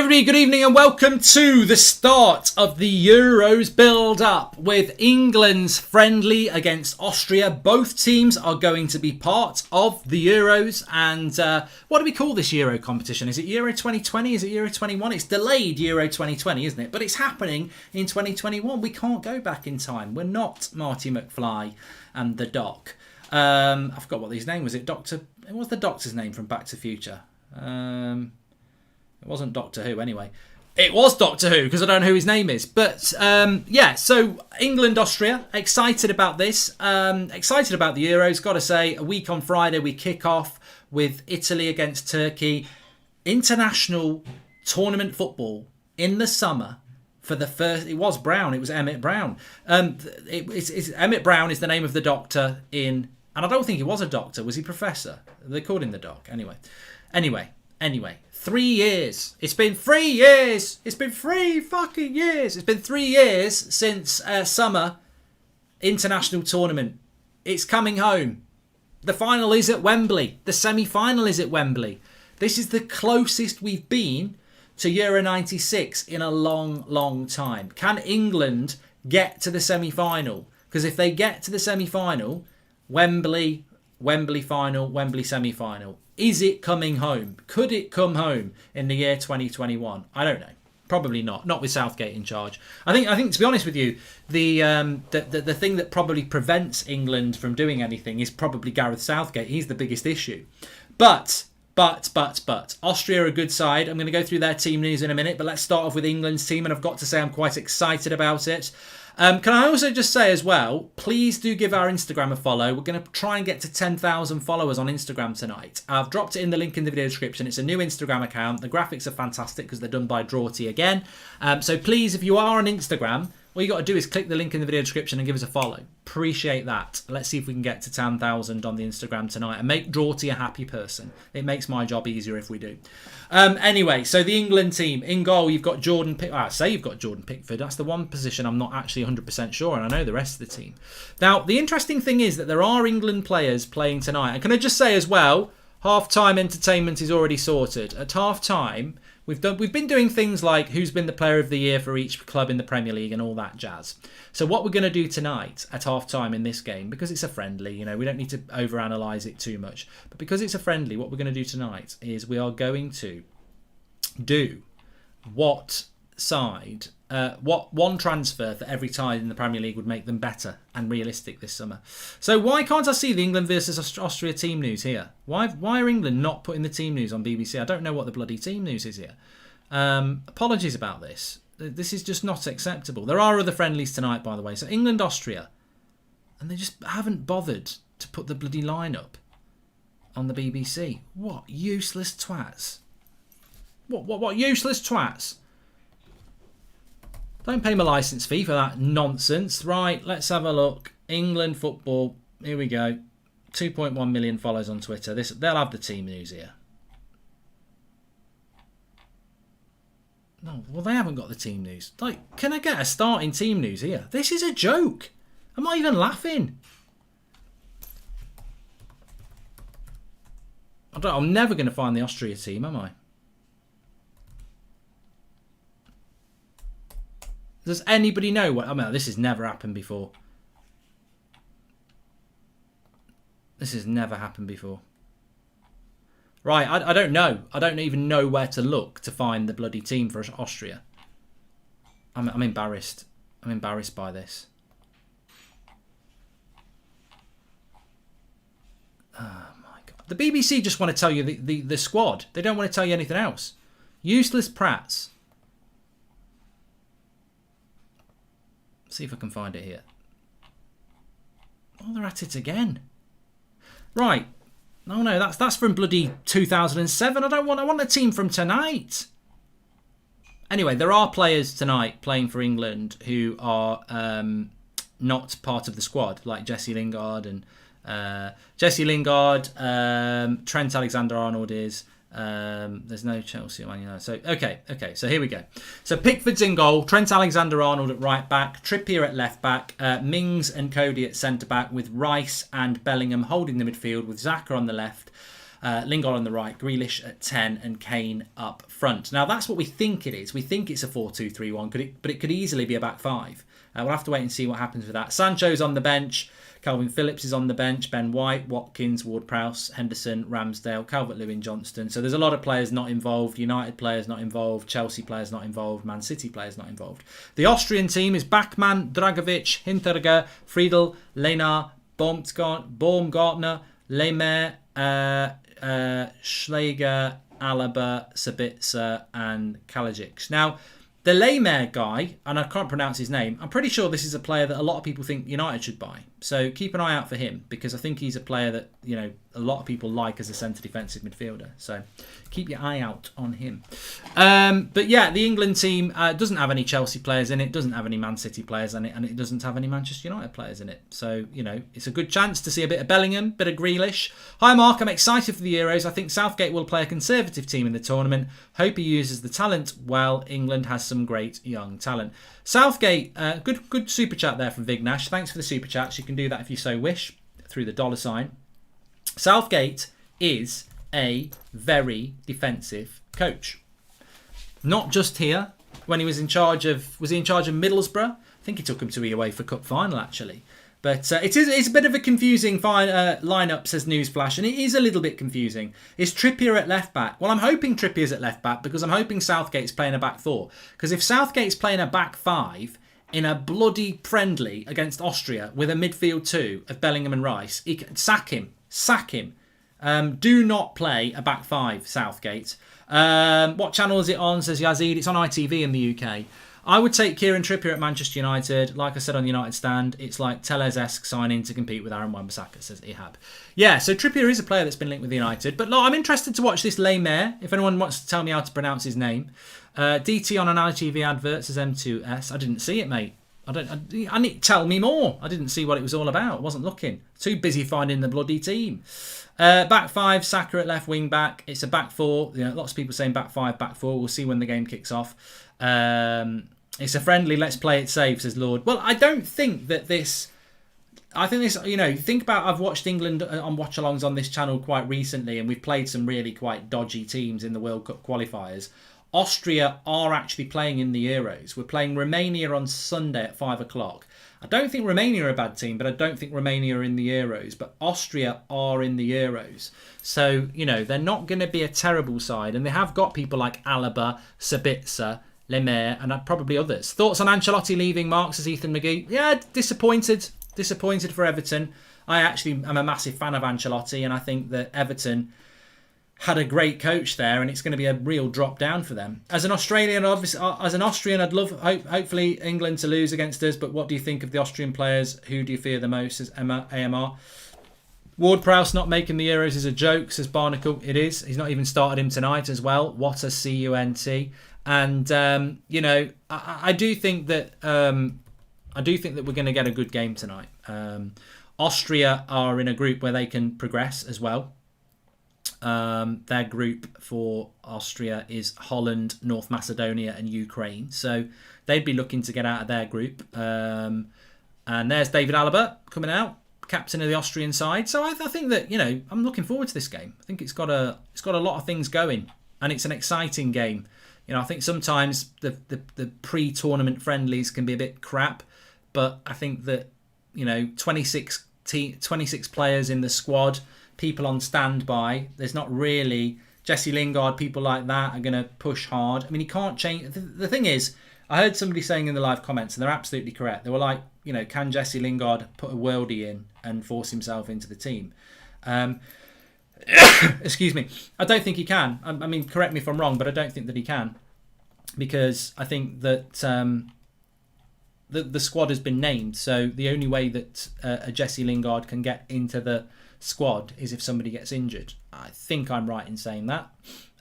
everybody, good evening and welcome to the start of the Euros build-up with England's friendly against Austria. Both teams are going to be part of the Euros. And what do we call this Euro competition? Is it Euro 2020? Is it Euro 21? It's delayed Euro 2020, isn't it? But it's happening in 2021. We can't go back in time. We're not Marty McFly and the Doc. I forgot what his name was. It was the Doctor's name from Back to the Future. It wasn't Doctor Who anyway. It was Doctor Who because I don't know who his name is. But yeah, so England, Austria, excited about this. Excited about the Euros. Got to say, a week on Friday we kick off with Italy against Turkey. International tournament football in the summer for the first. It was Brown. It was Emmett Brown. It's Emmett Brown is the name of the doctor in. And I don't think he was a doctor. Was he professor? They called him the doc. Anyway. 3 years. It's been 3 years. It's been 3 fucking years. It's been 3 years since summer international tournament. It's coming home. The final is at Wembley. The semi-final is at Wembley. This is the closest we've been to Euro 96 in a long, long time. Can England get to the semi-final? Because if they get to the semi-final, Wembley final, Wembley semi-final. Is it coming home? Could it come home in the year 2021? I don't know. Probably not. Not with Southgate in charge. I think to be honest with you, the thing that probably prevents England from doing anything is probably Gareth Southgate. He's the biggest issue. But Austria are a good side. I'm going to go through their team news in a minute, but let's start off with England's team, and I've got to say I'm quite excited about it. Can I also just say as well, please do give our Instagram a follow. We're going to try and get to 10,000 followers on Instagram tonight. I've dropped it in the link in the video description. It's a new Instagram account. The graphics are fantastic because they're done by Drawty again. So please, if you are on Instagram, all you got to do is click the link in the video description and give us a follow. Appreciate that. Let's see if we can get to 10,000 on the Instagram tonight and make Drawty a happy person. It makes my job easier if we do. Anyway, so the England team. In goal, you've got Jordan Pickford. I say you've got Jordan Pickford. That's the one position I'm not actually 100% sure, and I know the rest of the team. Now, the interesting thing is that there are England players playing tonight. And can I just say as well, half-time entertainment is already sorted. At half-time, we've been doing things like who's been the player of the year for each club in the Premier League and all that jazz. So what we're going to do tonight at half-time in this game, because it's a friendly, we don't need to overanalyze it too much, but because it's a friendly, what we're going to do tonight is we are going to do what one transfer for every side in the Premier League would make them better and realistic this summer. So why can't I see the England versus Austria team news here? Why are England not putting the team news on BBC? I don't know what the bloody team news is here. Apologies about this. This is just not acceptable. There are other friendlies tonight, by the way. So England, Austria. And they just haven't bothered to put the bloody lineup on the BBC. What useless twats. What useless twats. Don't pay my licence fee for that nonsense. Right, let's have a look. England football. Here we go. 2.1 million followers on Twitter. They'll have the team news here. No, well, they haven't got the team news. Like, can I get a starting team news here? This is a joke. I'm not even laughing. I'm never going to find the Austria team, am I? Does anybody know what... I mean, this has never happened before. This has never happened before. Right, I don't know. I don't even know where to look to find the bloody team for Austria. I'm embarrassed. I'm embarrassed by this. Oh, my God. The BBC just want to tell you the squad. They don't want to tell you anything else. Useless prats. See if I can find it here. Oh, they're at it again. Right. No, that's from bloody 2007. I want a team from tonight. Anyway, there are players tonight playing for England who are not part of the squad, like Jesse Lingard and Trent Alexander-Arnold is. There's no Chelsea Man United. So okay. So here we go. So Pickford's in goal. Trent Alexander-Arnold at right back. Trippier at left back. Mings and Cody at centre back, with Rice and Bellingham holding the midfield, with Xhaka on the left. Lingard on the right, Grealish at 10 and Kane up front. Now that's what we think it is. We think it's a 4-2-3-1, but it could easily be a back five. We'll have to wait and see what happens with that. Sancho's on the bench. Calvin Phillips is on the bench. Ben White, Watkins, Ward-Prowse, Henderson, Ramsdale, Calvert-Lewin, Johnston. So there's a lot of players not involved. United players not involved. Chelsea players not involved. Man City players not involved. The Austrian team is Bachmann, Dragovic, Hinterger, Friedel, Lehner, Baumgartner, Lehmer, Schläger, Alaba, Sabitzer and Kalajic. Now, the Lehmer guy, and I can't pronounce his name, I'm pretty sure this is a player that a lot of people think United should buy. So keep an eye out for him, because I think he's a player that, you know, a lot of people like as a centre defensive midfielder. So keep your eye out on him. But yeah, the England team doesn't have any Chelsea players in it, doesn't have any Man City players in it, and it doesn't have any Manchester United players in it. So, you know, it's a good chance to see a bit of Bellingham, bit of Grealish. Hi Mark, I'm excited for the Euros. I think Southgate will play a conservative team in the tournament. Hope he uses the talent well. England has some great young talent. Southgate, good super chat there from Vignash. Thanks for the super chats. You can do that if you so wish through the $sign. Southgate is a very defensive coach. Not just here. When he was he in charge of Middlesbrough? I think he took him to the UEFA Cup final actually. But it's a bit of a confusing lineup, says Newsflash, and it is a little bit confusing. Is Trippier at left back? Well, I'm hoping Trippier's at left back because I'm hoping Southgate's playing a back four. Because if Southgate's playing a back five in a bloody friendly against Austria with a midfield two of Bellingham and Rice, he can sack him. Sack him. Do not play a back five, Southgate. What channel is it on, says Yazid? It's on ITV in the UK. I would take Kieran Trippier at Manchester United. Like I said on the United stand, it's like Tellez-esque signing to compete with Aaron Wan-Bissaka, says Ihab. Yeah, so Trippier is a player that's been linked with United. But look, I'm interested to watch this Lehmer, if anyone wants to tell me how to pronounce his name. DT on an ITV advert says M2S. I didn't see it, mate. I need tell me more. I didn't see what it was all about. I wasn't looking. Too busy finding the bloody team. Back five, Saka at left wing back. It's a back four. You know, lots of people saying back five, back four. We'll see when the game kicks off. It's a friendly, let's play it safe, says Lord. Well, I don't think that this... I think this, you know, think about, I've watched England on watch-alongs on this channel quite recently, and we've played some really quite dodgy teams in the World Cup qualifiers. Austria are actually playing in the Euros. We're playing Romania on Sunday at 5 o'clock. I don't think Romania are a bad team, but I don't think Romania are in the Euros. But Austria are in the Euros. So, you know, they're not going to be a terrible side. And they have got people like Alaba, Sabitzer, Lehmer, and probably others. Thoughts on Ancelotti leaving, Mark, says Ethan McGee? Yeah, disappointed. Disappointed for Everton. I actually am a massive fan of Ancelotti, and I think that Everton had a great coach there, and it's going to be a real drop down for them. As an Australian, obviously, as an Austrian, I'd love, hopefully, England to lose against us. But what do you think of the Austrian players? Who do you fear the most? Says AMR. Ward-Prowse not making the Euros is a joke, says Barnacle. It is. He's not even started him tonight as well. What a CUNT. And you know, I do think that we're going to get a good game tonight. Austria are in a group where they can progress as well. Their group for Austria is Holland, North Macedonia and Ukraine. So they'd be looking to get out of their group. And there's David Alaba coming out, captain of the Austrian side. So I think that, you know, I'm looking forward to this game. I think it's got a lot of things going, and it's an exciting game. You know, I think sometimes the pre-tournament friendlies can be a bit crap, but I think that, you know, 26 players in the squad, people on standby. There's not really Jesse Lingard, people like that are going to push hard. I mean, he can't change. The thing is, I heard somebody saying in the live comments, and they're absolutely correct. They were like, you know, can Jesse Lingard put a worldie in and force himself into the team? Excuse me. I don't think he can. I mean, correct me if I'm wrong, but I don't think that he can, because I think that the squad has been named. So the only way that a Jesse Lingard can get into the squad is if somebody gets injured. I think I'm right in saying that.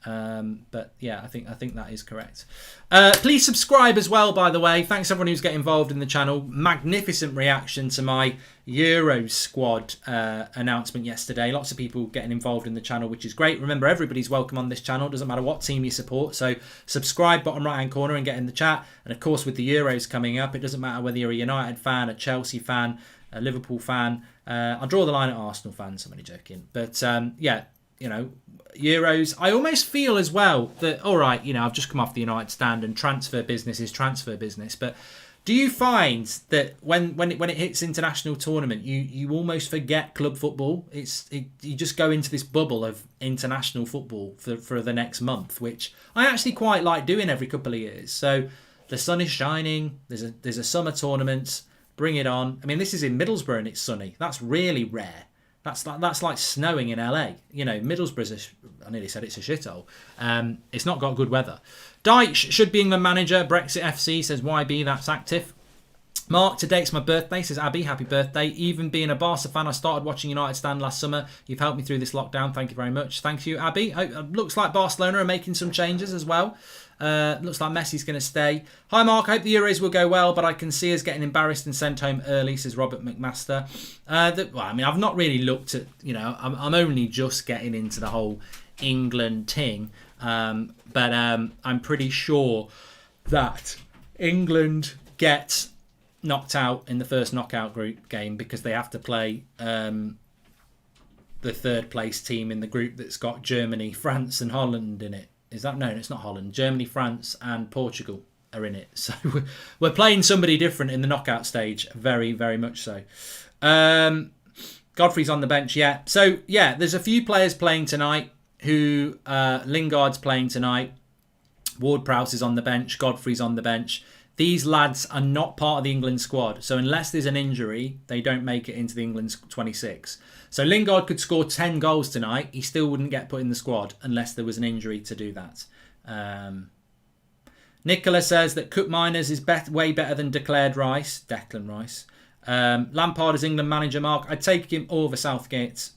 But yeah, I think that is correct. Please subscribe as well, by the way. Thanks everyone who's getting involved in the channel. Magnificent reaction to my Euros squad announcement yesterday. Lots of people getting involved in the channel, which is great. Remember, everybody's welcome on this channel. Doesn't matter what team you support. So subscribe, bottom right hand corner, and get in the chat. And of course, with the Euros coming up, it doesn't matter whether you're a United fan, a Chelsea fan, a Liverpool fan. I'll draw the line at Arsenal fans. I'm only joking. But yeah, you know, Euros. I almost feel as well that, all right, you know, I've just come off the United stand and transfer business is transfer business. But do you find that when it hits international tournament, you almost forget club football? You just go into this bubble of international football for the next month, which I actually quite like doing every couple of years. So the sun is shining. There's a summer tournament. Bring it on. I mean, this is in Middlesbrough and it's sunny. That's really rare. That's like snowing in LA. You know, Middlesbrough's I nearly said it's a shithole. It's not got good weather. Deitch should be England manager. Brexit FC says YB, that's active. Mark, today's my birthday, says Abby. Happy birthday. Even being a Barca fan, I started watching United stand last summer. You've helped me through this lockdown. Thank you very much. Thank you, Abby. Looks like Barcelona are making some changes as well. Looks like Messi's going to stay. Hi, Mark. I hope the Euros will go well, but I can see us getting embarrassed and sent home early, says Robert McMaster. Well, I mean, I've not really looked at, you know, I'm only just getting into the whole England ting. But I'm pretty sure that England get knocked out in the first knockout group game because they have to play the third place team in the group that's got Germany, France and Holland in it. Is that? No, it's not Holland. Germany, France and Portugal are in it. So we're playing somebody different in the knockout stage. Very, very much so. Godfrey's on the bench, yeah. So, yeah, there's a few players playing tonight who Lingard's playing tonight. Ward-Prowse is on the bench. Godfrey's on the bench. These lads are not part of the England squad. So unless there's an injury, they don't make it into the England 26. So Lingard could score 10 goals tonight. He still wouldn't get put in the squad unless there was an injury to do that. Nicola says that Cook Miners is way better than Declan Rice. Lampard is England manager, Mark. I'd take him over Southgate.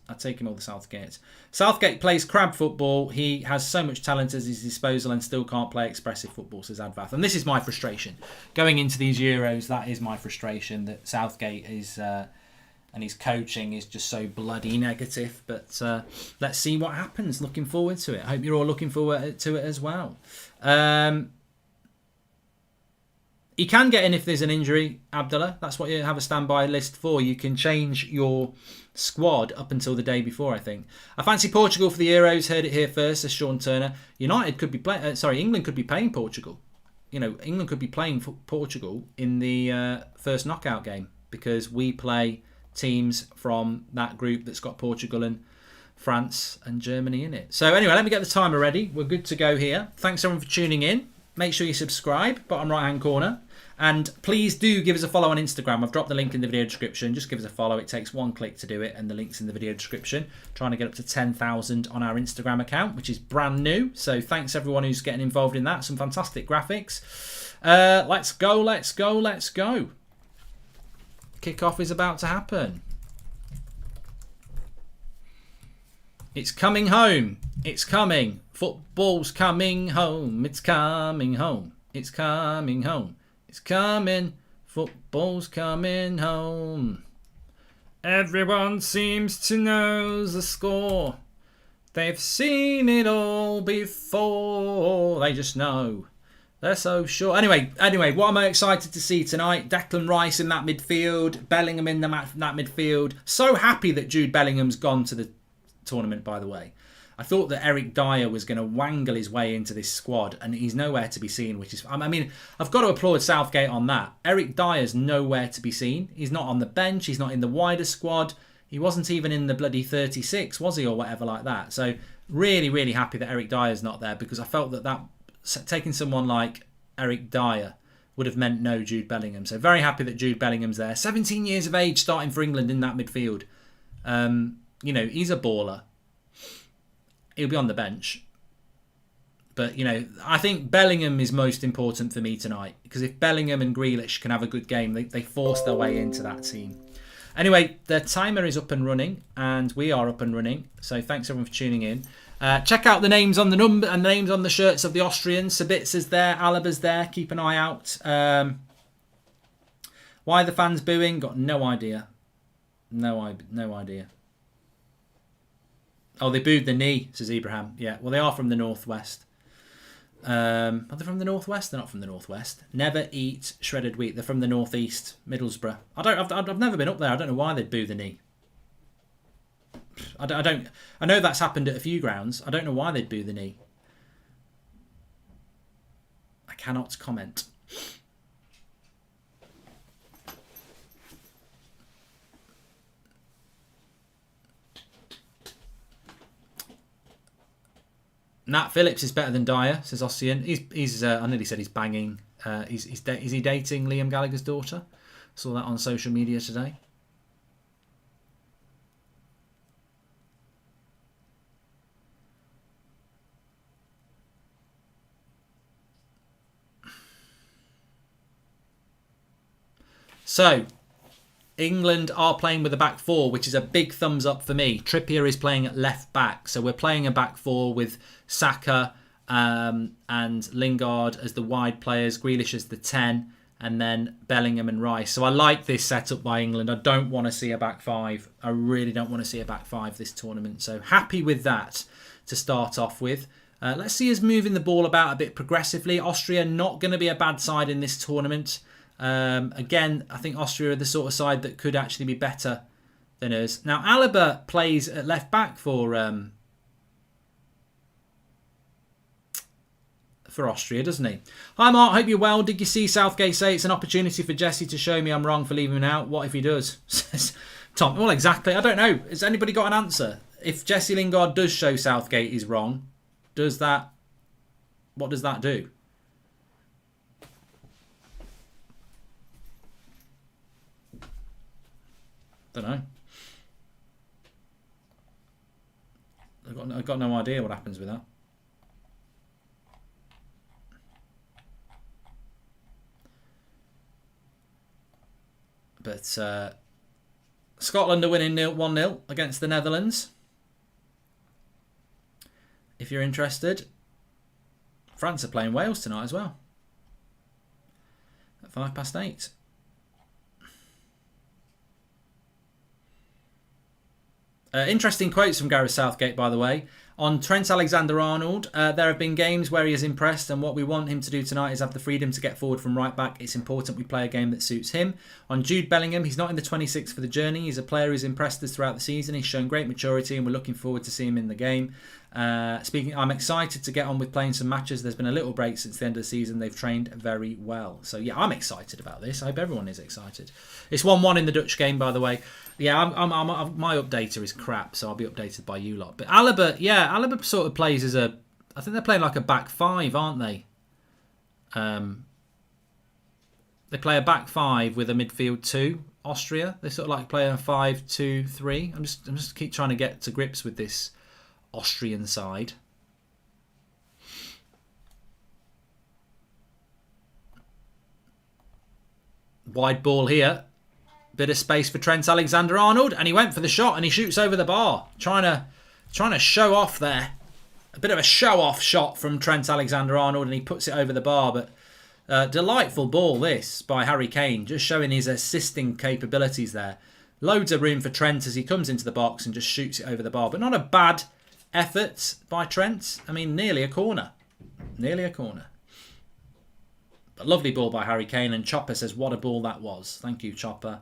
Southgate plays crab football. He has so much talent at his disposal and still can't play expressive football, says Advath. And this is my frustration. Going into these Euros, that is my frustration, that Southgate is... and his coaching is just so bloody negative. But let's see what happens. Looking forward to it. I hope you're all looking forward to it as well. He can get in if there's an injury, Abdullah. That's what you have a standby list for. You can change your squad up until the day before, I think. I fancy Portugal for the Euros. Heard it here first, says Sean Turner. England could be playing Portugal. You know, England could be playing for Portugal in the first knockout game because we play teams from that group that's got Portugal and France and Germany in it. So anyway, let me get the timer ready. We're good to go here. Thanks everyone for tuning in. Make sure you subscribe, bottom right hand corner. And please do give us a follow on Instagram. I've dropped the link in the video description. Just give us a follow. It takes one click to do it, and the link's in the video description. Trying to get up to 10,000 on our Instagram account, which is brand new. So thanks everyone who's getting involved in that. Some fantastic graphics. Let's go. Kickoff is about to happen. It's coming home. It's coming. Football's coming home. It's coming home. It's coming home. It's coming. Football's coming home. Everyone seems to know the score. They've seen it all before. They just know. They're so sure. Anyway, what am I excited to see tonight? Declan Rice in that midfield. Bellingham in that midfield. So happy that Jude Bellingham's gone to the tournament, by the way. I thought that Eric Dyer was going to wangle his way into this squad, and he's nowhere to be seen, which is... I mean, I've got to applaud Southgate on that. Eric Dyer's nowhere to be seen. He's not on the bench. He's not in the wider squad. He wasn't even in the bloody 36, was he, or whatever like that. So really, really happy that Eric Dyer's not there, because I felt that taking someone like Eric Dyer would have meant no Jude Bellingham. So very happy that Jude Bellingham's there. 17 years of age, starting for England in that midfield. You know, he's a baller. He'll be on the bench. But, you know, I think Bellingham is most important for me tonight. Because if Bellingham and Grealish can have a good game, they force their way into that team. Anyway, the timer is up and running. And we are up and running. So thanks everyone for tuning in. Check out the names on the number and the names on the shirts of the Austrians. Sabitza's there. Alaba's there. Keep an eye out. Why the fans booing? Got no idea. No idea. Oh, they booed the knee, says Ibrahim. Yeah, well, they are from the northwest. Are they from the northwest? They're not from the northwest. Never eat shredded wheat. They're from the northeast, Middlesbrough. I've never been up there. I don't know why they'd boo the knee. I know that's happened at a few grounds. I don't know why they'd boo the knee. I cannot comment. Nat Phillips is better than Dyer, says Ossian. He's I nearly said he's banging. Is he dating Liam Gallagher's daughter? Saw that on social media today. So, England are playing with a back four, which is a big thumbs up for me. Trippier is playing at left back. So we're playing a back four with Saka and Lingard as the wide players, Grealish as the 10, and then Bellingham and Rice. So I like this setup by England. I don't want to see a back five. I really don't want to see a back five this tournament. So happy with that to start off with. Let's see us moving the ball about a bit progressively. Austria not going to be a bad side in this tournament. Again, I think Austria are the sort of side that could actually be better than us. Now, Alaba plays at left back for Austria, doesn't he? Hi, Mark. Hope you're well. Did you see Southgate say it's an opportunity for Jesse to show me I'm wrong for leaving him out? What if he does? Says Tom. Well, exactly. I don't know. Has anybody got an answer? If Jesse Lingard does show Southgate he's wrong, what does that do? Don't know. I've got no idea what happens with that. But Scotland are winning 1-0 against the Netherlands. If you're interested. France are playing Wales tonight as well. At 8:05. Interesting quotes from Gareth Southgate, by the way. On Trent Alexander-Arnold, there have been games where he has impressed, and what we want him to do tonight is have the freedom to get forward from right back. It's important we play a game that suits him. On Jude Bellingham, he's not in the 26 for the journey. He's a player who's impressed us throughout the season. He's shown great maturity, and we're looking forward to seeing him in the game. I'm excited to get on with playing some matches. There's been a little break since the end of the season. They've trained very well. So, yeah, I'm excited about this. I hope everyone is excited. It's 1-1 in the Dutch game, by the way. Yeah, my updater is crap, so I'll be updated by you lot. But Alaba sort of plays as I think they're playing like a back five, aren't they? They play a back five with a midfield two. Austria, they sort of like play a 5-2-3. I'm just keep trying to get to grips with this Austrian side. Wide ball here. Bit of space for Trent Alexander-Arnold, and he went for the shot and he shoots over the bar. Trying to show off there. A bit of a show-off shot from Trent Alexander-Arnold, and he puts it over the bar. But delightful ball this by Harry Kane, just showing his assisting capabilities there. Loads of room for Trent as he comes into the box and just shoots it over the bar. But not a bad effort by Trent. I mean, nearly a corner. Nearly a corner. But lovely ball by Harry Kane, and Chopper says, what a ball that was. Thank you, Chopper.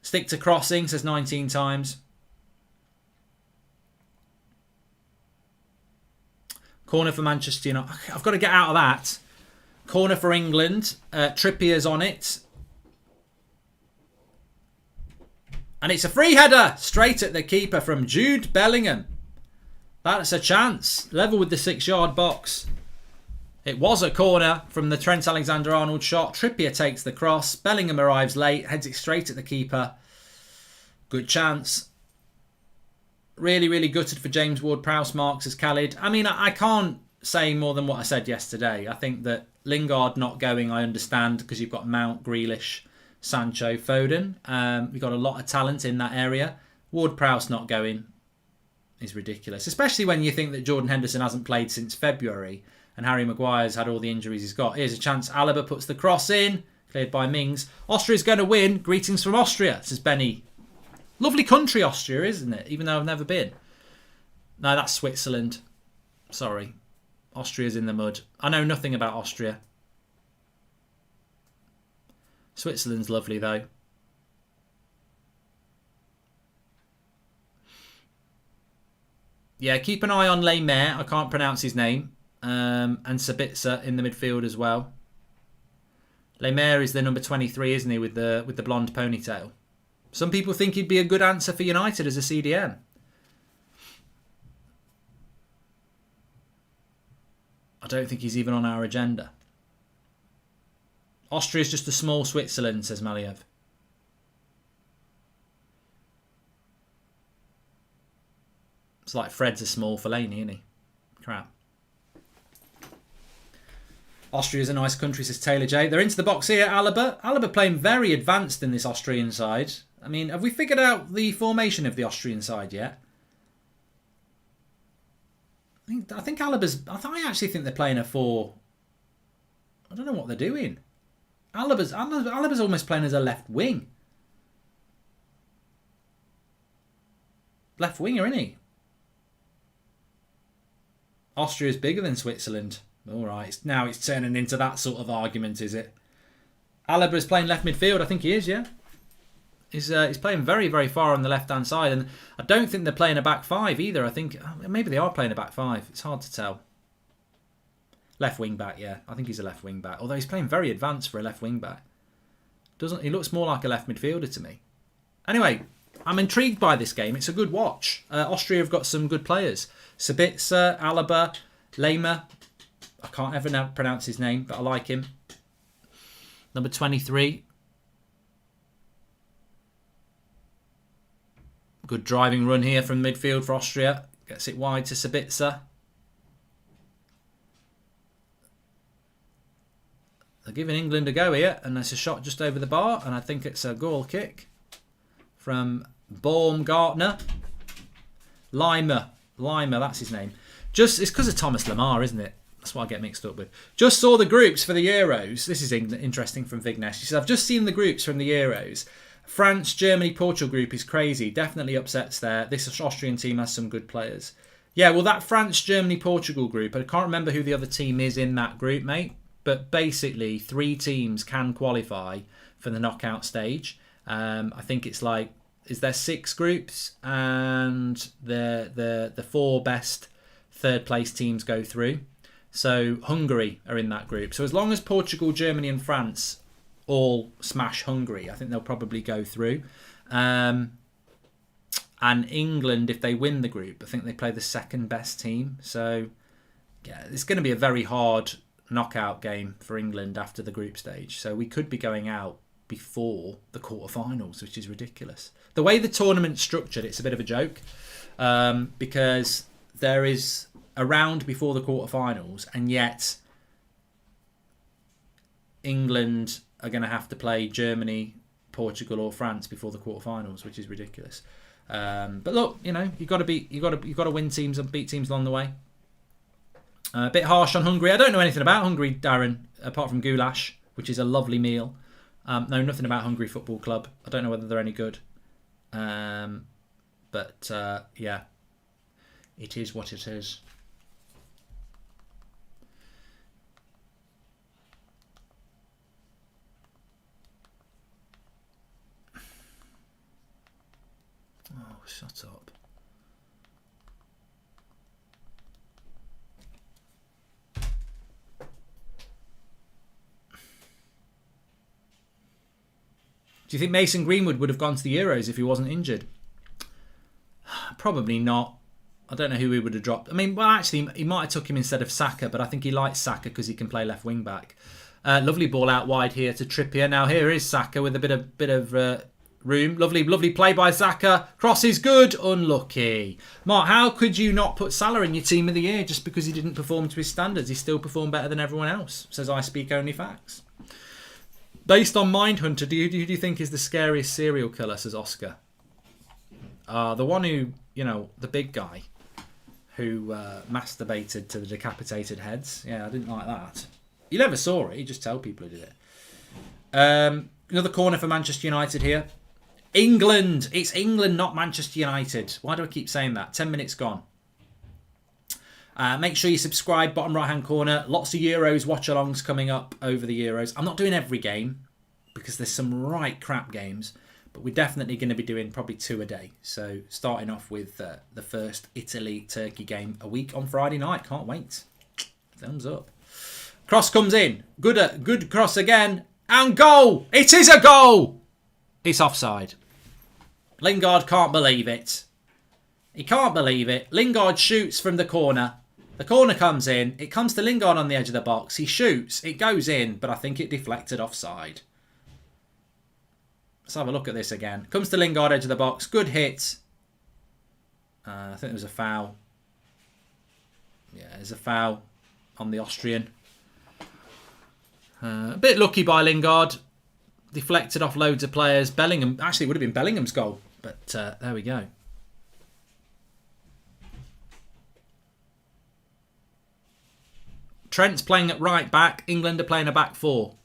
Stick to crossing, says 19 times. Corner for Manchester United. I've got to get out of that. Corner for England. Trippier's on it. And it's a free header straight at the keeper from Jude Bellingham. That's a chance. Level with the 6-yard box. It was a corner from the Trent Alexander-Arnold shot. Trippier takes the cross. Bellingham arrives late, heads it straight at the keeper. Good chance. Really, really gutted for James Ward-Prowse, marks as Khalid. I mean, I can't say more than what I said yesterday. I think that Lingard not going, I understand, because you've got Mount, Grealish, Sancho, Foden. We've got a lot of talent in that area. Ward-Prowse not going is ridiculous, especially when you think that Jordan Henderson hasn't played since February. And Harry Maguire's had all the injuries he's got. Here's a chance. Alaba puts the cross in. Cleared by Mings. Austria's going to win. Greetings from Austria, says Benny. Lovely country, Austria, isn't it? Even though I've never been. No, that's Switzerland. Sorry. Austria's in the mud. I know nothing about Austria. Switzerland's lovely, though. Yeah, keep an eye on Le Maire. I can't pronounce his name. And Sabitzer in the midfield as well. Le Maire is the number 23, isn't he, with the blonde ponytail? Some people think he'd be a good answer for United as a CDM. I don't think he's even on our agenda. Austria's just a small Switzerland, says Maliev. It's like Fred's a small Fellaini, isn't he? Crap. Austria's a nice country, says Taylor J. They're into the box here, Alaba. Alaba playing very advanced in this Austrian side. I mean, have we figured out the formation of the Austrian side yet? I think Alaba's... I actually think they're playing a 4... I don't know what they're doing. Alaba's almost playing as a left wing. Left winger, isn't he? Austria's bigger than Switzerland. All right, now it's turning into that sort of argument, is it? Alaba's playing left midfield. I think he is, yeah. He's playing very, very far on the left-hand side. And I don't think they're playing a back five either. I think maybe they are playing a back five. It's hard to tell. Left wing back, yeah. I think he's a left wing back. Although he's playing very advanced for a left wing back. He looks more like a left midfielder to me. Anyway, I'm intrigued by this game. It's a good watch. Austria have got some good players. Sabitzer, Alaba, Lema. I can't ever now pronounce his name, but I like him. Number 23. Good driving run here from midfield for Austria. Gets it wide to Sabitzer. They're giving England a go here, and there's a shot just over the bar, and I think it's a goal kick from Baumgartner. Lima, that's his name. It's because of Thomas Lemar, isn't it? That's what I get mixed up with. Just saw the groups for the Euros. This is interesting from Vignesh. He says, I've just seen the groups from the Euros. France, Germany, Portugal group is crazy. Definitely upsets there. This Austrian team has some good players. Yeah, well, that France, Germany, Portugal group, I can't remember who the other team is in that group, mate. But basically, 3 teams can qualify for the knockout stage. I think it's like, is there 6 groups? And the 4 best third place teams go through. So Hungary are in that group. So as long as Portugal, Germany and France all smash Hungary, I think they'll probably go through. And England, if they win the group, I think they play the second best team. So yeah, it's going to be a very hard knockout game for England after the group stage. So we could be going out before the quarterfinals, which is ridiculous. The way the tournament's structured, it's a bit of a joke because there is a round before the quarterfinals, and yet England are going to have to play Germany, Portugal, or France before the quarterfinals, which is ridiculous. But look, you got to win teams and beat teams along the way. A bit harsh on Hungary. I don't know anything about Hungary, Darren, apart from goulash, which is a lovely meal. Know nothing about Hungary Football Club. I don't know whether they're any good. But yeah, it is what it is. Oh, shut up. Do you think Mason Greenwood would have gone to the Euros if he wasn't injured? Probably not. I don't know who he would have dropped. I mean, well, actually, he might have took him instead of Saka, but I think he likes Saka because he can play left wing back. Lovely ball out wide here to Trippier. Now here is Saka with a bit of room. Lovely play by Saka. Cross is good. Unlucky. Mark, how could you not put Salah in your team of the year just because he didn't perform to his standards? He still performed better than everyone else. Says I speak only facts. Based on Mindhunter, do you think is the scariest serial killer, says Oscar? The one who, the big guy who masturbated to the decapitated heads. Yeah, I didn't like that. You never saw it. You just tell people who did it. Another corner for Manchester United here. England. It's England, not Manchester United. Why do I keep saying that? 10 minutes gone. Make sure you subscribe, bottom right-hand corner. Lots of Euros watch-alongs coming up over the Euros. I'm not doing every game because there's some right crap games. But we're definitely going to be doing probably 2 a day. So starting off with the first Italy-Turkey game a week on Friday night. Can't wait. Thumbs up. Cross comes in. Good cross again. And goal! It is a goal! It's offside. Lingard can't believe it. He can't believe it. Lingard shoots from the corner. The corner comes in. It comes to Lingard on the edge of the box. He shoots. It goes in, but I think it deflected offside. Let's have a look at this again. Comes to Lingard, edge of the box. Good hit. I think there was a foul. Yeah, there's a foul on the Austrian. A bit lucky by Lingard. Deflected off loads of players. Bellingham. Actually, it would have been Bellingham's goal. But there we go. Trent's playing at right back. England are playing a back four.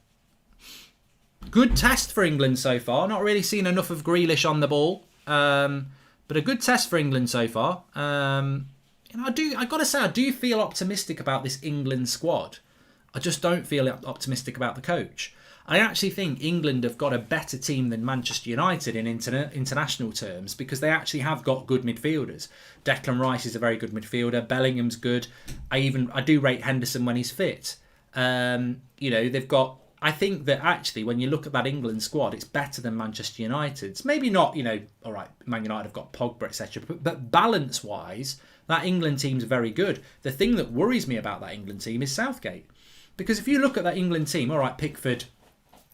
Good test for England so far. Not really seen enough of Grealish on the ball. But a good test for England so far. I've got to say, I do feel optimistic about this England squad. I just don't feel optimistic about the coach. I actually think England have got a better team than Manchester United in international terms because they actually have got good midfielders. Declan Rice is a very good midfielder. Bellingham's good. I do rate Henderson when he's fit. They've got. I think that actually, when you look at that England squad, it's better than Manchester United's. Maybe not. All right, Man United have got Pogba, etc. But balance-wise, that England team's very good. The thing that worries me about that England team is Southgate. Because if you look at that England team, all right, Pickford,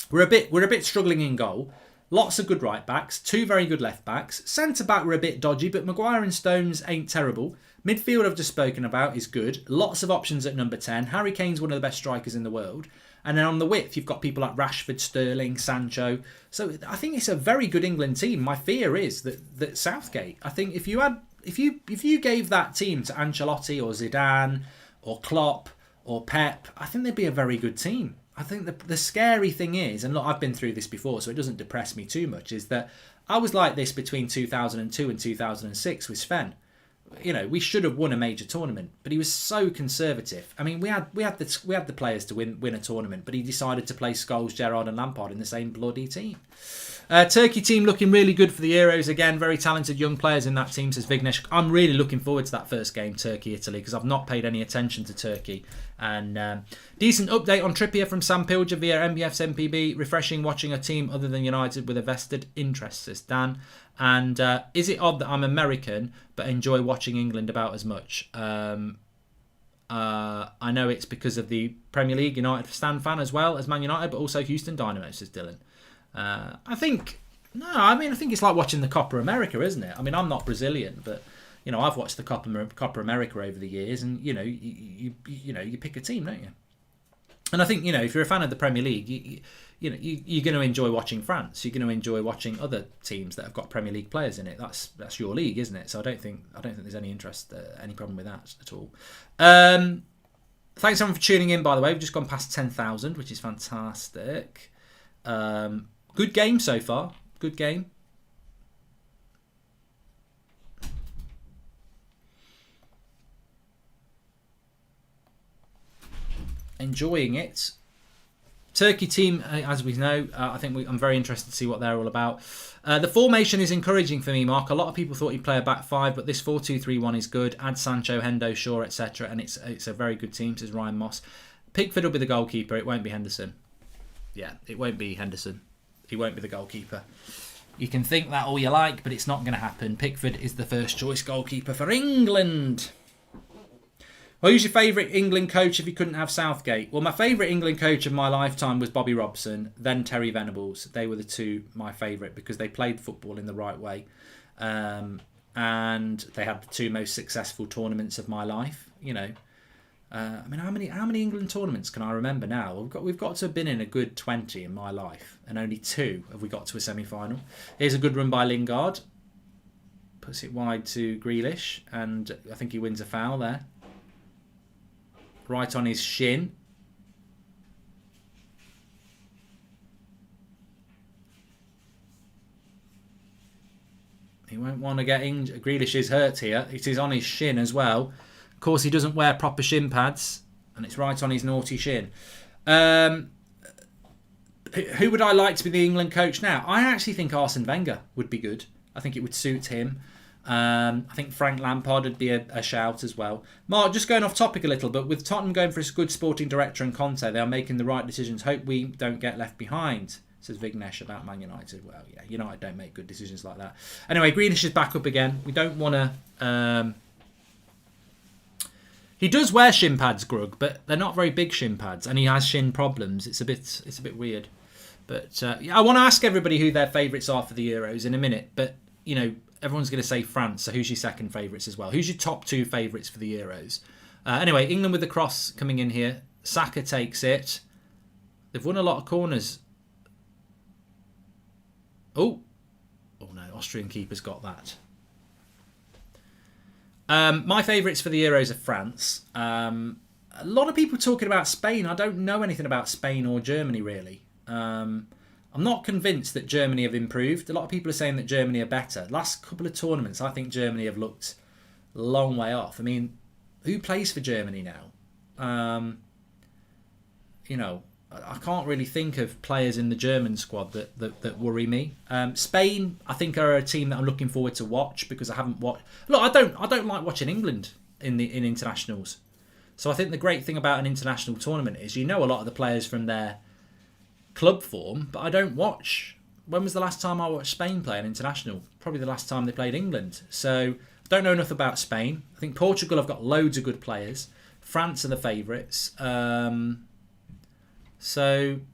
we're a bit struggling in goal. Lots of good right backs, 2 very good left backs. Centre back were a bit dodgy, but Maguire and Stones ain't terrible. Midfield I've just spoken about is good. Lots of options at number 10. Harry Kane's one of the best strikers in the world. And then on the width, you've got people like Rashford, Sterling, Sancho. So I think it's a very good England team. My fear is that Southgate. I think if you gave that team to Ancelotti or Zidane or Klopp or Pep, I think they'd be a very good team. I think the scary thing is, and look, I've been through this before, so it doesn't depress me too much, is that I was like this between 2002 and 2006 with Sven. We should have won a major tournament, but he was so conservative. I mean, we had the players to win a tournament, but he decided to play Scholes, Gerrard, and Lampard in the same bloody team. Turkey team looking really good for the Euros again. Very talented young players in that team, says Vignesh. I'm really looking forward to that first game, Turkey-Italy, because I've not paid any attention to Turkey. And decent update on Trippier from Sam Pilger via MBF's MPB. Refreshing watching a team other than United with a vested interest, says Dan. And is it odd that I'm American but enjoy watching England about as much? I know it's because of the Premier League United Stan fan as well as Man United, but also Houston Dynamo, says Dylan. I think it's like watching the Copa America, isn't it? I mean, I'm not Brazilian, but I've watched the Copa America over the years, and you pick a team, don't you? And I think if you're a fan of the Premier League, you're going to enjoy watching France. You're going to enjoy watching other teams that have got Premier League players in it. That's your league, isn't it? So I don't think there's any problem with that at all. Thanks everyone for tuning in. By the way, we've just gone past 10,000, which is fantastic. Good game so far. Good game. Enjoying it. Turkey team, as we know, I'm very interested to see what they're all about. The formation is encouraging for me, Mark. A lot of people thought he'd play a back 5, but this 4-2-3-1 is good. Add Sancho, Hendo, Shaw, etc. And it's a very good team, says Ryan Moss. Pickford will be the goalkeeper. It won't be Henderson. Yeah, it won't be Henderson. He won't be the goalkeeper. You can think that all you like, but it's not going to happen. Pickford is the first choice goalkeeper for England. Well, who's your favourite England coach if you couldn't have Southgate? Well, my favourite England coach of my lifetime was Bobby Robson, then Terry Venables. They were the two my favourite because they played football in the right way. And they had the 2 most successful tournaments of my life. How many England tournaments can I remember now? We've got to have been in a good 20 in my life, and only 2 have we got to a semi-final. Here's a good run by Lingard. Puts it wide to Grealish, and I think he wins a foul there. Right on his shin. He won't want to get injured. Grealish is hurt here. It is on his shin as well. Of course, he doesn't wear proper shin pads, and it's right on his naughty shin. Who would I like to be the England coach now? I actually think Arsene Wenger would be good. I think it would suit him. I think Frank Lampard would be a shout as well. Mark, just going off topic a little, but with Tottenham going for a good sporting director and Conte, they are making the right decisions. Hope we don't get left behind, says Vignesh about Man United. Well, yeah, United don't make good decisions like that. Anyway, Greenish is back up again. We don't want to... He does wear shin pads, Grug, but they're not very big shin pads, and he has shin problems. It's a bit weird. But I want to ask everybody who their favourites are for the Euros in a minute. But, everyone's going to say France, so who's your second favourites as well? Who's your top two favourites for the Euros? Anyway, England with the cross coming in here. Saka takes it. They've won a lot of corners. Oh no, Austrian keeper's got that. My favourites for the Euros are France. A lot of people talking about Spain. I don't know anything about Spain or Germany, really. I'm not convinced that Germany have improved. A lot of people are saying that Germany are better. Last couple of tournaments, I think Germany have looked a long way off. I mean, who plays for Germany now? I can't really think of players in the German squad that worry me. Spain, I think, are a team that I'm looking forward to watch because I haven't watched. Look, I don't like watching England in internationals. So I think the great thing about an international tournament is a lot of the players from their club form, but I don't watch. When was the last time I watched Spain play an international? Probably the last time they played England. So I don't know enough about Spain. I think Portugal have got loads of good players. France are the favourites. But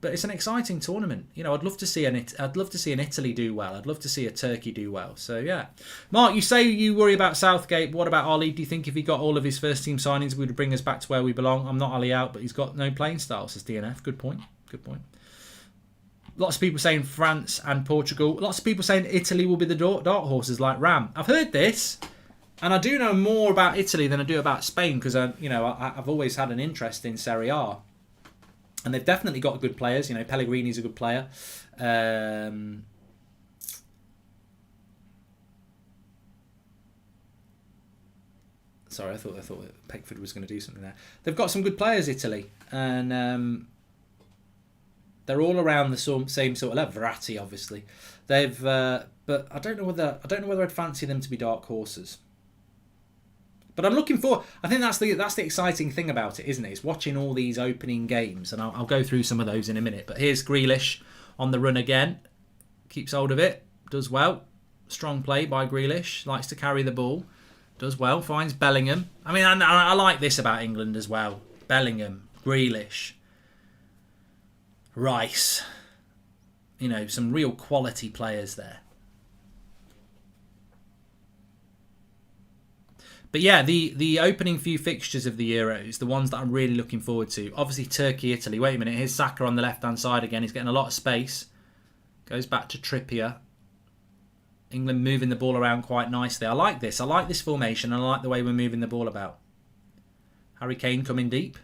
it's an exciting tournament. I'd love to see an Italy do well. I'd love to see a Turkey do well. So yeah, Mark, you say you worry about Southgate. What about Ali? Do you think if he got all of his first team signings, would bring us back to where we belong? I'm not Ali out, but he's got no playing style, says DNF. Good point. Lots of people saying France and Portugal. Lots of people saying Italy will be the dark horses like Ram. I've heard this, and I do know more about Italy than I do about Spain because I've always had an interest in Serie A. And they've definitely got good players. Pellegrini's a good player. Sorry, I thought Pickford was going to do something there. They've got some good players, Italy, and they're all around the same sort of level. Verratti, obviously, but I don't know whether I'd fancy them to be dark horses. But I'm looking for. I think that's the exciting thing about it, isn't it? It's watching all these opening games, and I'll go through some of those in a minute. But here's Grealish on the run again, keeps hold of it, does well. Strong play by Grealish, likes to carry the ball, does well, finds Bellingham. I mean, I like this about England as well. Bellingham, Grealish, Rice. Some real quality players there. But yeah, the opening few fixtures of the Euros, the ones that I'm really looking forward to. Obviously, Turkey, Italy. Wait a minute, here's Saka on the left-hand side again. He's getting a lot of space. Goes back to Trippier. England moving the ball around quite nicely. I like this. I like this formation, and I like the way we're moving the ball about. Harry Kane coming deep.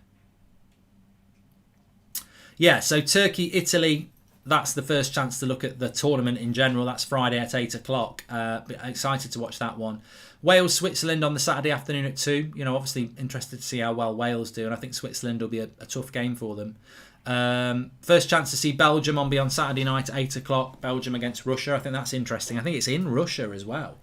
Yeah, so Turkey, Italy, that's the first chance to look at the tournament in general. That's Friday at 8 o'clock. Excited to watch that one. Wales, Switzerland on the Saturday afternoon at 2. Obviously interested to see how well Wales do, and I think Switzerland will be a tough game for them. First chance to see Belgium on Saturday night at 8 o'clock. Belgium against Russia. I think that's interesting. I think it's in Russia as well.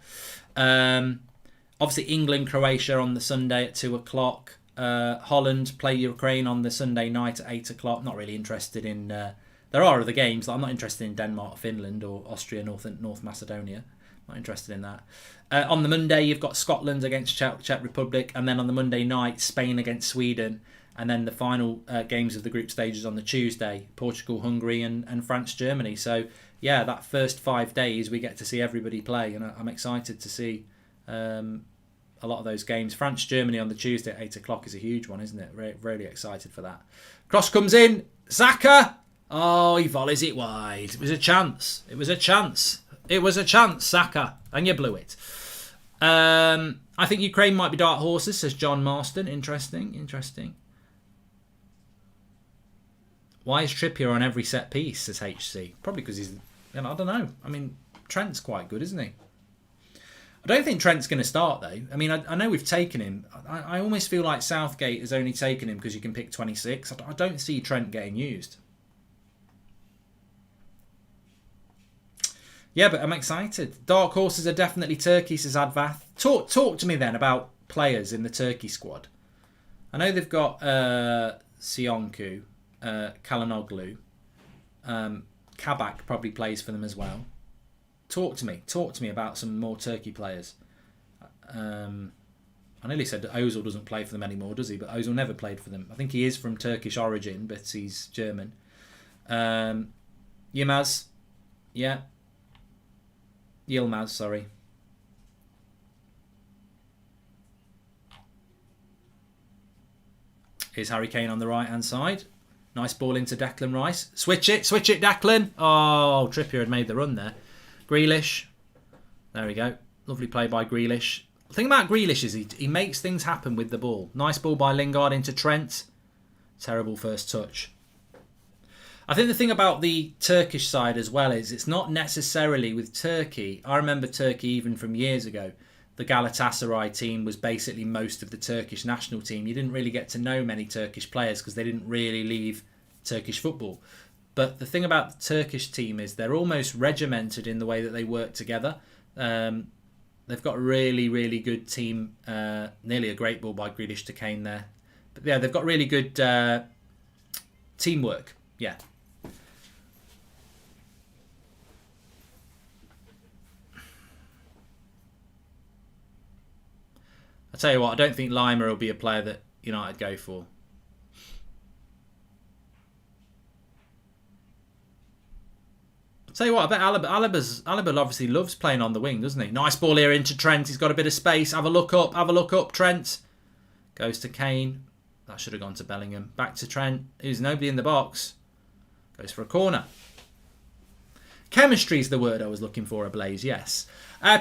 Obviously England, Croatia on the Sunday at 2 o'clock. Holland play Ukraine on the Sunday night at 8 o'clock. Not really interested in... there are other games. I'm not interested in Denmark, Finland, or Austria, North Macedonia. Not interested in that. On the Monday, you've got Scotland against Czech Republic, and then on the Monday night, Spain against Sweden, and then the final games of the group stages on the Tuesday, Portugal, Hungary, and France, Germany. So, yeah, that first 5 days, we get to see everybody play, and I'm excited to see a lot of those games. France, Germany on the Tuesday at 8 o'clock is a huge one, isn't it? Really excited for that. Cross comes in. Saka! Oh, he volleys it wide. It was a chance. Saka. And you blew it. I think Ukraine might be dark horses, says John Marston. Interesting. Why is Trippier on every set piece, says HC? Probably because he's... I don't know. I mean, Trent's quite good, isn't he? I don't think Trent's going to start, though. I mean, I know we've taken him. I almost feel like Southgate has only taken him because you can pick 26. I don't see Trent getting used. Yeah, but I'm excited. Dark horses are definitely Turkey, says Advath. Talk to me then about players in the Turkey squad. I know they've got Sionku, Kalanoglu. Kabak probably plays for them as well. Talk to me about some more Turkey players. I nearly said that Ozil doesn't play for them anymore, does he? But Ozil never played for them. I think he is from Turkish origin, but he's German. Yilmaz, yeah. Yilmaz, sorry. Here's Harry Kane on the right-hand side. Nice ball into Declan Rice. Switch it, Declan. Oh, Trippier had made the run there. Grealish. There we go. Lovely play by Grealish. The thing about Grealish is he makes things happen with the ball. Nice ball by Lingard into Trent. Terrible first touch. I think the thing about the Turkish side as well is it's not necessarily with Turkey. I remember Turkey even from years ago. The Galatasaray team was basically most of the Turkish national team. You didn't really get to know many Turkish players because they didn't really leave Turkish football. But the thing about the Turkish team is they're almost regimented in the way that they work together. They've got a really, really good team. Nearly a great ball by Grealish to Kane there. But yeah, they've got really good teamwork. Yeah. I tell you what, I don't think Lima will be a player that United go for. I'll tell you what, I bet Alaba obviously loves playing on the wing, doesn't he? Nice ball here into Trent. He's got a bit of space. Have a look up, Trent. Goes to Kane. That should have gone to Bellingham. Back to Trent. There's nobody in the box. Goes for a corner. Chemistry is the word I was looking for, Ablaze, yes.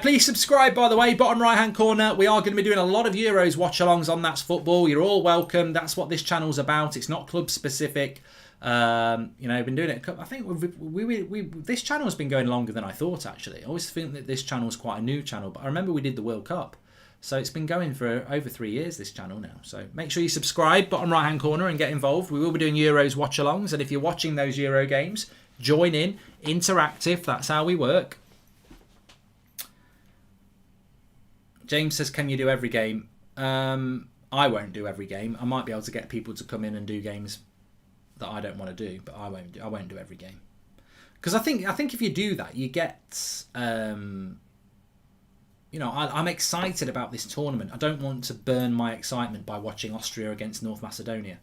Please subscribe, by the way, bottom right-hand corner. We are going to be doing a lot of Euros watch-alongs on That's Football. You're all welcome. That's what this channel's about. It's not club-specific. We've been doing it. I think this channel's been going longer than I thought, actually. I always think that this channel's quite a new channel, but I remember we did the World Cup. So it's been going for over 3 years, this channel now. So make sure you subscribe, bottom right-hand corner, and get involved. We will be doing Euros watch-alongs, and if you're watching those Euro games, join in. Interactive, that's how we work. James says, can you do every game? I won't do every game. I might be able to get people to come in and do games that I don't want to do, but I won't do every game. Because I think if you do that, you get... I'm excited about this tournament. I don't want to burn my excitement by watching Austria against North Macedonia.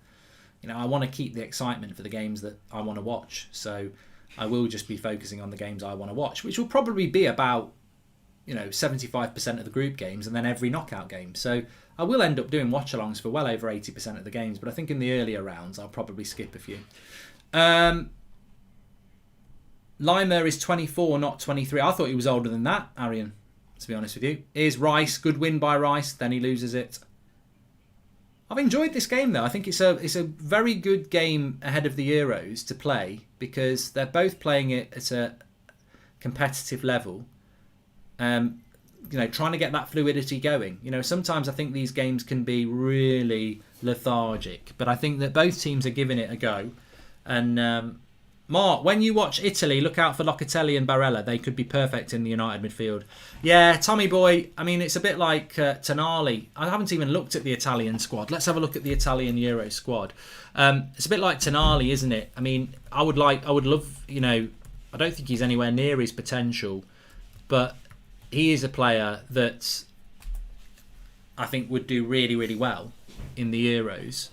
I want to keep the excitement for the games that I want to watch. So I will just be focusing on the games I want to watch, which will probably be about 75% of the group games and then every knockout game. So I will end up doing watch-alongs for well over 80% of the games, but I think in the earlier rounds I'll probably skip a few. Lima is 24, not 23. I thought he was older than that, Arian, to be honest with you. Here's Rice. Good win by Rice. Then he loses it. I've enjoyed this game, though. I think it's a very good game ahead of the Euros to play because they're both playing it at a competitive level. Trying to get that fluidity going. Sometimes I think these games can be really lethargic, but I think that both teams are giving it a go. And Mark, when you watch Italy, look out for Locatelli and Barella. They could be perfect in the United midfield. Yeah, Tommy Boy, I mean, it's a bit like Tonali. I haven't even looked at the Italian squad. Let's have a look at the Italian Euro squad. It's a bit like Tonali, isn't it? I mean, I would love, I don't think he's anywhere near his potential, but he is a player that I think would do really, really well in the Euros.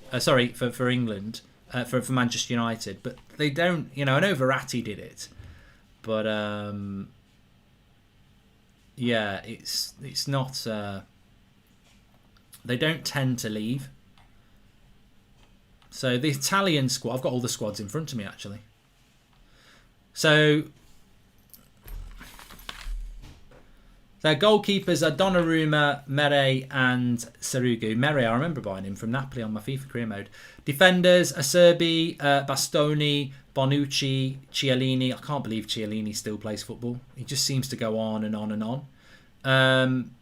For England. For Manchester United, but they don't. I know Verratti did it, but it's not. They don't tend to leave. So the Italian squad, I've got all the squads in front of me actually. So their goalkeepers are Donnarumma, Mere and Serugu. Mere, I remember buying him from Napoli on my FIFA career mode. Defenders, Acerbi, Bastoni, Bonucci, Chiellini. I can't believe Chiellini still plays football. He just seems to go on and on and on.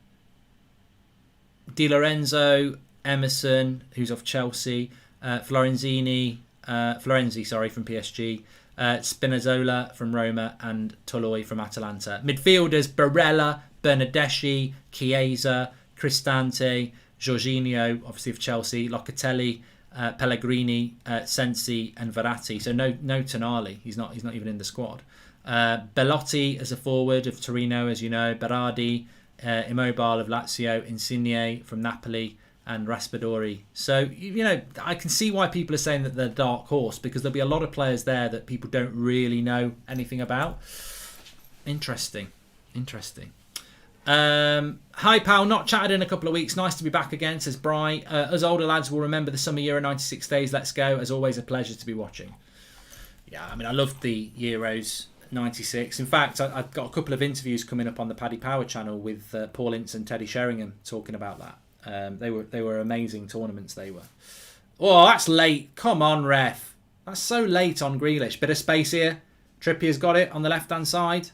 Di Lorenzo, Emerson, who's off Chelsea, Florenzi, from PSG, Spinazzola from Roma and Toloi from Atalanta. Midfielders, Barella, Bernardeschi, Chiesa, Cristante, Jorginho, obviously of Chelsea, Locatelli, Pellegrini, Sensi and Verratti. So no Tonali. He's not even in the squad. Belotti as a forward of Torino, as you know. Berardi, Immobile of Lazio, Insigne from Napoli, and Raspadori. So, you know, I can see why people are saying that they're dark horse, because there'll be a lot of players there that people don't really know anything about. Interesting. Hi pal, not chatted in a couple of weeks. Nice to be back again, says Bry. Us older lads will remember the summer Euro 96 days. Let's go. As always, a pleasure to be watching. Yeah, I mean, I loved the Euros 96. In fact, I've got a couple of interviews coming up on the Paddy Power channel with Paul Ince and Teddy Sheringham talking about that. They were amazing tournaments, they were. Oh, that's late. Come on, ref. That's so late on Grealish. Bit of space here. Trippier's got it on the left-hand side.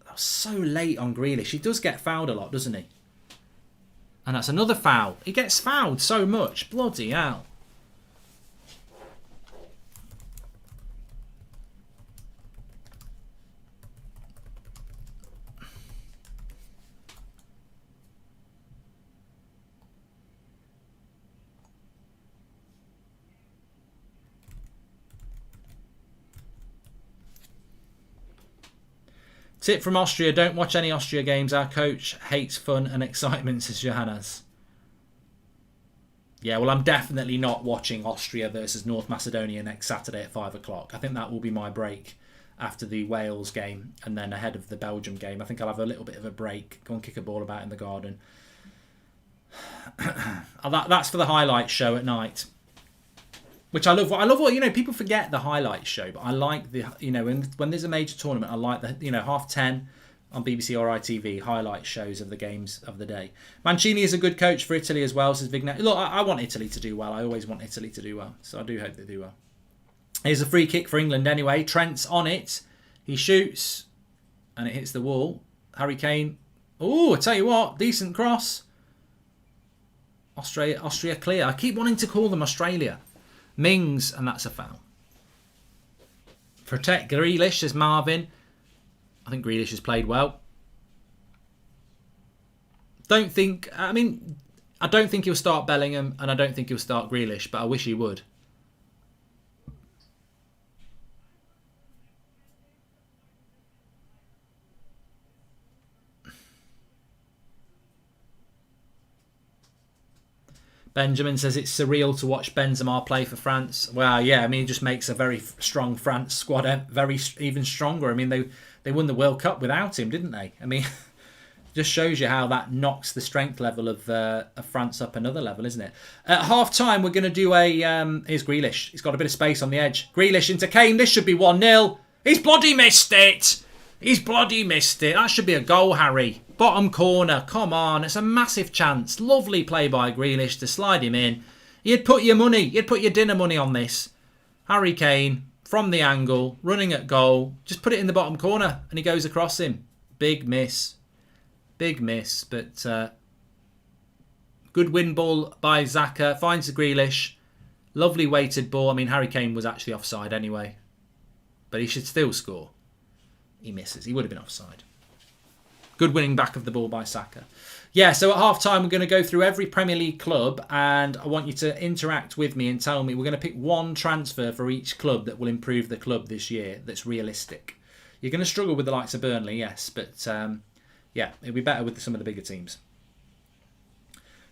That was so late on Grealish. He does get fouled a lot, doesn't he? And that's another foul. He gets fouled so much. Bloody hell. Tip from Austria, don't watch any Austria games. Our coach hates fun and excitement, says Johannes. Yeah, well, I'm definitely not watching Austria versus North Macedonia next Saturday at 5 o'clock. I think that will be my break after the Wales game and then ahead of the Belgium game. I think I'll have a little bit of a break, go and kick a ball about in the garden. That's for the highlights show at night. Which I love. I love what, you know, people forget the highlights show, but I like the, you know, when there's a major tournament, I like the, you know, 10:30 on BBC or ITV highlight shows of the games of the day. Mancini is a good coach for Italy as well, says Vignetti. Look, I want Italy to do well. I always want Italy to do well, so I do hope they do well. Here's a free kick for England anyway. Trent's on it. He shoots, and it hits the wall. Harry Kane. Oh, I tell you what, decent cross. Austria clear. I keep wanting to call them Australia. Mings, and that's a foul. Protect Grealish, says Marvin. I think Grealish has played well. I don't think he'll start Bellingham, and I don't think he'll start Grealish, but I wish he would. Benjamin says it's surreal to watch Benzema play for France. Well, yeah, I mean, it just makes a very strong France squad very even stronger. I mean, they won the World Cup without him, didn't they? I mean, just shows you how that knocks the strength level of France up another level, isn't it? At half-time, we're going to do a... here's Grealish. He's got a bit of space on the edge. Grealish into Kane. This should be 1-0. He's bloody missed it. That should be a goal, Harry. Bottom corner. Come on. It's a massive chance. Lovely play by Grealish to slide him in. You'd put your dinner money on this. Harry Kane, from the angle, running at goal. Just put it in the bottom corner and he goes across him. Big miss. But good win ball by Xhaka. Finds the Grealish. Lovely weighted ball. I mean, Harry Kane was actually offside anyway. But he should still score. He misses. He would have been offside. Good winning back of the ball by Saka. Yeah, so at half-time, we're going to go through every Premier League club, and I want you to interact with me and tell me, we're going to pick one transfer for each club that will improve the club this year that's realistic. You're going to struggle with the likes of Burnley, yes, but yeah, it'll be better with some of the bigger teams.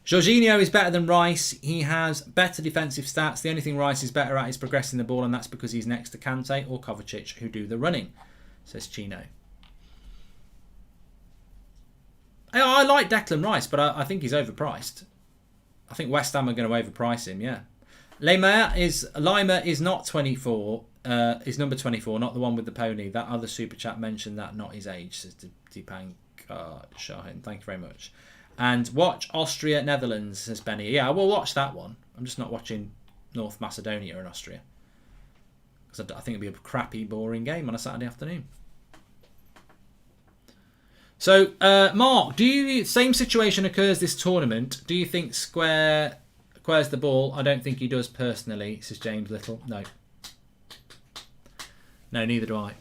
Jorginho is better than Rice. He has better defensive stats. The only thing Rice is better at is progressing the ball, and that's because he's next to Kante or Kovacic, who do the running, says Chino. I like Declan Rice, but I think he's overpriced. I think West Ham are going to overprice him, yeah. Lima is not 24, is number 24, not the one with the pony. That other super chat mentioned that, not his age, says Deepank Shahin. Thank you very much. And watch Austria, Netherlands, says Benny. Yeah, I will watch that one. I'm just not watching North Macedonia and Austria. Because I think it'd be a crappy, boring game on a Saturday afternoon. So, Mark, same situation occurs this tournament. Do you think Square acquires the ball? I don't think he does personally, says James Little. No. No, neither do I.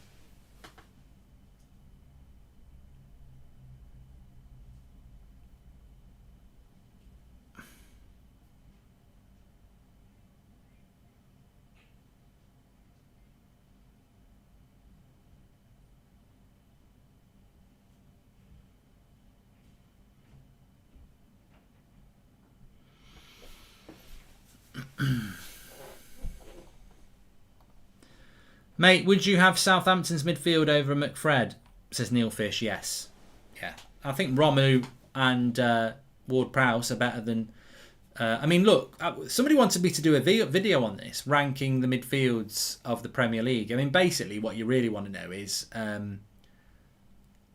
Mate, would you have Southampton's midfield over McFred? Says Neil Fish. Yes. Yeah. I think Romu and Ward-Prowse are better than... I mean, look, somebody wanted me to do a video on this, ranking the midfields of the Premier League. I mean, basically what you really want to know is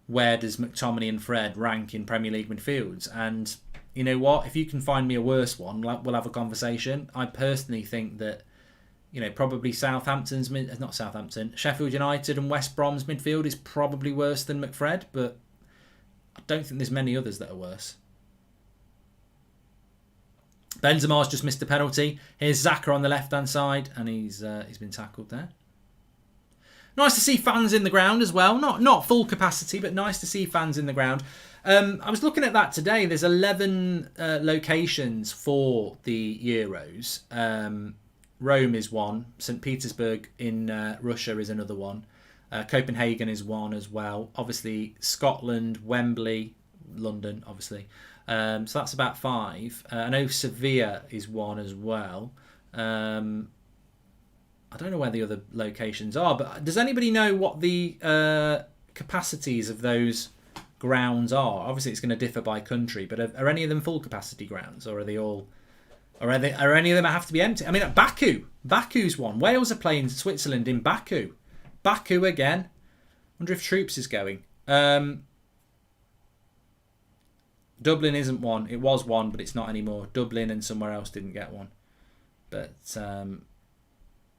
where does McTominay and Fred rank in Premier League midfields? And you know what? If you can find me a worse one, we'll have a conversation. I personally think that, you know, probably Sheffield United and West Brom's midfield is probably worse than McFred, but I don't think there's many others that are worse. Benzema's just missed a penalty. Here's Xhaka on the left-hand side, and he's been tackled there. Nice to see fans in the ground as well. Not full capacity, but nice to see fans in the ground. I was looking at that today. There's 11 locations for the Euros. Rome is one. St. Petersburg in Russia is another one. Copenhagen is one as well. Obviously, Scotland, Wembley, London, obviously. So that's about 5. I know Sevilla is one as well. I don't know where the other locations are, but does anybody know what the capacities of those grounds are? Obviously, it's going to differ by country, but are any of them full capacity grounds, or are they all... Or are any of them have to be empty? I mean, Baku's one. Wales are playing Switzerland in Baku. Baku again. Wonder if Troops is going. Dublin isn't one. It was one, but it's not anymore. Dublin and somewhere else didn't get one. But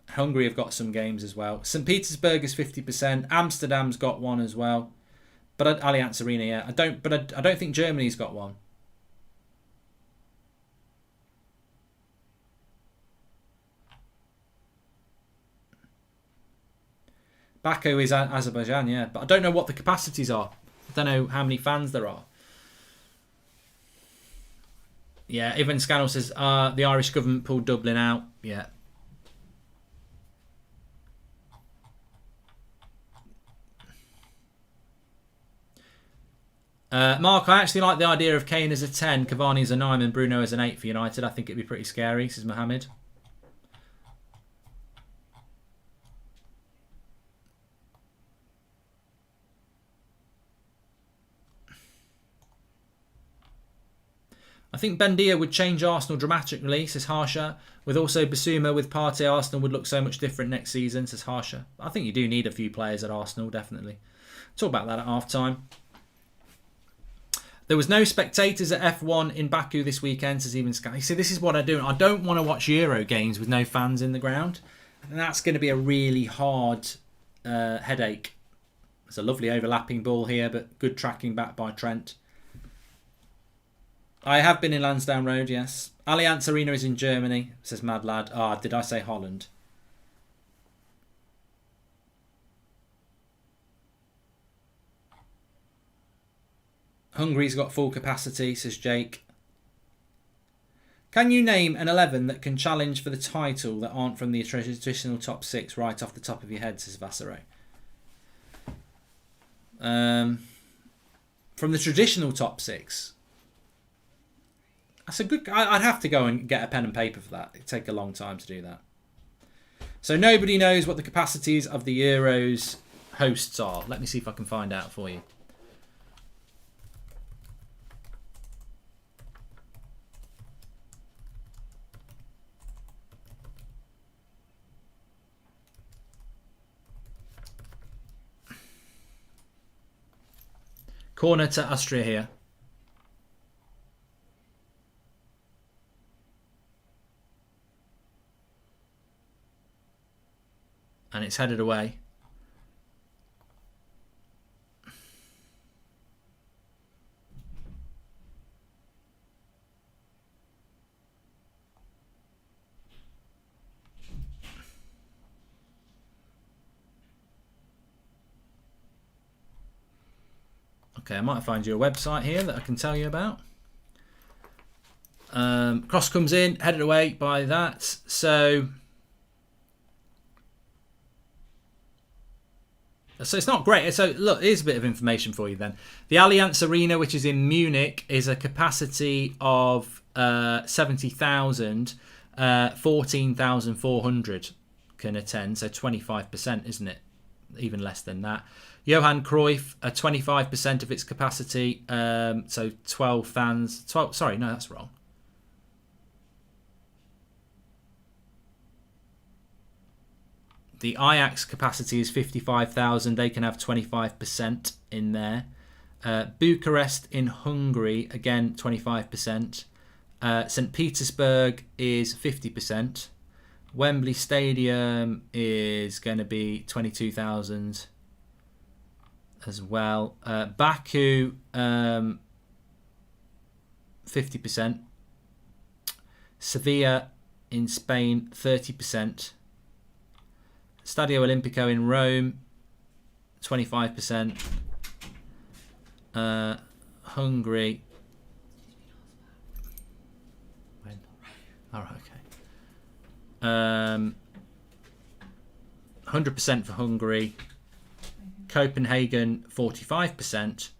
Hungary have got some games as well. St. Petersburg is 50%. Amsterdam's got one as well. But Allianz Arena, yeah. I don't think Germany's got one. Baku is Azerbaijan, yeah. But I don't know what the capacities are. I don't know how many fans there are. Yeah, Ivan Scannell says the Irish government pulled Dublin out. Yeah. Mark, I actually like the idea of Kane as a 10, Cavani as a 9 and Bruno as an 8 for United. I think it'd be pretty scary, says Mohammed. I think Bendia would change Arsenal dramatically, says Harsha. With also Basuma, with Partey, Arsenal would look so much different next season, says Harsha. I think you do need a few players at Arsenal, definitely. Talk about that at half-time. There was no spectators at F1 in Baku this weekend, says even Sky. See, this is what I do. I don't want to watch Euro games with no fans in the ground. And that's going to be a really hard headache. It's a lovely overlapping ball here, but good tracking back by Trent. I have been in Lansdowne Road, yes. Allianz Arena is in Germany, says Mad Lad. Did I say Holland? Hungary's got full capacity, says Jake. Can you name an 11 that can challenge for the title that aren't from the traditional top 6 right off the top of your head, says Vassaro? From the traditional top 6? That's a good... I'd have to go and get a pen and paper for that. It'd take a long time to do that. So nobody knows what the capacities of the Euros hosts are. Let me see if I can find out for you. Corner to Austria here. And it's headed away. Okay, I might find you a website here that I can tell you about. Cross comes in, headed away by that. So it's not great. So look, here's a bit of information for you then. The Allianz Arena, which is in Munich, is a capacity of 70,000. 14,400 can attend, so 25%, isn't it? Even less than that. Johan Cruyff, 25% of its capacity, so 12 fans. 12. Sorry, no, that's wrong. The Ajax capacity is 55,000. They can have 25% in there. Bucharest in Hungary, again, 25%. St. Petersburg is 50%. Wembley Stadium is going to be 22,000 as well. Baku, 50%. Sevilla in Spain, 30%. Stadio Olimpico in Rome, 25%. Hungary. All right, okay. 100% for Hungary. Copenhagen, 45%.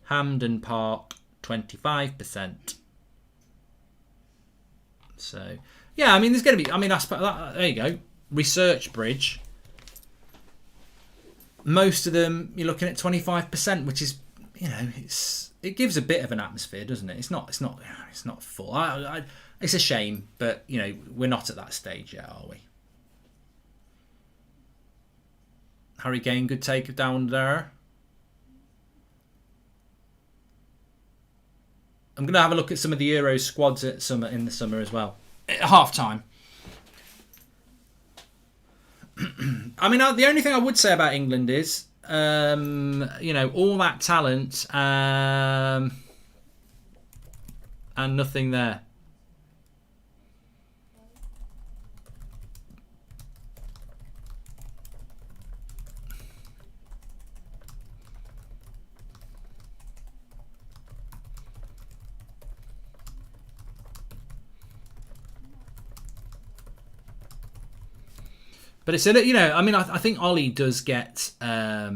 Hampden Park, 25%. So, yeah, I mean, there's going to be... I mean, there you go. Research Bridge. Most of them, you're looking at 25%, which is, you know, it gives a bit of an atmosphere, doesn't it? It's not full. It's a shame, but you know, we're not at that stage yet, are we? Harry Kane, good take down there. I'm going to have a look at some of the Euros squads in the summer as well. At half time. I mean, the only thing I would say about England is, you know, all that talent and nothing there. But it's, you know, I mean, I think Ollie does get a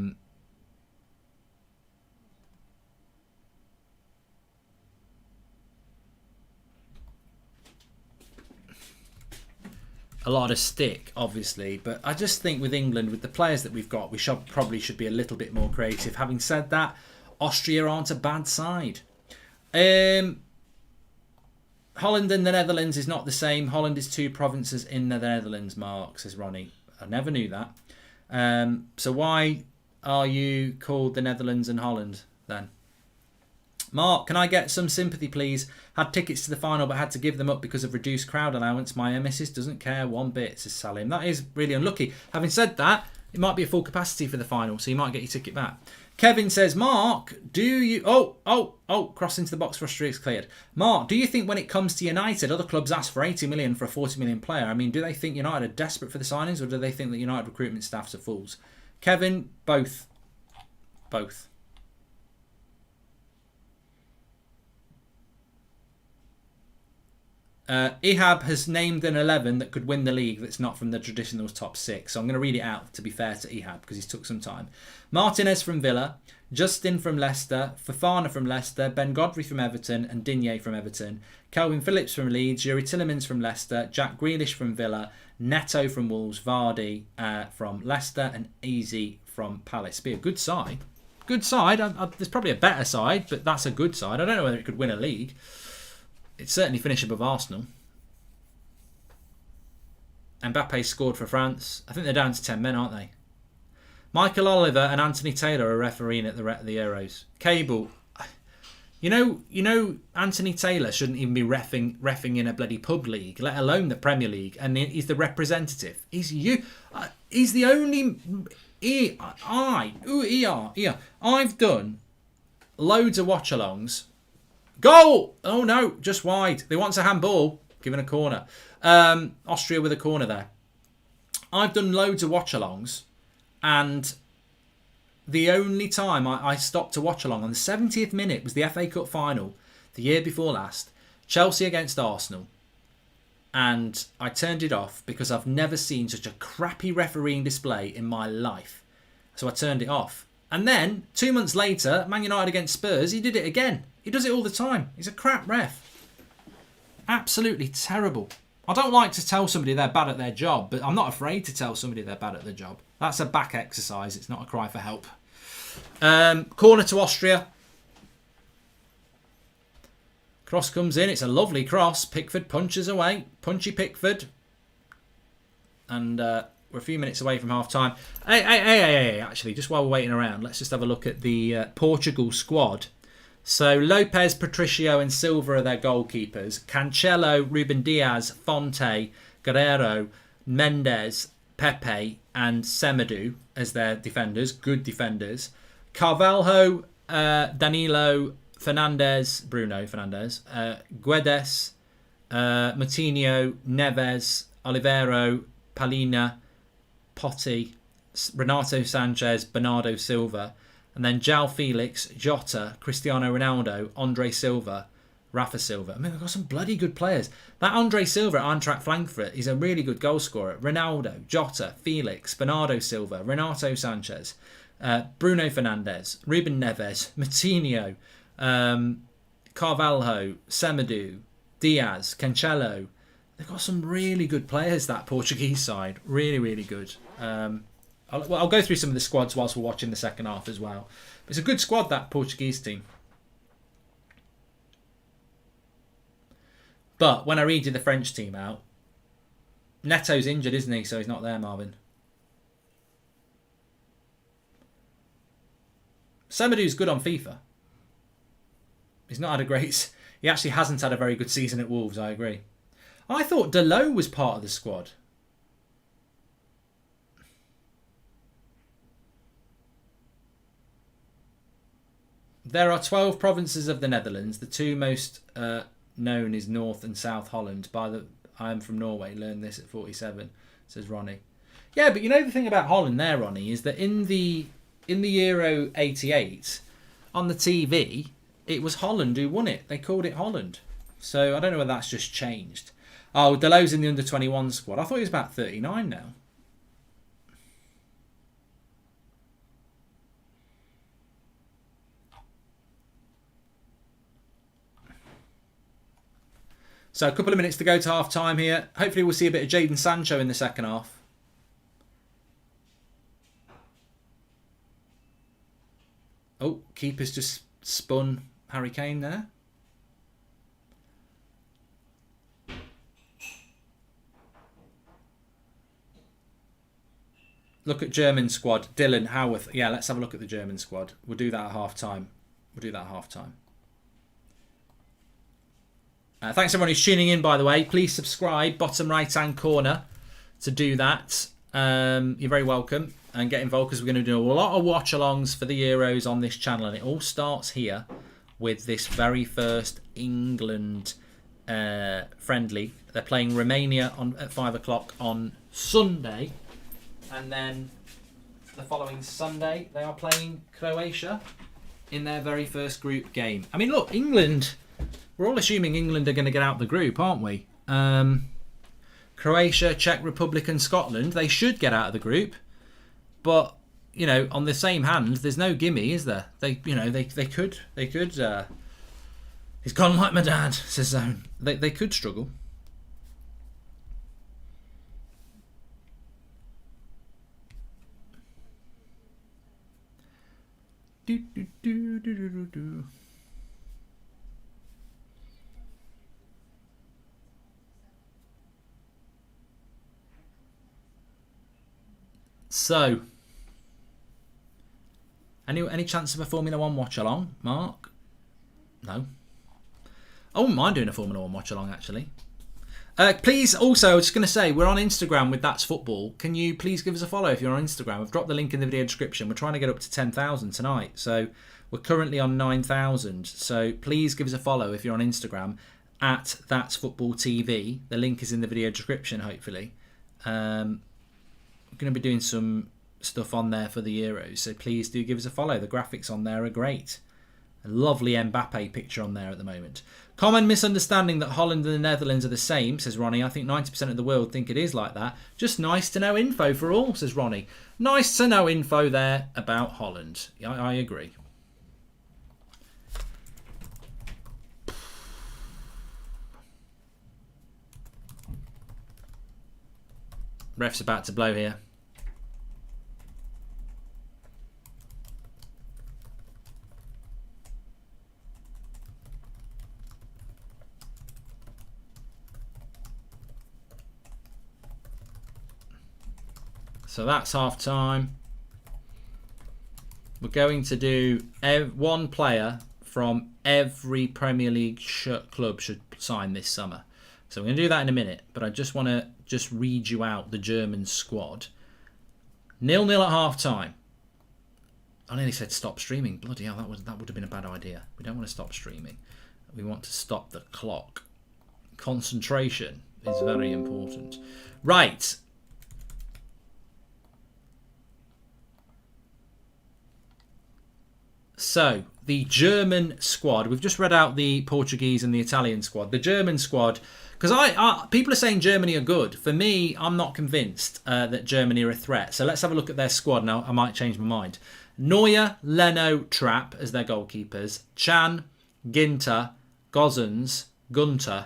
lot of stick, obviously, but I just think with England, with the players that we've got, we probably should be a little bit more creative. Having said that, Austria aren't a bad side. Holland and the Netherlands is not the same. Holland is 2 provinces in the Netherlands, Mark, says Ronnie. I never knew that. So why are you called the Netherlands and Holland then? Mark, can I get some sympathy, please? Had tickets to the final but had to give them up because of reduced crowd allowance. My missus doesn't care one bit, says Salim. That is really unlucky. Having said that, it might be a full capacity for the final, so you might get your ticket back. Kevin says, Mark, do you... Oh, cross into the box for Austria cleared. Mark, do you think when it comes to United, other clubs ask for 80 million for a 40 million player? I mean, do they think United are desperate for the signings, or do they think that United recruitment staffs are fools? Kevin, both. Both. Ihab has named an 11 that could win the league that's not from the traditional top 6. So I'm going to read it out to be fair to Ihab because he's took some time. Martinez from Villa, Justin from Leicester, Fofana from Leicester, Ben Godfrey from Everton and Digne from Everton, Kelvin Phillips from Leeds, Yuri Tillemans from Leicester, Jack Grealish from Villa, Neto from Wolves, Vardy from Leicester and Easy from Palace. Be a good side. Good side. There's probably a better side, but that's a good side. I don't know whether it could win a league. It'd certainly finish above Arsenal. Mbappe scored for France. I think they're down to 10 men, aren't they? Michael Oliver and Anthony Taylor are refereeing at the Euros. Cable, you know, Anthony Taylor shouldn't even be reffing in a bloody pub league, let alone the Premier League, and he's the representative. He's the only. I've done loads of watch-alongs. Goal! Oh no, just wide. They want a handball. Given a corner. Austria with a corner there. I've done loads of watch-alongs, and the only time I stopped to watch along on the 70th minute was the FA Cup final the year before last, Chelsea against Arsenal. And I turned it off because I've never seen such a crappy refereeing display in my life. So I turned it off. And then, 2 months later, Man United against Spurs, he did it again. He does it all the time. He's a crap ref. Absolutely terrible. I don't like to tell somebody they're bad at their job, but I'm not afraid to tell somebody they're bad at their job. That's a back exercise. It's not a cry for help. Corner to Austria. Cross comes in. It's a lovely cross. Pickford punches away. Punchy Pickford. And we're a few minutes away from half-time. Hey, actually, just while we're waiting around, let's just have a look at the Portugal squad. So Lopez, Patricio and Silva are their goalkeepers. Cancelo, Ruben Diaz, Fonte, Guerrero, Mendes, Pepe and Semedo as their defenders. Good defenders. Carvalho, Danilo, Bruno Fernandes, Guedes, Moutinho, Neves, Olivero, Palina, Potti, Renato Sanchez, Bernardo Silva. And then João Felix, Jota, Cristiano Ronaldo, Andre Silva, Rafa Silva. I mean, we've got some bloody good players. That Andre Silva at Eintracht Frankfurt is a really good goal scorer. Ronaldo, Jota, Felix, Bernardo Silva, Renato Sanchez, Bruno Fernandes, Ruben Neves, Moutinho, Carvalho, Semedo, Diaz, Cancelo. They've got some really good players, that Portuguese side. Really, really good. I'll go through some of the squads whilst we're watching the second half as well. But it's a good squad, that Portuguese team. But when I read you the French team out, Neto's injured, isn't he? So he's not there, Marvin. Semedo's good on FIFA. He's not had a great... He actually hasn't had a very good season at Wolves, I agree. I thought Delot was part of the squad. There are 12 provinces of the Netherlands. The two most known is North and South Holland. I'm from Norway, learned this at 47, says Ronnie. Yeah, but you know the thing about Holland there, Ronnie, is that in the Euro 88, on the TV, it was Holland who won it. They called it Holland. So I don't know whether that's just changed. Oh, Delot's in the under-21 squad. I thought he was about 39 now. So a couple of minutes to go to half-time here. Hopefully we'll see a bit of Jadon Sancho in the second half. Oh, keeper's just spun Harry Kane there. Look at German squad. Dylan, Howarth. Yeah, let's have a look at the German squad. We'll do that at half-time. Thanks everyone who's tuning in, by the way. Please subscribe, bottom right-hand corner, to do that. You're very welcome. And get involved because we're going to do a lot of watch-alongs for the Euros on this channel. And it all starts here with this very first England friendly. They're playing Romania at 5 o'clock on Sunday. And then the following Sunday, they are playing Croatia in their very first group game. I mean, look, England... We're all assuming England are going to get out of the group, aren't we? Croatia, Czech Republic and Scotland, they should get out of the group. But, you know, on the same hand, there's no gimme, is there? They could. He's gone like my dad, says Zone. They could struggle. So, any chance of a Formula 1 watch-along, Mark? No. I wouldn't mind doing a Formula 1 watch-along, actually. Please, also, I was just going to say, we're on Instagram with That's Football. Can you please give us a follow if you're on Instagram? I've dropped the link in the video description. We're trying to get up to 10,000 tonight. So, we're currently on 9,000. So, please give us a follow if you're on Instagram at That's Football TV. The link is in the video description, hopefully. I'm going to be doing some stuff on there for the Euros, so please do give us a follow. The graphics on there are great. A lovely Mbappe picture on there at the moment. Common misunderstanding that Holland and the Netherlands are the same, says Ronnie. I think 90% of the world think it is like that. Just nice to know info for all, says Ronnie. Nice to know info there about Holland. I agree. Ref's about to blow here. So that's half time. We're going to do one player from every Premier League club should sign this summer. So we're going to do that in a minute, but I just want to read you out the German squad. 0-0 at half time. I nearly said stop streaming. Bloody hell, that would have been a bad idea. We don't want to stop streaming. We want to stop the clock. Concentration is very important. Right. So, the German squad. We've just read out the Portuguese and the Italian squad. The German squad, because people are saying Germany are good. For me, I'm not convinced that Germany are a threat. So let's have a look at their squad now. I might change my mind. Neuer, Leno, Trapp as their goalkeepers. Chan, Ginter, Gozens, Gunter,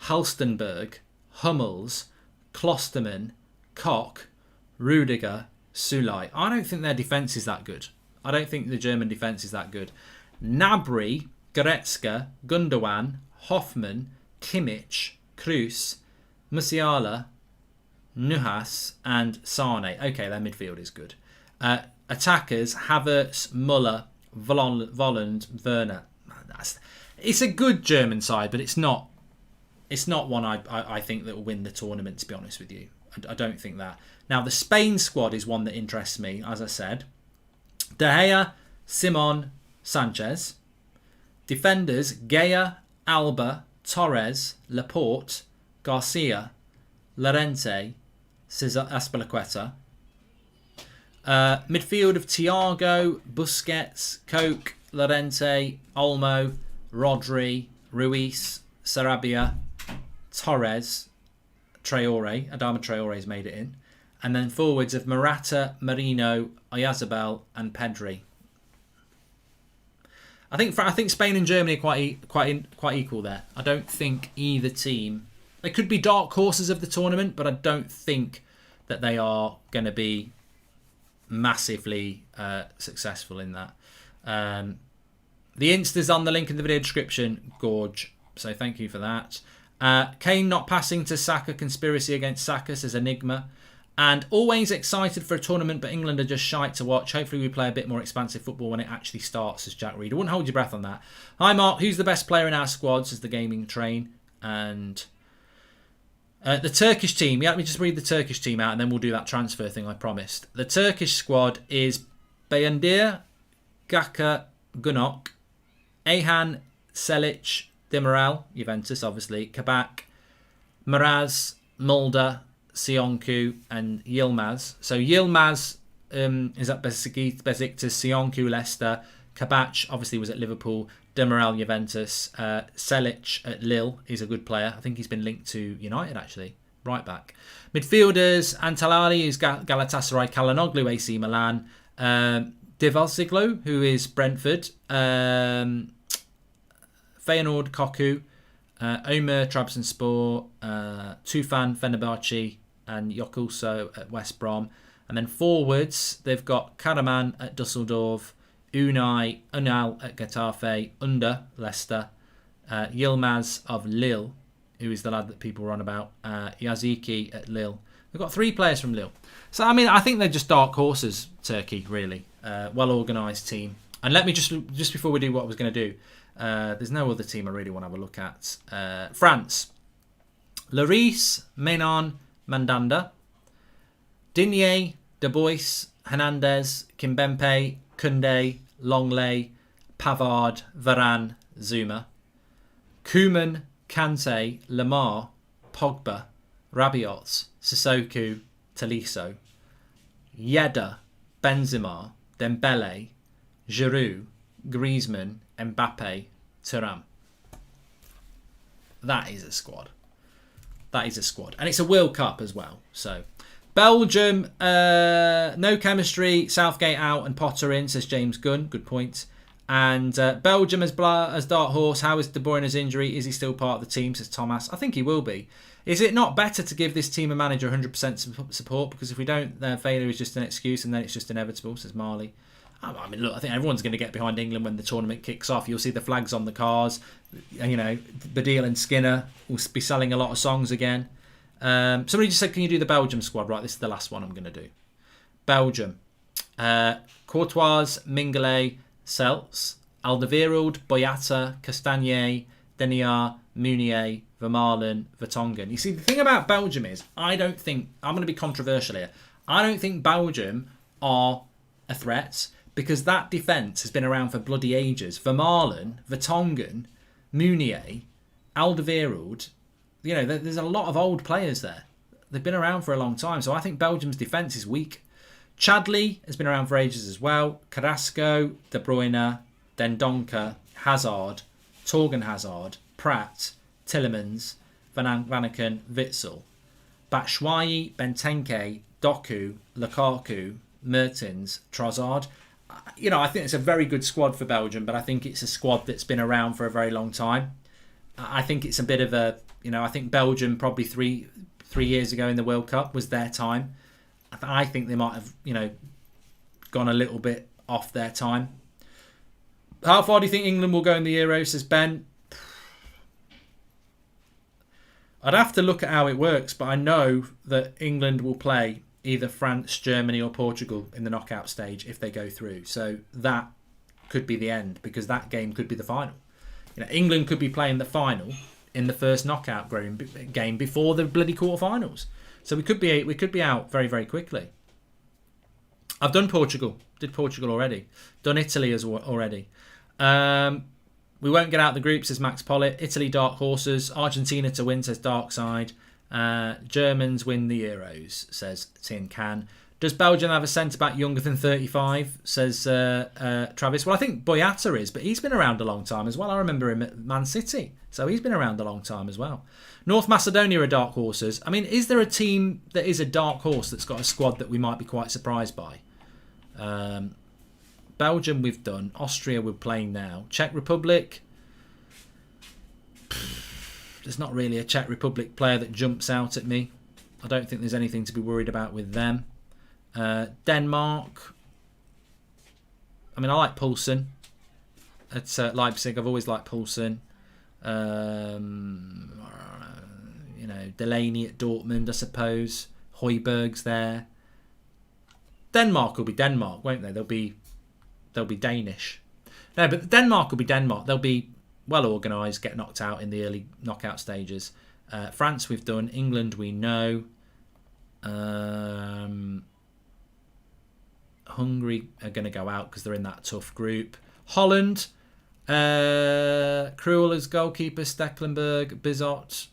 Halstenberg, Hummels, Klosterman, Koch, Rudiger, Sulai. I don't think their defence is that good. I don't think the German defence is that good. Gnabry, Goretzka, Gundogan, Hoffmann, Kimmich, Kroos, Musiala, Nuhas and Sane. Okay, their midfield is good. Attackers, Havertz, Muller, Volland, Werner. It's a good German side, but it's not one I think that will win the tournament, to be honest with you. I don't think that. Now, the Spain squad is one that interests me, as I said. De Gea, Simon, Sanchez. Defenders, Gea, Alba, Torres, Laporte, Garcia, Llorente, Azpilicueta. Midfield of Thiago, Busquets, Koch, Llorente, Olmo, Rodri, Ruiz, Sarabia, Torres, Traore. Adama Traore's made it in. And then forwards of Morata, Marino, Oyarzabal and Pedri. I think Spain and Germany are quite equal there. I don't think either team. They could be dark horses of the tournament, but I don't think that they are going to be massively successful in that. The Insta's on the link in the video description. Gorge. So thank you for that. Kane not passing to Saka. Conspiracy against Saka, says Enigma. And always excited for a tournament, but England are just shite to watch. Hopefully we play a bit more expansive football when it actually starts, says Jack Reed. I wouldn't hold your breath on that. Hi, Mark. Who's the best player in our squad, says the Gaming Train. And the Turkish team. Yeah, let me just read the Turkish team out, and then we'll do that transfer thing I promised. The Turkish squad is Bayandir, Gaka, Gunok, Ayhan, Selic, Demiral, Juventus, obviously, Kabak, Miraz, Mulder, Sionku and Yilmaz. So Yilmaz is at Besiktas, Sionku Leicester, Kabach obviously was at Liverpool, Demiral Juventus, Selic at Lille is a good player. I think he's been linked to United actually, right back. Midfielders, Antalari is Galatasaray, Kalanoglu AC Milan, Devalsiglu who is Brentford, Feyenoord Koku, Omer Trabzonspor, Tufan Fenerbahce and Yokulso at West Brom. And then forwards, they've got Karaman at Dusseldorf, Unai at Getafe, Under Leicester, Yilmaz of Lille, who is the lad that people run about, Yaziki at Lille. We've got 3 players from Lille. So, I mean, I think they're just dark horses, Turkey, really. Well-organised team. And let me just before we do what I was going to do, there's no other team I really want to have a look at. France. Lloris, Menon, Mandanda. Digne, De Bois, Hernandez, Kimpembe, Koundé, Longley, Pavard, Varane, Zuma. Koeman, Kante, Lamar, Pogba, Rabiot, Sissoko, Tolisso. Yedder, Benzema, Dembele, Giroud, Griezmann, Mbappe, Thuram. That is a squad. That is a squad. And it's a World Cup as well. So, Belgium, no chemistry. Southgate out and Potter in, says James Gunn. Good point. And Belgium as dark horse. How is De Bruyne's injury? Is he still part of the team, says Thomas. I think he will be. Is it not better to give this team a manager 100% support? Because if we don't, then failure is just an excuse and then it's just inevitable, says Marley. I mean, look, I think everyone's going to get behind England when the tournament kicks off. You'll see the flags on the cars. You know, Badil and Skinner will be selling a lot of songs again. Somebody just said, can you do the Belgium squad? Right, this is the last one I'm going to do. Belgium. Courtois, Mingele, Seltz, Alderweireld, Boyata, Castagnet, Denier, Meunier, Vermaelen, Vertonghen. You see, the thing about Belgium is, I don't think, I'm going to be controversial here, I don't think Belgium are a threat, because that defence has been around for bloody ages. Vermaelen, Vertonghen, Meunier, Alderweireld, you know, there's a lot of old players there. They've been around for a long time, so I think Belgium's defence is weak. Chadli has been around for ages as well. Carrasco, De Bruyne, Dendoncker, Hazard, Torgan Hazard, Pratt, Tillemans, Van Aken, Witsel, Batshuayi, Benteke, Doku, Lukaku, Mertens, Trossard. You know, I think it's a very good squad for Belgium, but I think it's a squad that's been around for a very long time. I think it's a bit of a, you know, I think Belgium probably three years ago in the World Cup was their time. I think they might have, you know, gone a little bit off their time. How far do you think England will go in the Euros, says Ben? I'd have to look at how it works, but I know that England will play either France, Germany or Portugal in the knockout stage if they go through. So that could be the end, because that game could be the final. You know, England could be playing the final in the first knockout game before the bloody quarterfinals. So we could be out very, very quickly. I've done Portugal. Did Portugal already. Done Italy as well already. We won't get out the group, says Max Pollitt. Italy, dark horses. Argentina to win, says Dark Side. Germans win the Euros, says Tin Can. Does Belgium have a centre-back younger than 35, says Travis? Well, I think Boyata is, but he's been around a long time as well. I remember him at Man City, so he's been around a long time as well. North Macedonia are dark horses. I mean, is there a team that is a dark horse that's got a squad that we might be quite surprised by? Belgium we've done. Austria we're playing now. Czech Republic. There's not really a Czech Republic player that jumps out at me. I don't think there's anything to be worried about with them. Denmark. I mean, I like Poulsen at Leipzig. I've always liked Poulsen. You know, Delaney at Dortmund, I suppose. Højbjerg's there. Denmark will be Denmark, won't they? They'll be Danish. No, but Denmark will be Denmark. They'll be well organised, get knocked out in the early knockout stages. France we've done. England we know. Hungary are going to go out because they're in that tough group. Holland, Krul as goalkeeper, Stecklenburg, Bizot.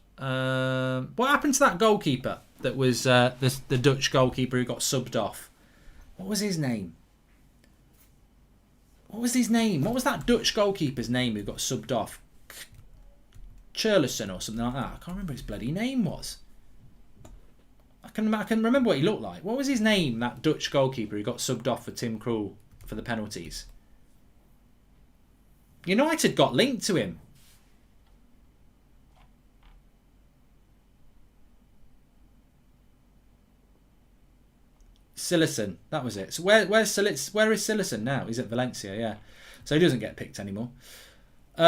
What happened to that goalkeeper that was the Dutch goalkeeper who got subbed off? What was his name? What was that Dutch goalkeeper's name who got subbed off? Churlison or something like that. I can't remember what his bloody name was. I can remember what he looked like. What was his name, that Dutch goalkeeper who got subbed off for Tim Krul for the penalties? United got linked to him. Sillessen, that was it. So where is Sillessen now? He's at Valencia, yeah. So he doesn't get picked anymore. Who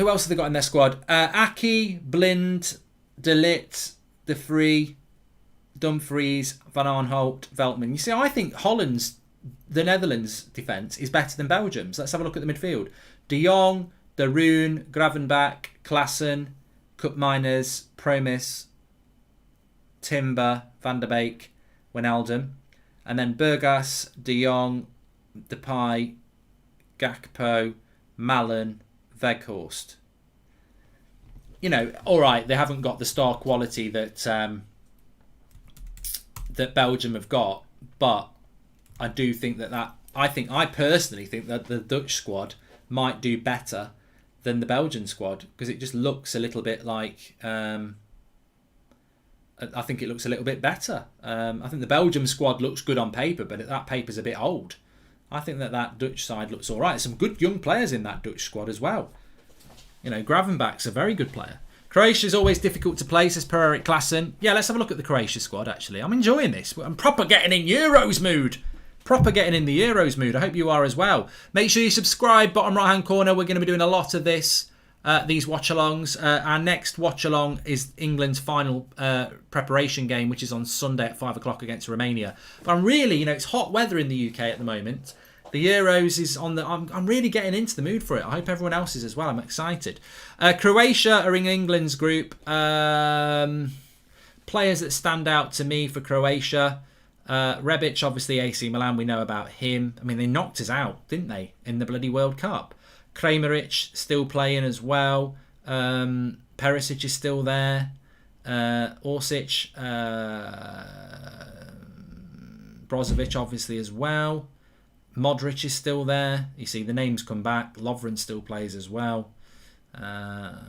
else have they got in their squad? Aki, Blind, De Ligt, De Vrij, Dumfries, Van Aanholt, Veltman. You see, I think the Netherlands defence is better than Belgium's. Let's have a look at the midfield. De Jong, De Roon, Gravenbach, Klaassen, Koopmeiners, Promis, Timber, Van der Beek, Wijnaldum. And then Burgas, De Jong, Depay, Gakpo, Malen, Weghorst. You know, all right, they haven't got the star quality that Belgium have got, but I do think I personally think that the Dutch squad might do better than the Belgian squad, because it just looks a little bit like. I think it looks a little bit better. I think the Belgium squad looks good on paper, but that paper's a bit old. I think that Dutch side looks all right. There's some good young players in that Dutch squad as well. You know, Gravenbach's a very good player. Croatia's always difficult to play, says Per Eric Klassen. Yeah, let's have a look at the Croatia squad, actually. I'm enjoying this. I'm proper getting in Euros mood. Proper getting in the Euros mood. I hope you are as well. Make sure you subscribe, bottom right-hand corner. We're going to be doing a lot of this. These watch-alongs. Our next watch-along is England's final preparation game, which is on Sunday at 5 o'clock against Romania. But I'm really, it's hot weather in the UK at the moment. The Euros is on the... I'm really getting into the mood for it. I hope everyone else is as well. I'm excited. Croatia are in England's group. Players that stand out to me for Croatia. Rebic, obviously AC Milan, we know about him. I mean, they knocked us out, didn't they, in the bloody World Cup? Kramaric still playing as well. Perisic is still there. Orsic, Brozovic obviously as well. Modric is still there. You see the names come back. Lovren still plays as well. I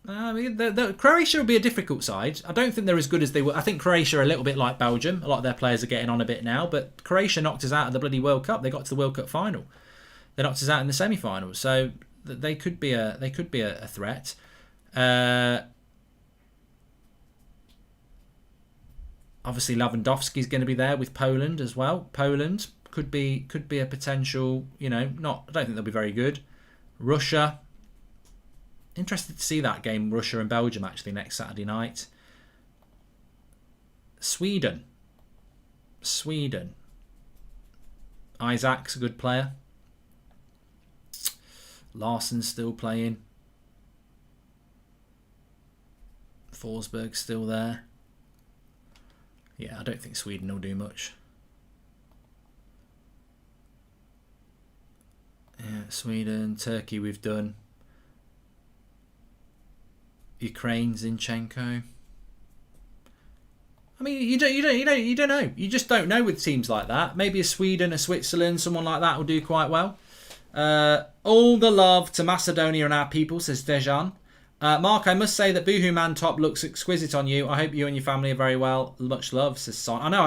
mean, Croatia will be a difficult side. I don't think they're as good as they were. I think Croatia are a little bit like Belgium. A lot of their players are getting on a bit now. But Croatia knocked us out of the bloody World Cup. They got to the World Cup final. They knocked us out in the semi-finals, so they could be a threat. Obviously, Lewandowski's going to be there with Poland as well. Poland could be a potential. I don't think they'll be very good. Russia. Interested to see that game, Russia and Belgium, actually next Saturday night. Sweden. Isaac's a good player. Larsson's still playing. Forsberg's still there. Yeah, I don't think Sweden will do much. Yeah, Sweden, Turkey we've done. Ukraine, Zinchenko. I mean, you don't know. You just don't know with teams like that. Maybe a Sweden, a Switzerland, someone like that will do quite well. All the love to Macedonia and our people, says Dejan. Mark, I must say that Boohoo Man top looks exquisite on you. I hope you and your family are very well. Much love, says Son. I know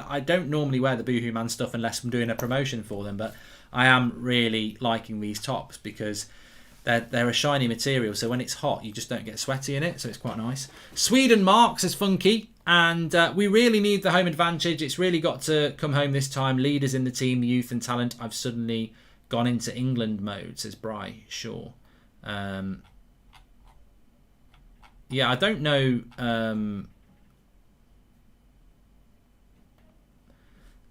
I don't normally wear the Boohoo Man stuff unless I'm doing a promotion for them, but I am really liking these tops because they're a shiny material, so when it's hot you just don't get sweaty in it, so it's quite nice. Sweden, Mark, says Funky, and we really need the home advantage. It's really got to come home this time. Leaders in the team, youth and talent. I've suddenly gone into England mode, says Bry Shaw. Yeah, I don't know.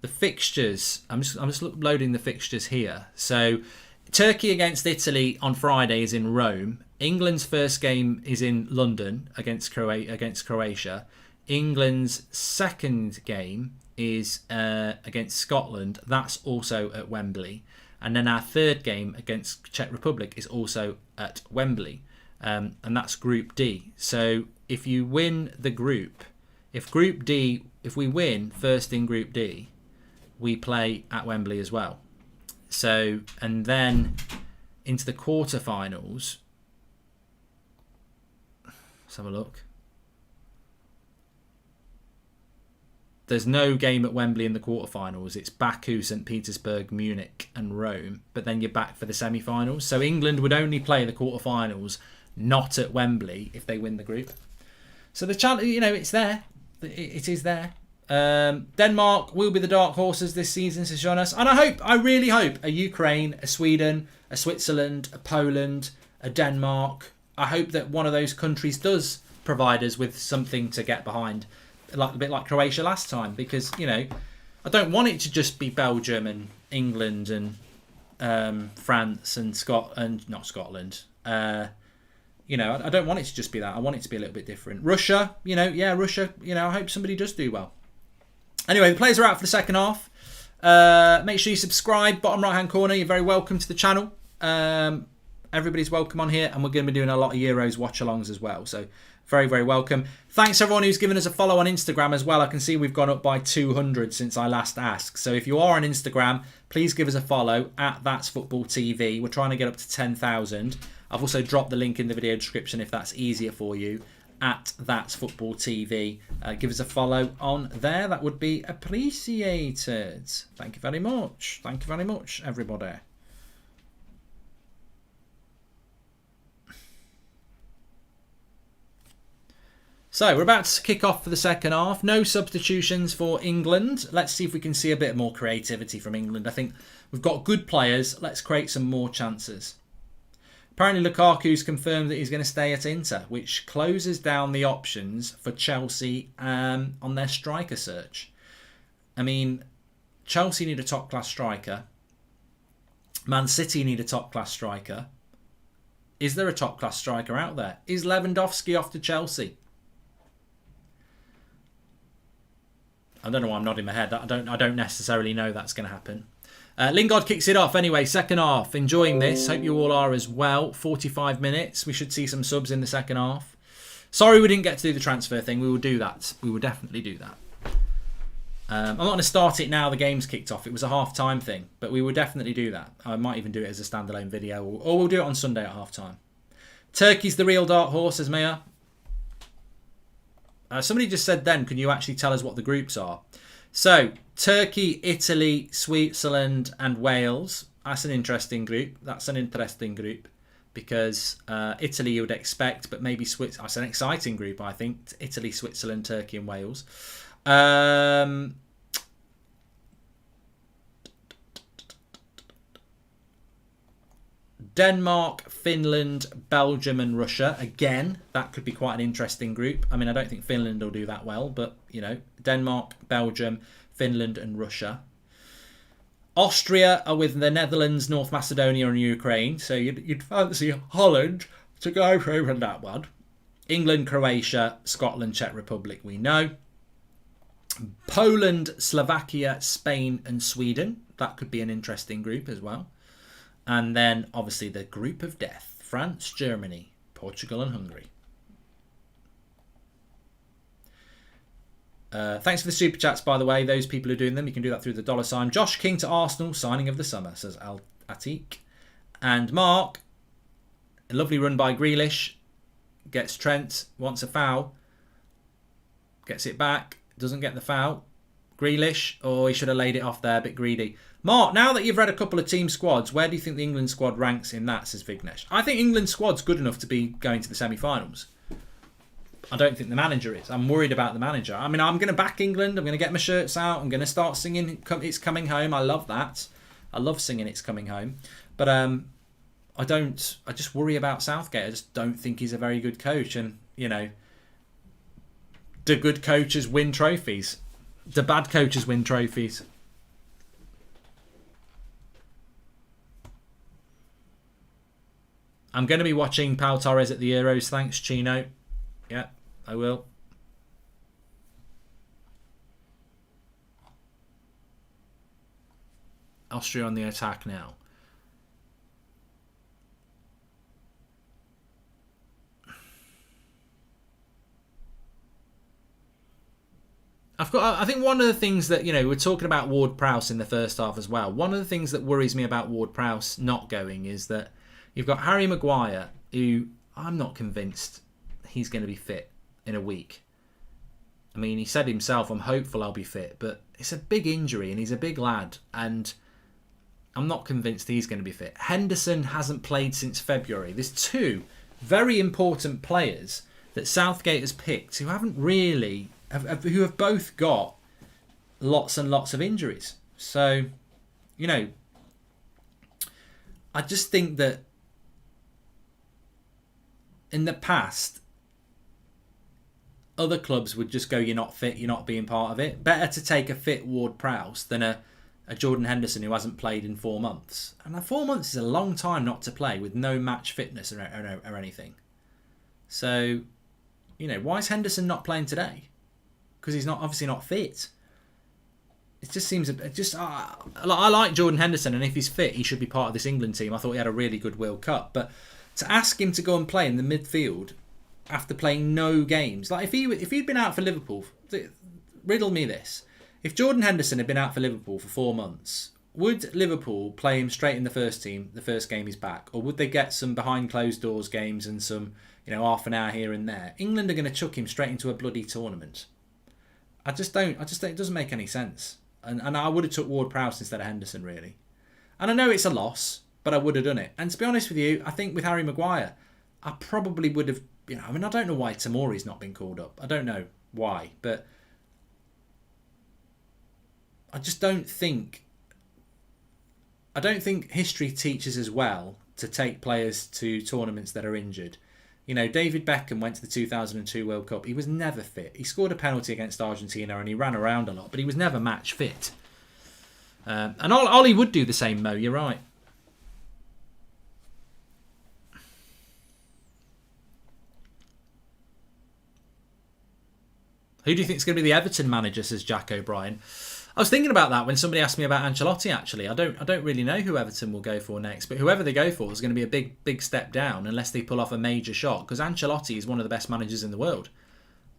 The fixtures. I'm just loading the fixtures here. So, Turkey against Italy on Friday is in Rome. England's first game is in London against Croatia. England's second game is against Scotland. That's also at Wembley. And then our third game against Czech Republic is also at Wembley. And that's Group D. So if you win the group, if we win first in Group D, we play at Wembley as well. So, and then into the quarterfinals, let's have a look. There's no game at Wembley in the quarterfinals. It's Baku, St. Petersburg, Munich and Rome. But then you're back for the semi-finals. So England would only play the quarterfinals, not at Wembley, if they win the group. So the challenge, it's there. It is there. Denmark will be the dark horses this season, says Jonas. And I really hope a Ukraine, a Sweden, a Switzerland, a Poland, a Denmark. I hope that one of those countries does provide us with something to get behind. A bit like Croatia last time, because I don't want it to just be Belgium and England and France and not Scotland. I don't want it to just be that. I want it to be a little bit different. Russia, Russia. I hope somebody does do well. Anyway, the players are out for the second half. Make sure you subscribe, bottom right hand corner. You're very welcome to the channel. Everybody's welcome on here, and we're going to be doing a lot of Euros watch-alongs as well. So Very, very welcome. Thanks everyone who's given us a follow on Instagram as well. I can see we've gone up by 200 since I last asked. So if you are on Instagram, please give us a follow at That's Football TV. We're trying to get up to 10,000. I've also dropped the link in the video description if that's easier for you. At That's Football TV. Give us a follow on there. That would be appreciated. Thank you very much. Thank you very much, everybody. So we're about to kick off for the second half. No substitutions for England. Let's see if we can see a bit more creativity from England. I think we've got good players. Let's create some more chances. Apparently Lukaku's confirmed that he's going to stay at Inter, which closes down the options for Chelsea on their striker search. I mean, Chelsea need a top-class striker. Man City need a top-class striker. Is there a top-class striker out there? Is Lewandowski off to Chelsea? I don't know why I'm nodding my head. I don't necessarily know that's going to happen. Lingard kicks it off anyway, second half. Enjoying this. Hope you all are as well. 45 minutes. We should see some subs in the second half. Sorry we didn't get to do the transfer thing. We will do that. We will definitely do that. I'm not going to start it now the game's kicked off. It was a half-time thing, but we will definitely do that. I might even do it as a standalone video, or we'll do it on Sunday at half-time. Turkey's the real dark horse, says Mia. Somebody just said then, can you actually tell us what the groups are? So, Turkey, Italy, Switzerland and Wales. That's an interesting group. That's an interesting group because Italy you would expect, but maybe Switzerland. That's an exciting group, I think. Italy, Switzerland, Turkey and Wales. Denmark, Finland, Belgium and Russia. Again, that could be quite an interesting group. I mean, I don't think Finland will do that well, but, you know, Denmark, Belgium, Finland and Russia. Austria are with the Netherlands, North Macedonia and Ukraine. So you'd fancy Holland to go through in that one. England, Croatia, Scotland, Czech Republic, we know. Poland, Slovakia, Spain and Sweden. That could be an interesting group as well. And then, obviously, the group of death. France, Germany, Portugal and Hungary. Thanks for the super chats, by the way. Those people who are doing them, you can do that through the $sign. Josh King to Arsenal, signing of the summer, says Al Atik. And Mark, a lovely run by Grealish. Gets Trent, wants a foul. Gets it back, doesn't get the foul. Grealish, oh, he should have laid it off there, a bit greedy. Mark, now that you've read a couple of team squads, where do you think the England squad ranks in that, says Vignesh? I think England's squad's good enough to be going to the semi-finals. I don't think the manager is. I'm worried about the manager. I mean, I'm going to back England. I'm going to get my shirts out. I'm going to start singing It's Coming Home. I love that. I love singing It's Coming Home. But I just worry about Southgate. I just don't think he's a very good coach. And, you know, do good coaches win trophies? Do bad coaches win trophies? I'm going to be watching Pau Torres at the Euros. Thanks, Chino. Yeah, I will. Austria on the attack now. I think one of the things that, you know, we're talking about Ward-Prowse in the first half as well. One of the things that worries me about Ward-Prowse not going is that you've got Harry Maguire, who I'm not convinced he's going to be fit in a week. I mean, he said himself, I'm hopeful I'll be fit, but it's a big injury and he's a big lad and I'm not convinced he's going to be fit. Henderson hasn't played since February. There's two very important players that Southgate has picked who haven't really, who have both got lots and lots of injuries. So, you know, I just think that in the past, other clubs would just go, you're not fit, you're not being part of it. Better to take a fit Ward-Prowse than a Jordan Henderson who hasn't played in 4 months. And 4 months is a long time not to play with no match fitness or anything. So, you know, why is Henderson not playing today? Because he's obviously not fit. It just seems I like Jordan Henderson, and if he's fit, he should be part of this England team. I thought he had a really good World Cup, but to ask him to go and play in the midfield after playing no games. Like, if he'd been out for Liverpool, riddle me this. If Jordan Henderson had been out for Liverpool for 4 months, would Liverpool play him straight in the first team the first game he's back? Or would they get some behind closed doors games and some, half an hour here and there? England are going to chuck him straight into a bloody tournament. I just don't, it doesn't make any sense. And I would have took Ward-Prowse instead of Henderson, really. And I know it's a loss, but I would have done it. And to be honest with you, I think with Harry Maguire, I probably would have, I don't know why Tomori's not been called up. I don't know why, but I just don't think history teaches us well to take players to tournaments that are injured. David Beckham went to the 2002 World Cup. He was never fit. He scored a penalty against Argentina and he ran around a lot, but he was never match fit. And Ollie would do the same, Mo. You're right. Who do you think is going to be the Everton manager, says Jack O'Brien? I was thinking about that when somebody asked me about Ancelotti, actually. I don't really know who Everton will go for next, but whoever they go for is going to be a big step down unless they pull off a major shot, because Ancelotti is one of the best managers in the world.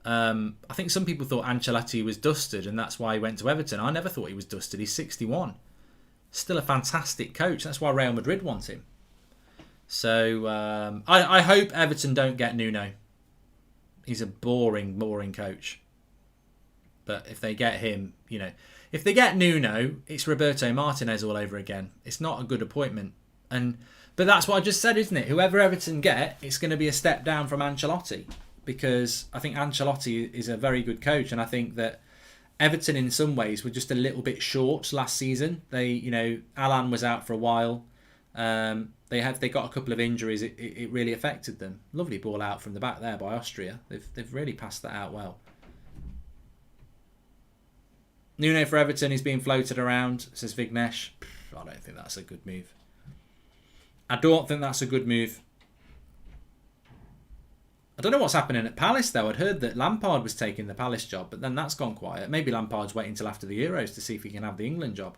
I think some people thought Ancelotti was dusted and that's why he went to Everton. I never thought he was dusted. He's 61. Still a fantastic coach. That's why Real Madrid wants him. So I hope Everton don't get Nuno. He's a boring Coach. But if they get him, if they get Nuno, it's Roberto Martinez all over again. It's not a good appointment. But that's what I just said, isn't it? Whoever Everton get, it's going to be a step down from Ancelotti. Because I think Ancelotti is a very good coach. And I think that Everton in some ways were just a little bit short last season. They, Alan was out for a while. They got a couple of injuries. It really affected them. Lovely ball out from the back there by Austria. They've really passed that out well. Nuno for Everton is being floated around, says Vignesh. I don't think that's a good move. I don't think that's a good move. I don't know what's happening at Palace, though. I'd heard that Lampard was taking the Palace job, but then that's gone quiet. Maybe Lampard's waiting until after the Euros to see if he can have the England job.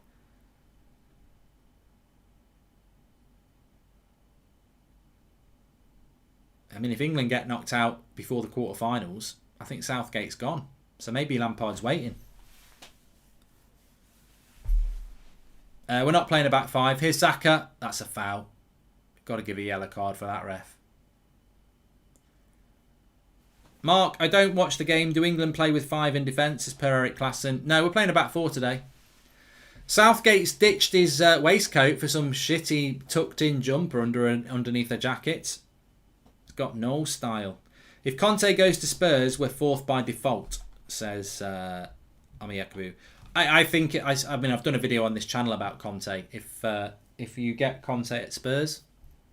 I mean, if England get knocked out before the quarterfinals, I think Southgate's gone. So maybe Lampard's waiting. We're not playing a back five. Here's Saka. That's a foul. Got to give a yellow card for that, ref. Mark, I don't watch the game. Do England play with 5 in defence? As per Eric Klassen. No, we're playing a back 4 today. Southgate's ditched his waistcoat for some shitty tucked-in jumper underneath a jacket. It's got no style. If Conte goes to Spurs, we're 4th by default, says Amiyakabu. I think I've done a video on this channel about Conte. If you get Conte at Spurs,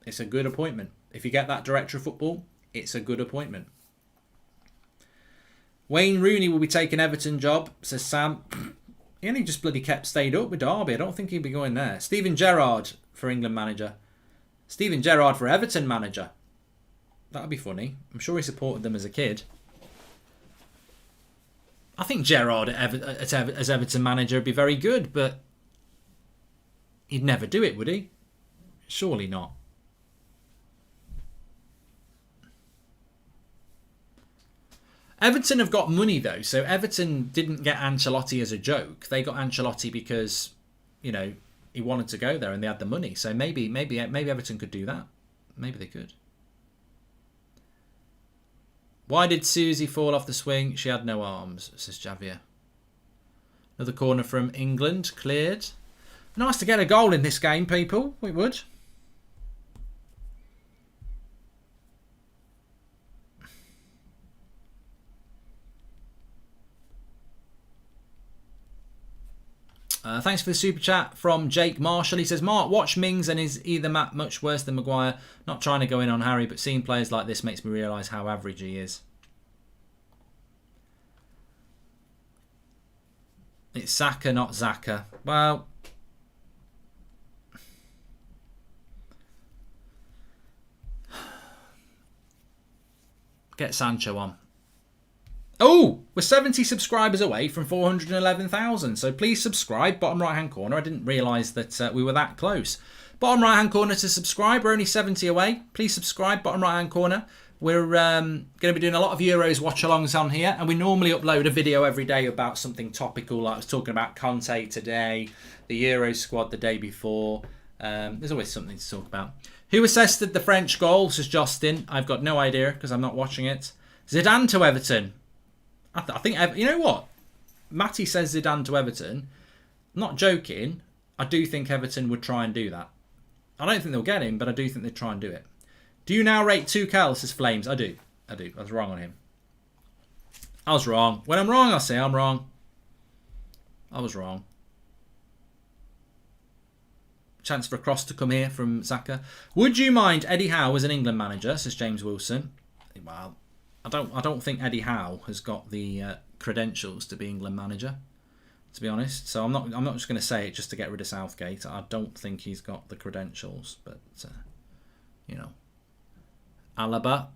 it's a good appointment. If you get that director of football, it's a good appointment. Wayne Rooney will be taking Everton job, says Sam. He only just bloody stayed up with Derby. I don't think he'd be going there. Steven Gerrard for England manager. Steven Gerrard for Everton manager. That'd be funny. I'm sure he supported them as a kid. I think Gerrard as Everton manager would be very good, but he'd never do it, would he? Surely not. Everton have got money, though, so Everton didn't get Ancelotti as a joke. They got Ancelotti because, he wanted to go there and they had the money. So maybe Everton could do that. Maybe they could. Why did Susie fall off the swing? She had no arms, says Javier. Another corner from England, cleared. Nice to get a goal in this game, people. We would. Thanks for the super chat from Jake Marshall. He says, Mark, watch Mings and is either much worse than Maguire. Not trying to go in on Harry, but seeing players like this makes me realise how average he is. It's Saka, not Zaka. Well, get Sancho on. Oh, we're 70 subscribers away from 411,000. So please subscribe, bottom right hand corner. I didn't realise that we were that close. Bottom right hand corner to subscribe. We're only 70 away. Please subscribe, bottom right hand corner. We're going to be doing a lot of Euros watch-alongs on here, and we normally upload a video every day about something topical. Like I was talking about Conte today, the Euros squad the day before. There's always something to talk about. Who assessed the French goal? Says Justin. I've got no idea because I'm not watching it. Zidane to Everton. I think, you know what? Matty says Zidane to Everton. I'm not joking. I do think Everton would try and do that. I don't think they'll get him, but I do think they'd try and do it. Do you now rate Tuchel? Says Flames. I do. I was wrong on him. I was wrong. When I'm wrong, I say I'm wrong. I was wrong. Chance for a cross to come here from Xhaka. Would you mind Eddie Howe as an England manager? Says James Wilson. Well, I don't think Eddie Howe has got the credentials to be England manager, to be honest. So I'm not just going to say it just to get rid of Southgate. I don't think he's got the credentials, but you know. Alaba,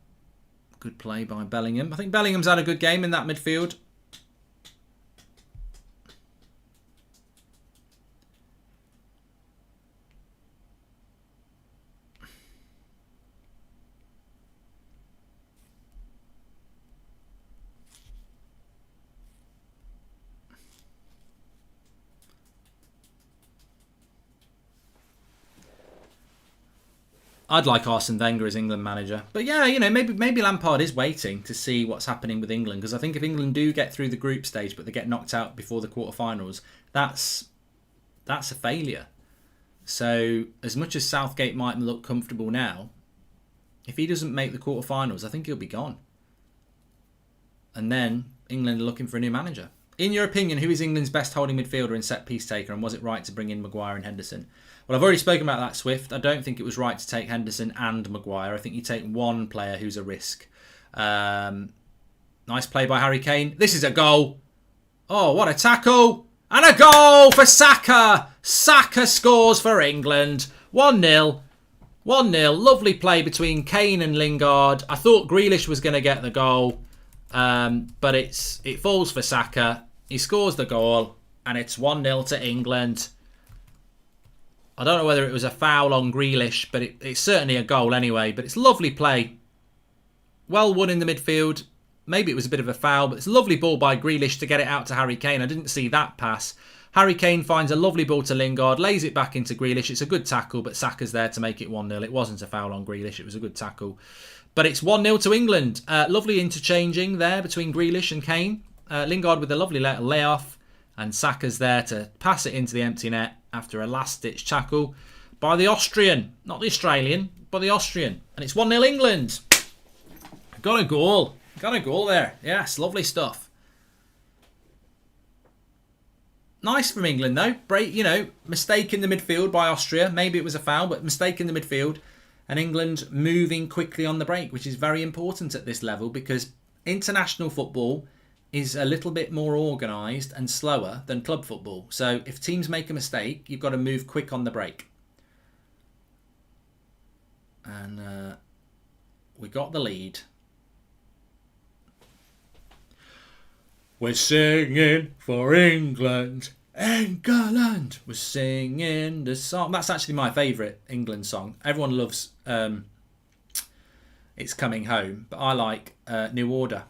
good play by Bellingham. I think Bellingham's had a good game in that midfield. I'd like Arsene Wenger as England manager. But yeah, you know, maybe Lampard is waiting to see what's happening with England. Because I think if England do get through the group stage, but they get knocked out before the quarterfinals, that's a failure. So as much as Southgate might look comfortable now, if he doesn't make the quarterfinals, I think he'll be gone. And then England are looking for a new manager. In your opinion, who is England's best holding midfielder and set-piece taker? And was it right to bring in Maguire and Henderson? Well, I've already spoken about that, Swift. I don't think it was right to take Henderson and Maguire. I think you take one player who's a risk. Nice play by Harry Kane. This is a goal. Oh, what a tackle. And a goal for Saka. Saka scores for England. 1-0. 1-0. Lovely play between Kane and Lingard. I thought Grealish was going to get the goal. But it falls for Saka. He scores the goal. And it's 1-0 to England. I don't know whether it was a foul on Grealish, but it's certainly a goal anyway. But it's lovely play. Well won in the midfield. Maybe it was a bit of a foul, but it's a lovely ball by Grealish to get it out to Harry Kane. I didn't see that pass. Harry Kane finds a lovely ball to Lingard, lays it back into Grealish. It's a good tackle, but Saka's there to make it 1-0. It wasn't a foul on Grealish. It was a good tackle. But it's 1-0 to England. Lovely interchanging there between Grealish and Kane. Lingard with a lovely layoff. And Saka's there to pass it into the empty net after a last-ditch tackle by the Austrian. Not the Australian, but the Austrian. And it's 1-0 England. Got a goal. Got a goal there. Yes, lovely stuff. Nice from England, though. Mistake in the midfield by Austria. Maybe it was a foul, but mistake in the midfield. And England moving quickly on the break, which is very important at this level because international football is a little bit more organised and slower than club football. So if teams make a mistake, you've got to move quick on the break. And we got the lead. We're singing for England. England. We're singing the song. That's actually my favourite England song. Everyone loves It's Coming Home. But I like New Order.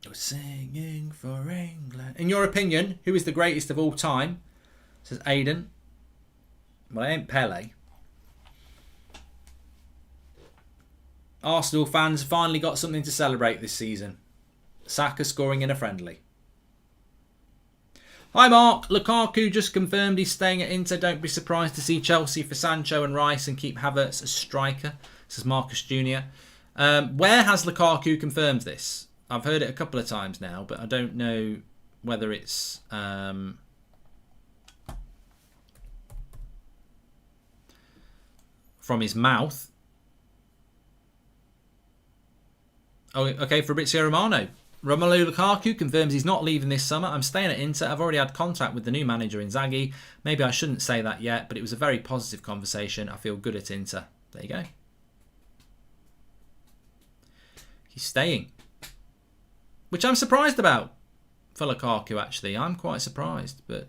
We're singing for England. In your opinion, who is the greatest of all time? Says Aiden. Well, it ain't Pele. Arsenal fans finally got something to celebrate this season. Saka scoring in a friendly. Hi Mark, Lukaku just confirmed he's staying at Inter. Don't be surprised to see Chelsea for Sancho and Rice and keep Havertz as striker. Says Marcus Jr. Where has Lukaku confirmed this? I've heard it a couple of times now, but I don't know whether it's from his mouth. Oh, okay, Fabrizio Romano. Romelu Lukaku confirms he's not leaving this summer. I'm staying at Inter. I've already had contact with the new manager Inzaghi. Maybe I shouldn't say that yet, but it was a very positive conversation. I feel good at Inter. There you go. He's staying. Which I'm surprised about for Lukaku, actually. I'm quite surprised. But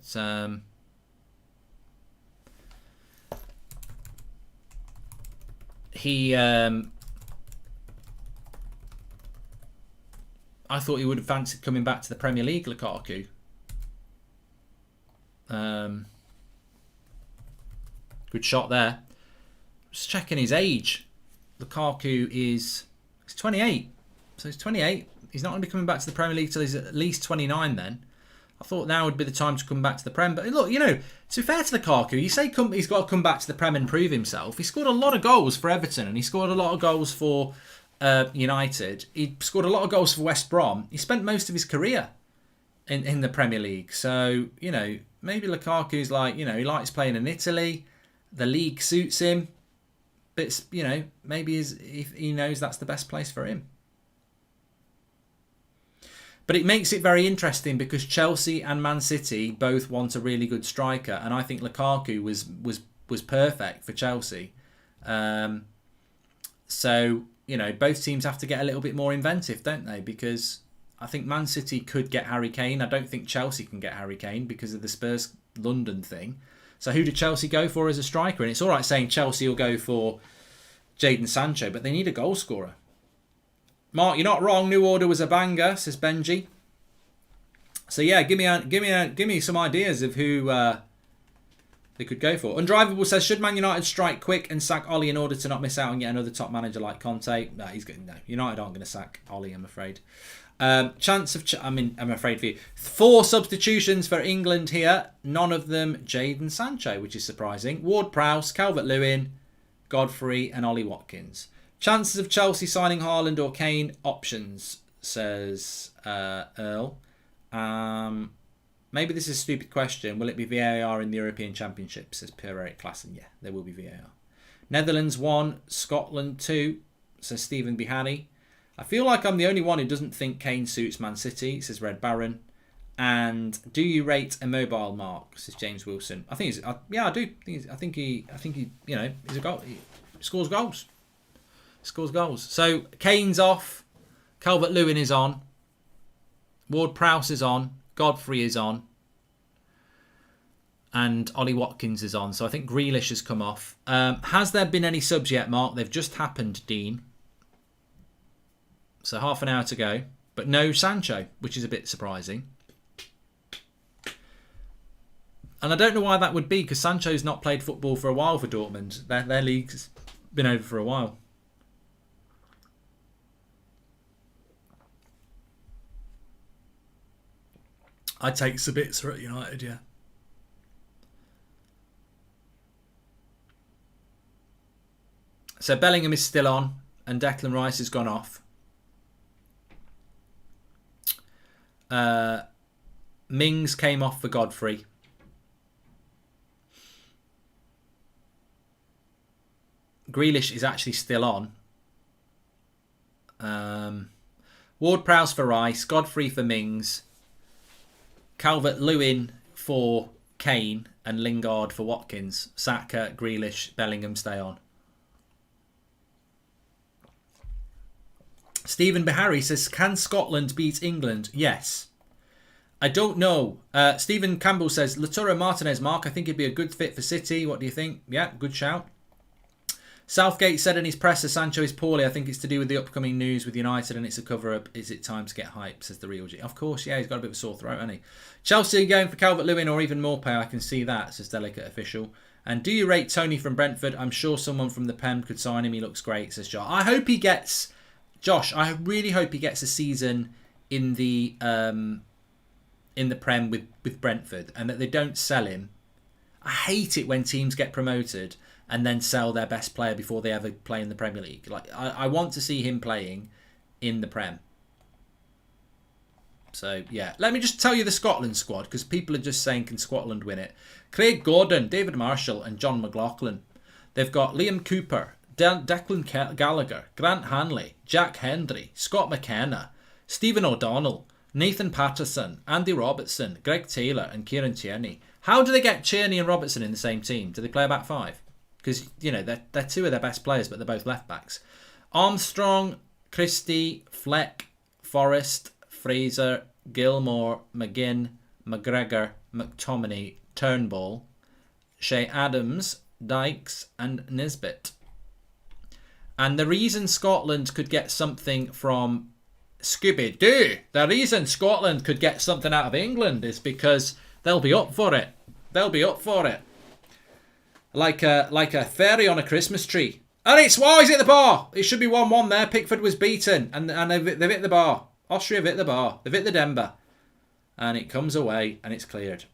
he I thought he would have fancied coming back to the Premier League, Lukaku. Good shot there. Just checking his age. Lukaku he's 28. So he's 28. He's not going to be coming back to the Premier League till he's at least 29 then. I thought now would be the time to come back to the Prem. But look, you know, to be fair to Lukaku, you say he's got to come back to the Prem and prove himself. He scored a lot of goals for Everton and he scored a lot of goals for United. He scored a lot of goals for West Brom. He spent most of his career in the Premier League. So, you know, maybe Lukaku's like, you know, he likes playing in Italy. The league suits him. But, you know, maybe he knows that's the best place for him. But it makes it very interesting because Chelsea and Man City both want a really good striker, and I think Lukaku was perfect for Chelsea. So, you know, both teams have to get a little bit more inventive, don't they? Because I think Man City could get Harry Kane. I don't think Chelsea can get Harry Kane because of the Spurs London thing. So who did Chelsea go for as a striker? And it's all right saying Chelsea will go for Jadon Sancho, but they need a goal scorer. Mark, you're not wrong. New Order was a banger, says Benji. So yeah, give me some ideas of who they could go for. Undrivable says, should Man United strike quick and sack Ollie in order to not miss out and get another top manager like Conte? No, United aren't going to sack Ollie, I'm afraid. Chance of, I'm afraid for you. 4 substitutions for England here. None of them Jadon Sancho, which is surprising. Ward-Prowse, Calvert-Lewin, Godfrey, and Ollie Watkins. Chances of Chelsea signing Haaland or Kane? Options, says Earl. Maybe this is a stupid question. Will it be VAR in the European Championship? Says Pierre-Eric Klassen. Yeah, there will be VAR. Netherlands 1, Scotland 2, says Stephen Bihari. I feel like I'm the only one who doesn't think Kane suits Man City, says Red Baron. And do you rate Immobile, Mark? Says James Wilson. I think I do. I think he, you know, he's a goal. He scores goals. Scores goals. So Kane's off. Calvert-Lewin is on. Ward-Prowse is on. Godfrey is on. And Ollie Watkins is on. So I think Grealish has come off. Has there been any subs yet, Mark? They've just happened, Dean. So half an hour to go. But no Sancho, which is a bit surprising. And I don't know why that would be, because Sancho's not played football for a while for Dortmund. Their league's been over for a while. I'd take Sabitzer at United, yeah. So Bellingham is still on, and Declan Rice has gone off. Mings came off for Godfrey. Grealish is actually still on. Ward-Prowse for Rice, Godfrey for Mings, Calvert-Lewin for Kane, and Lingard for Watkins. Saka, Grealish, Bellingham stay on. Stephen Behari says, can Scotland beat England? Yes. I don't know. Stephen Campbell says, Lautaro Martinez, Mark, I think he'd be a good fit for City. What do you think? Yeah, good shout. Southgate said in his presser, Sancho is poorly. I think it's to do with the upcoming news with United and it's a cover-up. Is it time to get hype, says the real G. Of course, yeah, he's got a bit of a sore throat, hasn't he? Chelsea going for Calvert-Lewin or even more pay. I can see that, says Delicate Official. And do you rate Tony from Brentford? I'm sure someone from the Prem could sign him. He looks great, says Josh. I hope he gets... Josh, I really hope he gets a season in the Prem with Brentford and that they don't sell him. I hate it when teams get promoted and then sell their best player before they ever play in the Premier League. Like I want to see him playing in the Prem. So, yeah. Let me just tell you the Scotland squad, because people are just saying, can Scotland win it? Craig Gordon, David Marshall and John McLaughlin. They've got Liam Cooper, Declan Gallagher, Grant Hanley, Jack Hendry, Scott McKenna, Stephen O'Donnell, Nathan Patterson, Andy Robertson, Greg Taylor and Kieran Tierney. How do they get Tierney and Robertson in the same team? Do they play a back five? Because, you know, they're two of their best players, but they're both left backs. Armstrong, Christie, Fleck, Forrest, Fraser, Gilmore, McGinn, McGregor, McTominay, Turnbull, Shea Adams, Dykes and Nisbet. And the reason Scotland could get something from Scooby-Doo. The reason Scotland could get something out of England is because they'll be up for it. They'll be up for it. Like a fairy on a Christmas tree. And it's, he's hit the bar. It should be 1-1 there. Pickford was beaten. And they've hit the bar. Austria have hit the bar. They've hit the Denver. And it comes away and it's cleared.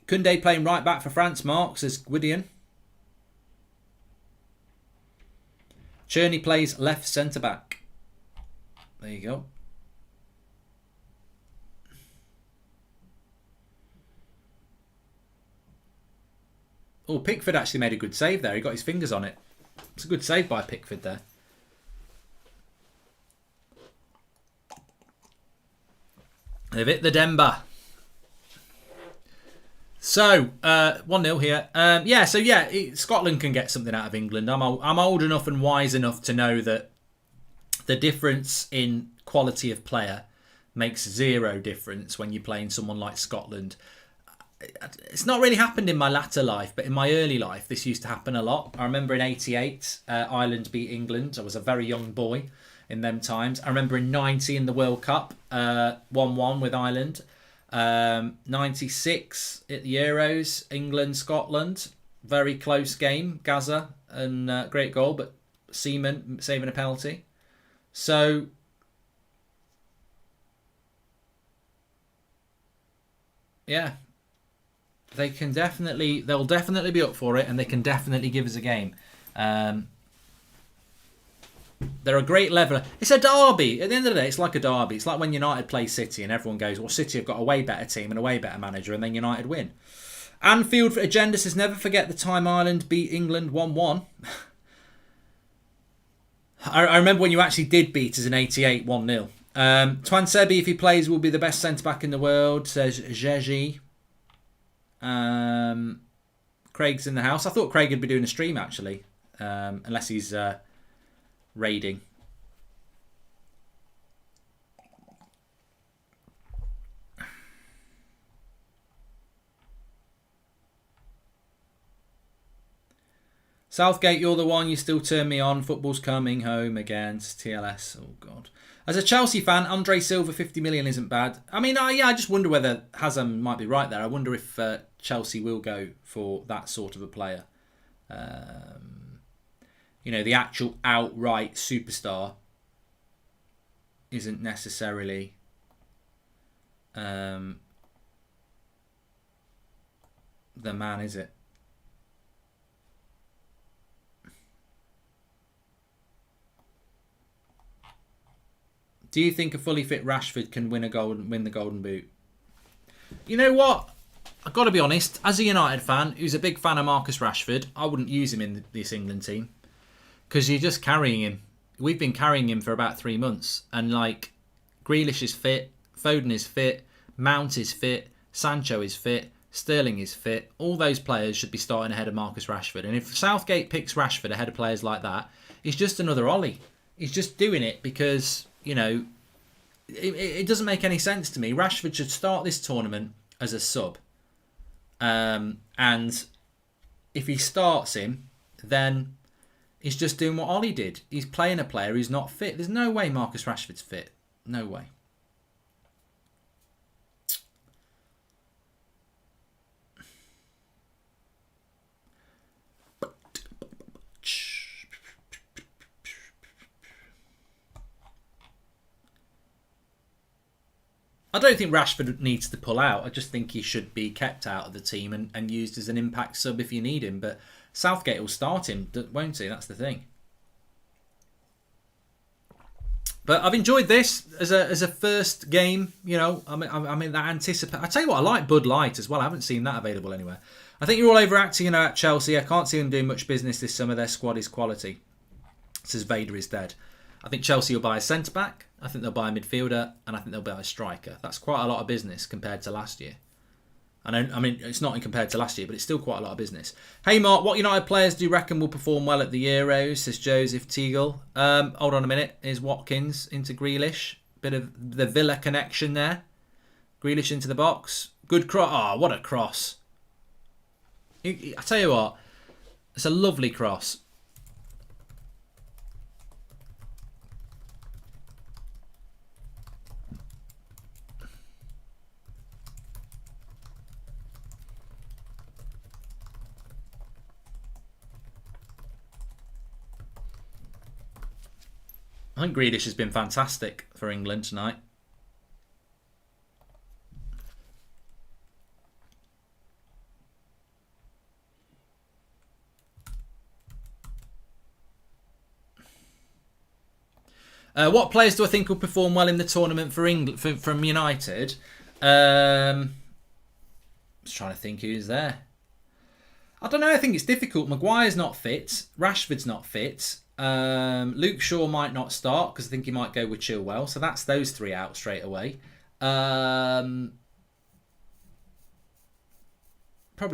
Koundé playing right back for France, Mark, says Gwydion. Cherney plays left centre back. There you go. Oh, Pickford actually made a good save there. He got his fingers on it. It's a good save by Pickford there. They've hit the Denver. So, 1-0 here. Scotland can get something out of England. I'm old enough and wise enough to know that the difference in quality of player makes zero difference when you're playing someone like Scotland. It's not really happened in my latter life, but in my early life, this used to happen a lot. I remember in '88, Ireland beat England. I was a very young boy in them times. I remember in '90 in the World Cup, 1-1 with Ireland. 96 at the Euros, England, Scotland. Very close game. Gaza and great goal, but Seaman saving a penalty. So, yeah. They'll definitely be up for it, and they can definitely give us a game. They're a great leveler. It's a derby. At the end of the day, it's like a derby. It's like when United play City and everyone goes, well, City have got a way better team and a way better manager, and then United win. Anfield for Agenda says, never forget the time Ireland beat England 1-1. I remember when you actually did beat us in '88 1-0. Twan Sebi, if he plays, will be the best centre-back in the world, says Jeji. Craig's in the house. I thought Craig would be doing a stream, actually. Unless he's raiding. Southgate, you're the one. You still turn me on. Football's coming home against TLS. Oh, God. As a Chelsea fan, Andre Silva, 50 million isn't bad. I mean, I just wonder whether Hazem might be right there. I wonder if Chelsea will go for that sort of a player. The actual outright superstar isn't necessarily the man, is it? Do you think a fully fit Rashford can win the Golden Boot? You know what? I've got to be honest. As a United fan who's a big fan of Marcus Rashford, I wouldn't use him in this England team because you're just carrying him. We've been carrying him for about 3 months, and Grealish is fit, Foden is fit, Mount is fit, Sancho is fit, Sterling is fit. All those players should be starting ahead of Marcus Rashford. And if Southgate picks Rashford ahead of players like that, he's just another Ollie. He's just doing it because, it doesn't make any sense to me. Rashford should start this tournament as a sub. And if he starts him, then he's just doing what Ollie did. He's playing a player who's not fit. There's no way Marcus Rashford's fit. No way. I don't think Rashford needs to pull out. I just think he should be kept out of the team and used as an impact sub if you need him. But Southgate will start him, won't he? That's the thing. But I've enjoyed this as a first game. I mean that anticipate. I tell you what, I like Bud Light as well. I haven't seen that available anywhere. I think you're all overacting, at Chelsea. I can't see them doing much business this summer. Their squad is quality. Says Vader is dead. I think Chelsea will buy a centre-back. I think they'll buy a midfielder. And I think they'll buy a striker. That's quite a lot of business compared to last year. I mean, it's not compared to last year, but it's still quite a lot of business. Hey, Mark, what United players do you reckon will perform well at the Euros? Says Joseph Teagle. Hold on a minute. Here's Watkins into Grealish. Bit of the Villa connection there. Grealish into the box. Good cross. Oh, what a cross. I tell you what. It's a lovely cross. I think Grealish has been fantastic for England tonight. What players do I think will perform well in the tournament for England from United? Just trying to think who's there. I don't know. I think it's difficult. Maguire's not fit. Rashford's not fit. Luke Shaw might not start because I think he might go with Chilwell. So that's those three out straight away. Probably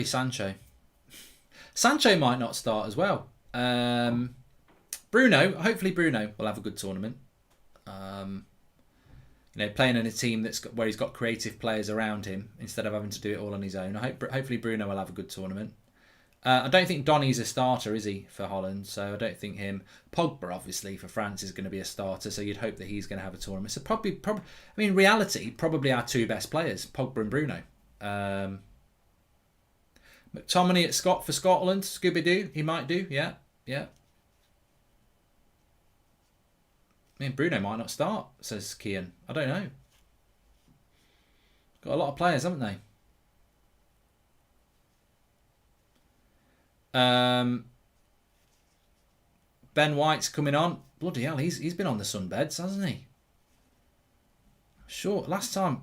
Sancho. Sancho might not start as well. Bruno. Hopefully Bruno will have a good tournament. Playing in a team where he's got creative players around him instead of having to do it all on his own. Hopefully Bruno will have a good tournament. I don't think Donny's a starter, is he, for Holland? So I don't think him. Pogba, obviously, for France is going to be a starter, so you'd hope that he's going to have a tournament. So probably, reality, probably our two best players, Pogba and Bruno. McTominay at for Scotland, Scooby-Doo, he might do, yeah. Bruno might not start, says Kian. I don't know. Got a lot of players, haven't they? Ben White's coming on. Bloody hell, he's been on the sunbeds, hasn't he? Sure, last time.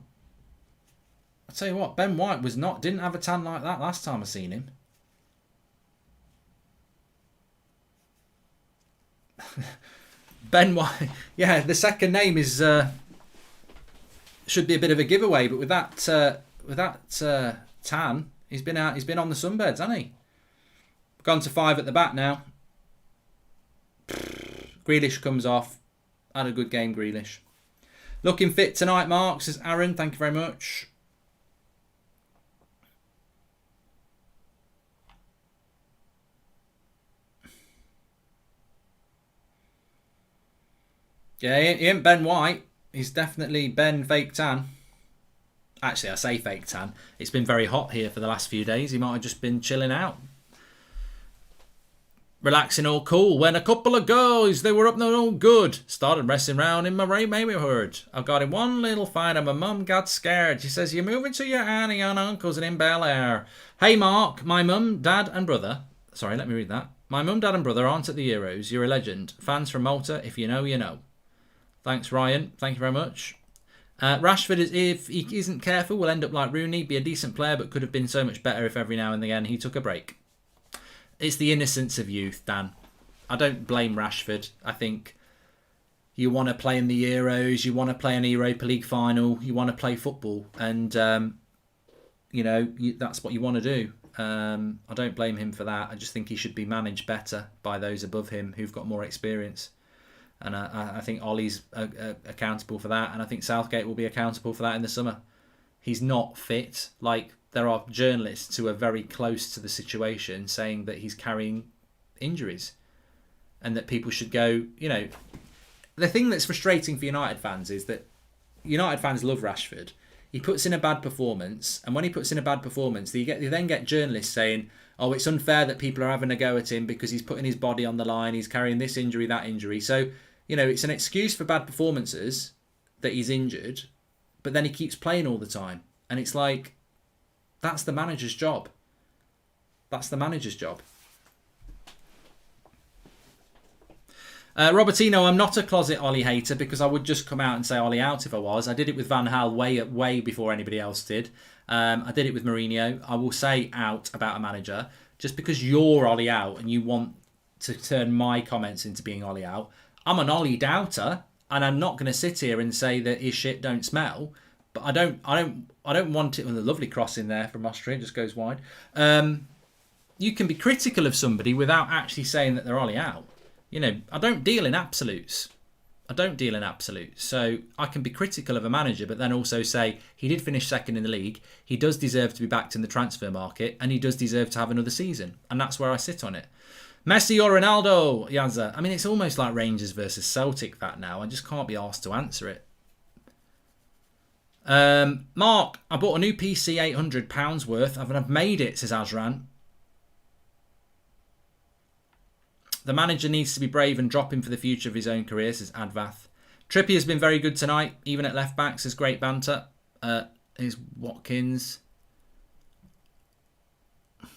I tell you what, Ben White didn't have a tan like that last time I seen him. Ben White, yeah, the second name is should be a bit of a giveaway, but with that tan, he's been on the sunbeds, hasn't he? Gone to 5 at the back now. Grealish comes off. Had a good game, Grealish. Looking fit tonight, Mark, says Aaron. Thank you very much. Yeah, he ain't Ben White. He's definitely Ben Fake Tan. Actually, I say Fake Tan. It's been very hot here for the last few days. He might have just been chilling out. Relaxing all cool when a couple of girls, they were up no good, started messing around in my neighbourhood. I got in one little fight and my mum got scared. She says, you're moving to your auntie and uncles and in Bel Air. Hey Mark, my mum, dad and brother. Sorry, let me read that. My mum, dad and brother aren't at the Euros. You're a legend. Fans from Malta, if you know, you know. Thanks, Ryan. Thank you very much. Rashford, if he isn't careful, will end up like Rooney. Be a decent player, but could have been so much better if every now and again he took a break. It's the innocence of youth, Dan. I don't blame Rashford. I think you want to play in the Euros, you want to play in a Europa League final, you want to play football, and that's what you want to do. I don't blame him for that. I just think he should be managed better by those above him who've got more experience. And I think Ollie's accountable for that, and I think Southgate will be accountable for that in the summer. He's not fit. Like, there are journalists who are very close to the situation saying that he's carrying injuries and that people should go, the thing that's frustrating for United fans is that United fans love Rashford. He puts in a bad performance, and when he puts in a bad performance, they then get journalists saying, oh, it's unfair that people are having a go at him because he's putting his body on the line, he's carrying this injury, that injury. So, it's an excuse for bad performances that he's injured, but then he keeps playing all the time. And it's like, that's the manager's job. That's the manager's job. Robertino, I'm not a closet Ollie hater because I would just come out and say Ollie out if I was. I did it with Van Gaal way before anybody else did. I did it with Mourinho. I will say out about a manager. Just because you're Ollie out and you want to turn my comments into being Ollie out, I'm an Ollie doubter, and I'm not going to sit here and say that his shit don't smell. But I don't want it. With a lovely cross in there from Austria, just goes wide. You can be critical of somebody without actually saying that they're Ollie out. I don't deal in absolutes. So I can be critical of a manager, but then also say he did finish second in the league. He does deserve to be backed in the transfer market, and he does deserve to have another season. And that's where I sit on it. Messi or Ronaldo, Yazza? I mean, it's almost like Rangers versus Celtic that now. I just can't be asked to answer it. Mark, I bought a new PC, £800 worth. I've made it, says Azran. The manager needs to be brave and drop him for the future of his own career, says Advath. Trippier has been very good tonight, even at left back, says Great Banter. Here's Watkins. I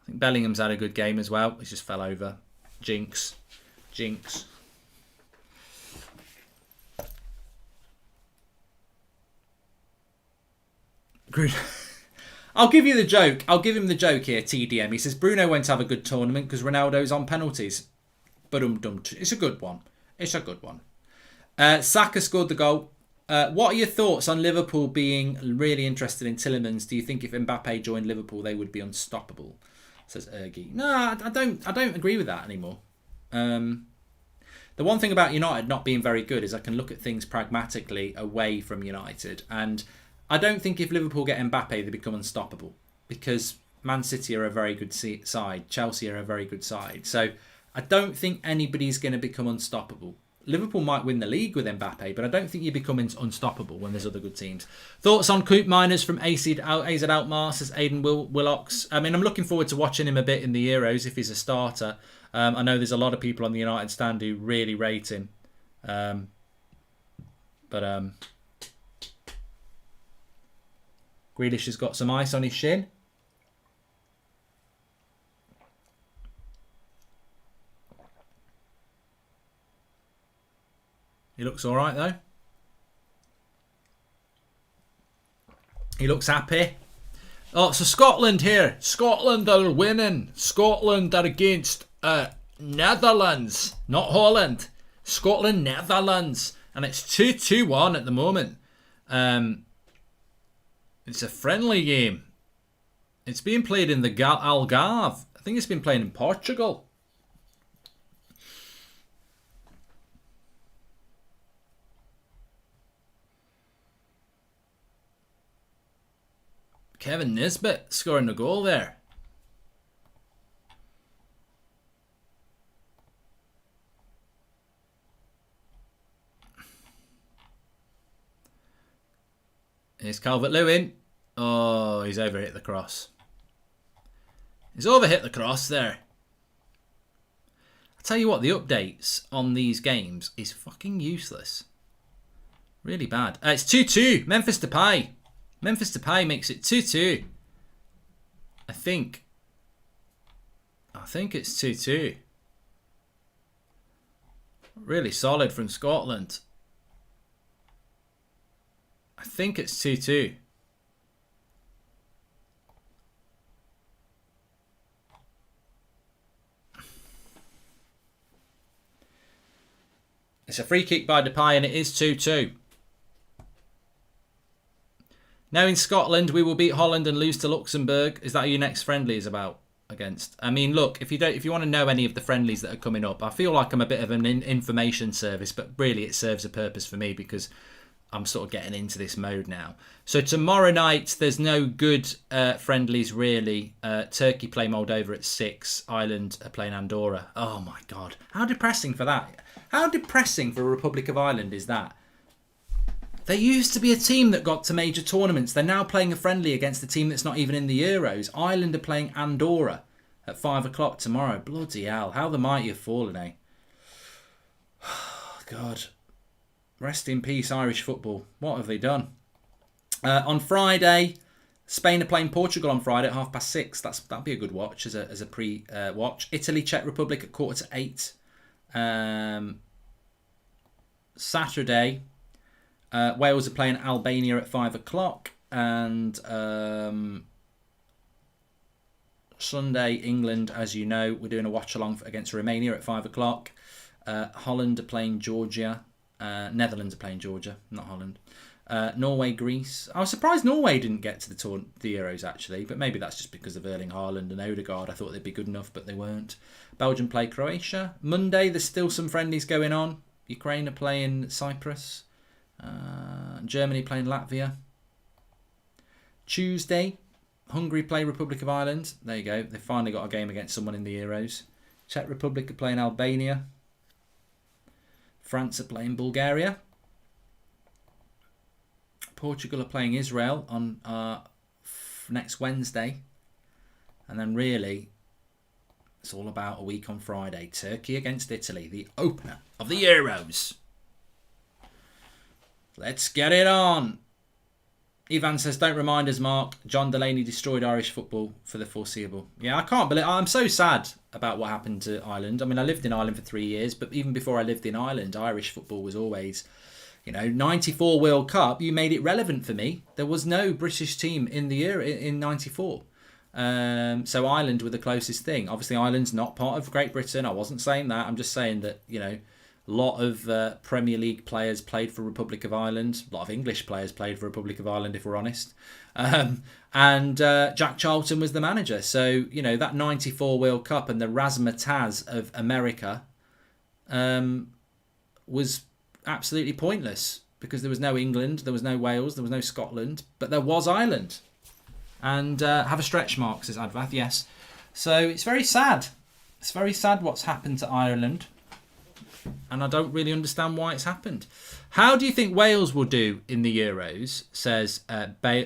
think Bellingham's had a good game as well. He just fell over. Jinx. I'll give you the joke. I'll give him the joke here, TDM. He says Bruno won't have a good tournament because Ronaldo's on penalties. But it's a good one. Saka scored the goal. What are your thoughts on Liverpool being really interested in Tielemans? Do you think if Mbappe joined Liverpool, they would be unstoppable? Says Ergi. No, I don't agree with that anymore. The one thing about United not being very good is I can look at things pragmatically away from United, and I don't think if Liverpool get Mbappe, they become unstoppable because Man City are a very good side. Chelsea are a very good side. So I don't think anybody's going to become unstoppable. Liverpool might win the league with Mbappe, but I don't think you become unstoppable when there's other good teams. Thoughts on Coop Miners from AZ Outmar, says Aidan Willocks. I mean, I'm looking forward to watching him a bit in the Euros if he's a starter. I know there's a lot of people on the United stand who really rate him. Grealish has got some ice on his shin. He looks all right, though. He looks happy. Oh, so Scotland here. Scotland are winning. Scotland are against Netherlands. Not Holland. Scotland, Netherlands. And it's 2-1 at the moment. It's a friendly game. It's being played in the Algarve. I think it's been played in Portugal. Kevin Nisbet scoring the goal there. Here's Calvert-Lewin. Oh, he's overhit the cross. He's overhit the cross there. I tell you what, the updates on these games is fucking useless. Really bad. It's 2-2. Memphis Depay. Memphis Depay makes it 2-2. I think it's 2-2. Really solid from Scotland. I think it's 2-2. It's a free kick by Depay and it is 2-2. Now in Scotland, we will beat Holland and lose to Luxembourg. Is that who your next friendly is about against? I mean, look, if you want to know any of the friendlies that are coming up, I feel like I'm a bit of an information service, but really it serves a purpose for me because I'm sort of getting into this mode now. So tomorrow night, there's no good friendlies really. Turkey play Moldova at 6. Ireland are playing Andorra. Oh my God. How depressing for that. How depressing for Republic of Ireland is that? They used to be a team that got to major tournaments. They're now playing a friendly against a team that's not even in the Euros. Ireland are playing Andorra at 5 o'clock tomorrow. Bloody hell. How the mighty have fallen, eh? God. Rest in peace, Irish football. What have they done? On Friday, Spain are playing Portugal on Friday at 6:30. That'd be a good watch as a pre-watch. Italy, Czech Republic at 8:15. Saturday, Wales are playing Albania at 5 o'clock. And Sunday, England, as you know, we're doing a watch-along against Romania at 5 o'clock. Holland are playing Georgia. Netherlands are playing Georgia, not Holland. Norway, Greece. I was surprised Norway didn't get to the Euros, actually. But maybe that's just because of Erling Haaland and Odegaard. I thought they'd be good enough, but they weren't. Belgium play Croatia. Monday, there's still some friendlies going on. Ukraine are playing Cyprus. Germany playing Latvia. Tuesday, Hungary play Republic of Ireland. There you go. They finally got a game against someone in the Euros. Czech Republic are playing Albania. France are playing Bulgaria. Portugal are playing Israel on next Wednesday. And then really, it's all about a week on Friday. Turkey against Italy, the opener of the Euros. Let's get it on. Ivan says, don't remind us, Mark. John Delaney destroyed Irish football for the foreseeable. Yeah, I can't believe... I'm so sad about what happened to Ireland. I mean, I lived in Ireland for 3 years, but even before I lived in Ireland, Irish football was always... 94 World Cup, you made it relevant for me. There was no British team in the year in 94. So Ireland were the closest thing. Obviously, Ireland's not part of Great Britain. I wasn't saying that. I'm just saying that, a lot of Premier League players played for Republic of Ireland. A lot of English players played for Republic of Ireland, if we're honest. And Jack Charlton was the manager. So, that 94 World Cup and the razzmatazz of America was absolutely pointless because there was no England, there was no Wales, there was no Scotland, but there was Ireland. And have a stretch mark, says Advath, yes. So it's very sad. It's very sad what's happened to Ireland. And I don't really understand why it's happened. How do you think Wales will do in the Euros? Says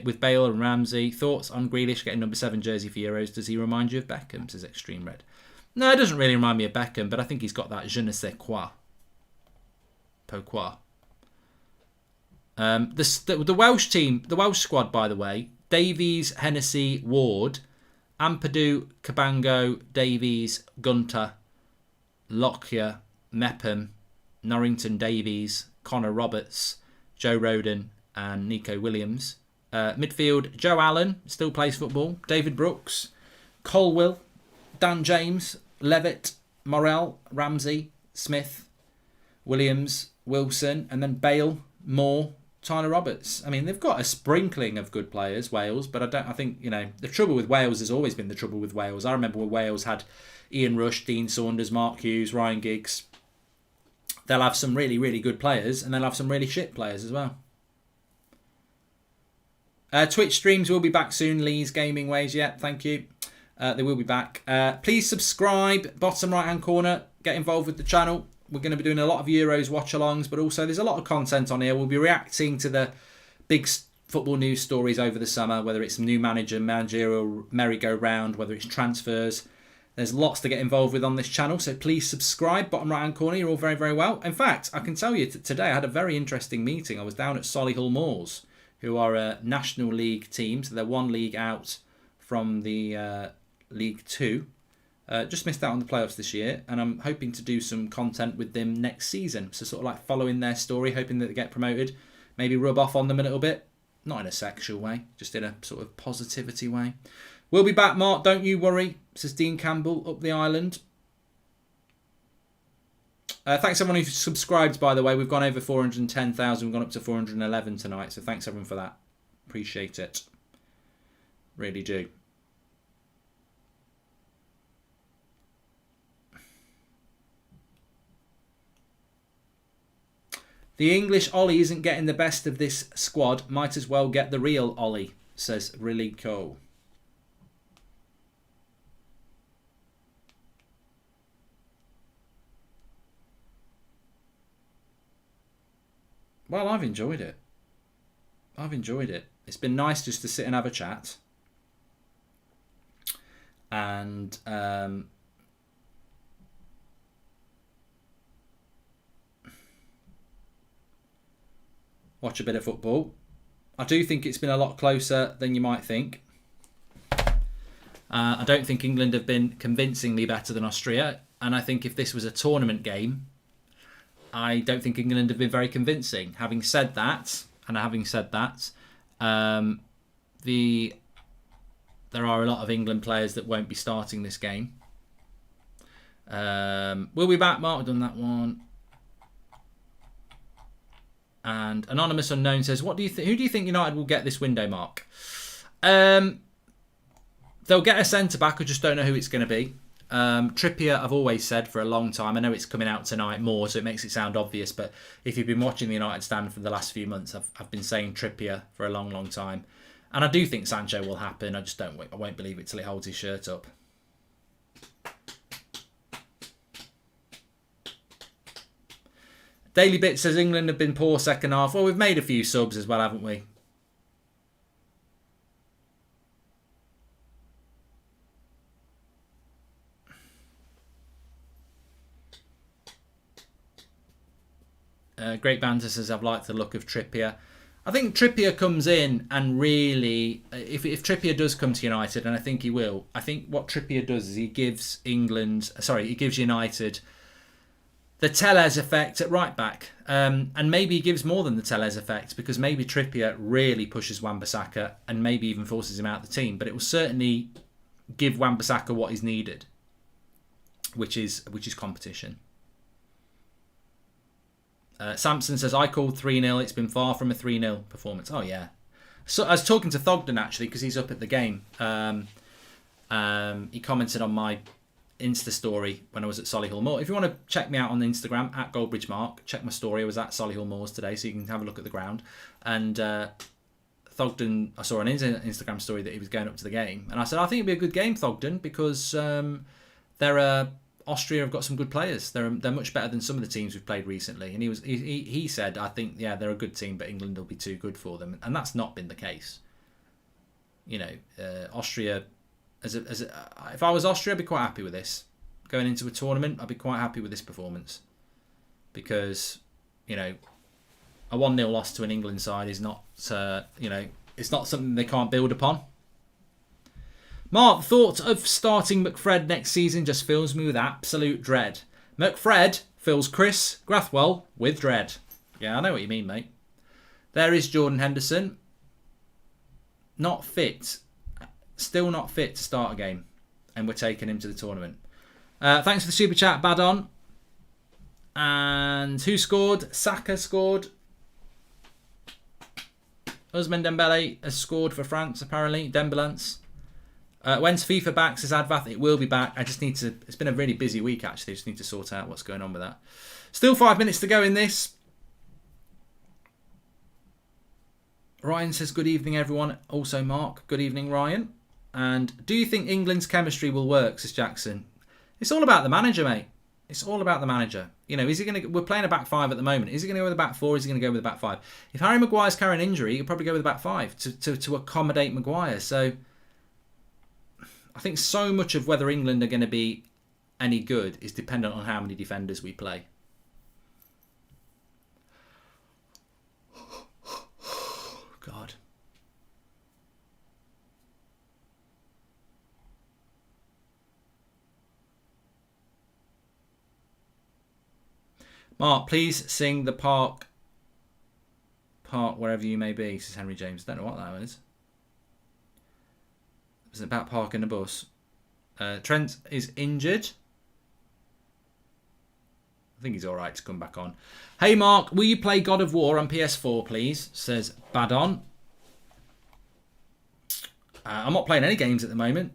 with Bale and Ramsey. Thoughts on Grealish getting number 7 jersey for Euros? Does he remind you of Beckham? Says Extreme Red. No, it doesn't really remind me of Beckham, but I think he's got that je ne sais quoi. Pourquoi? The Welsh team, the Welsh squad, by the way, Davies, Hennessy, Ward, Ampadu, Cabango, Davies, Gunter, Lockyer, Mepham, Norrington Davies, Connor Roberts, Joe Roden and Nico Williams. Midfield, Joe Allen, still plays football, David Brooks, Colwill, Dan James, Levitt, Morrell, Ramsey, Smith, Williams, Wilson, and then Bale, Moore, Tyler Roberts. I mean, they've got a sprinkling of good players, Wales, but I think, the trouble with Wales has always been the trouble with Wales. I remember when Wales had Ian Rush, Dean Saunders, Mark Hughes, Ryan Giggs. They'll have some really, really good players, and they'll have some really shit players as well. Twitch streams will be back soon. Lee's Gaming Ways, yeah, thank you. They will be back. Please subscribe, bottom right-hand corner. Get involved with the channel. We're going to be doing a lot of Euros watch-alongs, but also there's a lot of content on here. We'll be reacting to the big football news stories over the summer, whether it's new manager, managerial merry-go-round, whether it's transfers. There's lots to get involved with on this channel, so please subscribe. Bottom right-hand corner, you're all very, very well. In fact, I can tell you today I had a very interesting meeting. I was down at Solihull Moors, who are a National League team, so they're one league out from the League Two. Just missed out on the playoffs this year, and I'm hoping to do some content with them next season. So sort of like following their story, hoping that they get promoted, maybe rub off on them a little bit. Not in a sexual way, just in a sort of positivity way. We'll be back, Mark, don't you worry, says Dean Campbell up the island. Thanks everyone who subscribed, by the way. We've gone over 410,000. We've gone up to 411 tonight, so thanks everyone for that. Appreciate it. Really do. The English Ollie isn't getting the best of this squad. Might as well get the real Ollie, says Riley Cole. Well, I've enjoyed it. I've enjoyed it. It's been nice just to sit and have a chat. And watch a bit of football. I do think it's been a lot closer than you might think. I don't think England have been convincingly better than Austria. And I think if this was a tournament game, I don't think England have been very convincing. Having said that, there are a lot of England players that won't be starting this game. We'll be back, Mark. We've done that one. And Anonymous Unknown says, who do you think United will get this window, Mark? They'll get a centre-back. I just don't know who it's going to be. Trippier, I've always said for a long time. I know it's coming out tonight more, so it makes it sound obvious. But if you've been watching the United stand for the last few months, I've been saying Trippier for a long, long time. And I do think Sancho will happen. I just I won't believe it till he holds his shirt up. Daily Bit says England have been poor second half. Well, we've made a few subs as well, haven't we? Great Banter says, I've liked the look of Trippier. I think Trippier comes in and really, if Trippier does come to United, and I think he will, I think what Trippier does is he gives United the Tellez effect at right back. And maybe he gives more than the Tellez effect, because maybe Trippier really pushes Wan-Bissaka and maybe even forces him out of the team. But it will certainly give Wan-Bissaka what is needed, which is competition. Samson says, I called 3-0. It's been far from a 3-0 performance. Oh, yeah. So I was talking to Thogden, actually, because he's up at the game. He commented on my Insta story when I was at Solihull Moor. If you want to check me out on Instagram, at Goldbridge Mark, check my story. I was at Solihull Moors today, so you can have a look at the ground. And Thogden, I saw on his Instagram story that he was going up to the game. And I said, I think it'd be a good game, Thogden, because Austria have got some good players. They're much better than some of the teams we've played recently. And he said, I think, yeah, they're a good team, but England will be too good for them. And that's not been the case. You know, Austria, if I was Austria, I'd be quite happy with this. Going into a tournament, I'd be quite happy with this performance. Because, you know, a 1-0 loss to an England side is not, it's not something they can't build upon. Mark, thought of starting McFred next season just fills me with absolute dread. McFred fills Chris Grathwell with dread. Yeah, I know what you mean, mate. There is Jordan Henderson. Not fit. Still not fit to start a game. And we're taking him to the tournament. Thanks for the super chat, Badon. And who scored? Saka scored. Ousmane Dembele has scored for France, apparently. Dembélance. When's FIFA back, says Advath? It will be back. I just need to... It's been a really busy week, actually. I just need to sort out what's going on with that. Still 5 minutes to go in this. Ryan says, good evening, everyone. Also, Mark. Good evening, Ryan. And do you think England's chemistry will work, says Jackson? It's all about the manager, mate. It's all about the manager. You know, is he going to... We're playing a back five at the moment. Is he going to go with a back four? Is he going to go with a back five? If Harry Maguire's carrying injury, he'll probably go with a back five to accommodate Maguire. So... I think so much of whether England are going to be any good is dependent on how many defenders we play. God. Mark, please sing the park wherever you may be, says Henry James. Don't know what that is. Is it about parking the bus? Trent is injured. I think he's all right to come back on. Hey, Mark, will you play God of War on PS4, please? Says Badon. I'm not playing any games at the moment.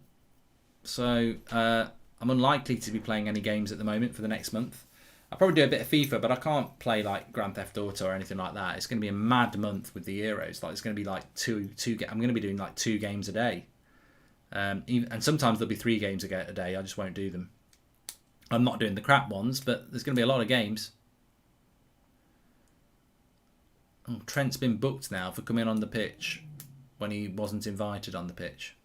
So I'm unlikely to be playing any games at the moment for the next month. I'll probably do a bit of FIFA, but I can't play like Grand Theft Auto or anything like that. It's going to be a mad month with the Euros. Like, it's going to be like I'm going to be doing like 2 games a day. And sometimes there'll be 3 games a day. I just won't do them. I'm not doing the crap ones, but there's going to be a lot of games. Oh, Trent's been booked now for coming on the pitch when he wasn't invited on the pitch.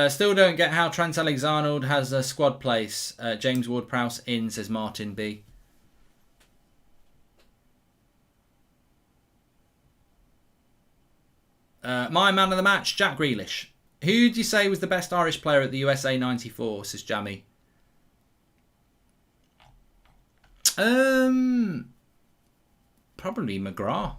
Still don't get how Trent Alexander-Arnold has a squad place. James Ward-Prowse in, says Martin B. My man of the match, Jack Grealish. Who would you say was the best Irish player at the USA 94, says Jamie? Probably McGrath.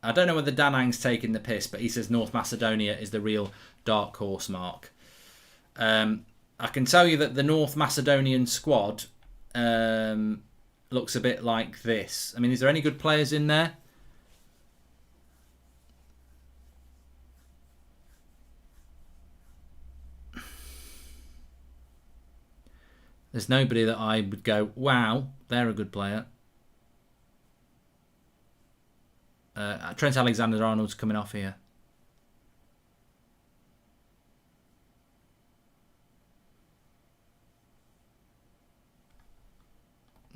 I don't know whether Danang's taking the piss, but he says North Macedonia is the real dark horse, Mark. I can tell you that the North Macedonian squad looks a bit like this. I mean, is there any good players in there? There's nobody that I would go, wow, they're a good player. Trent Alexander-Arnold's coming off here.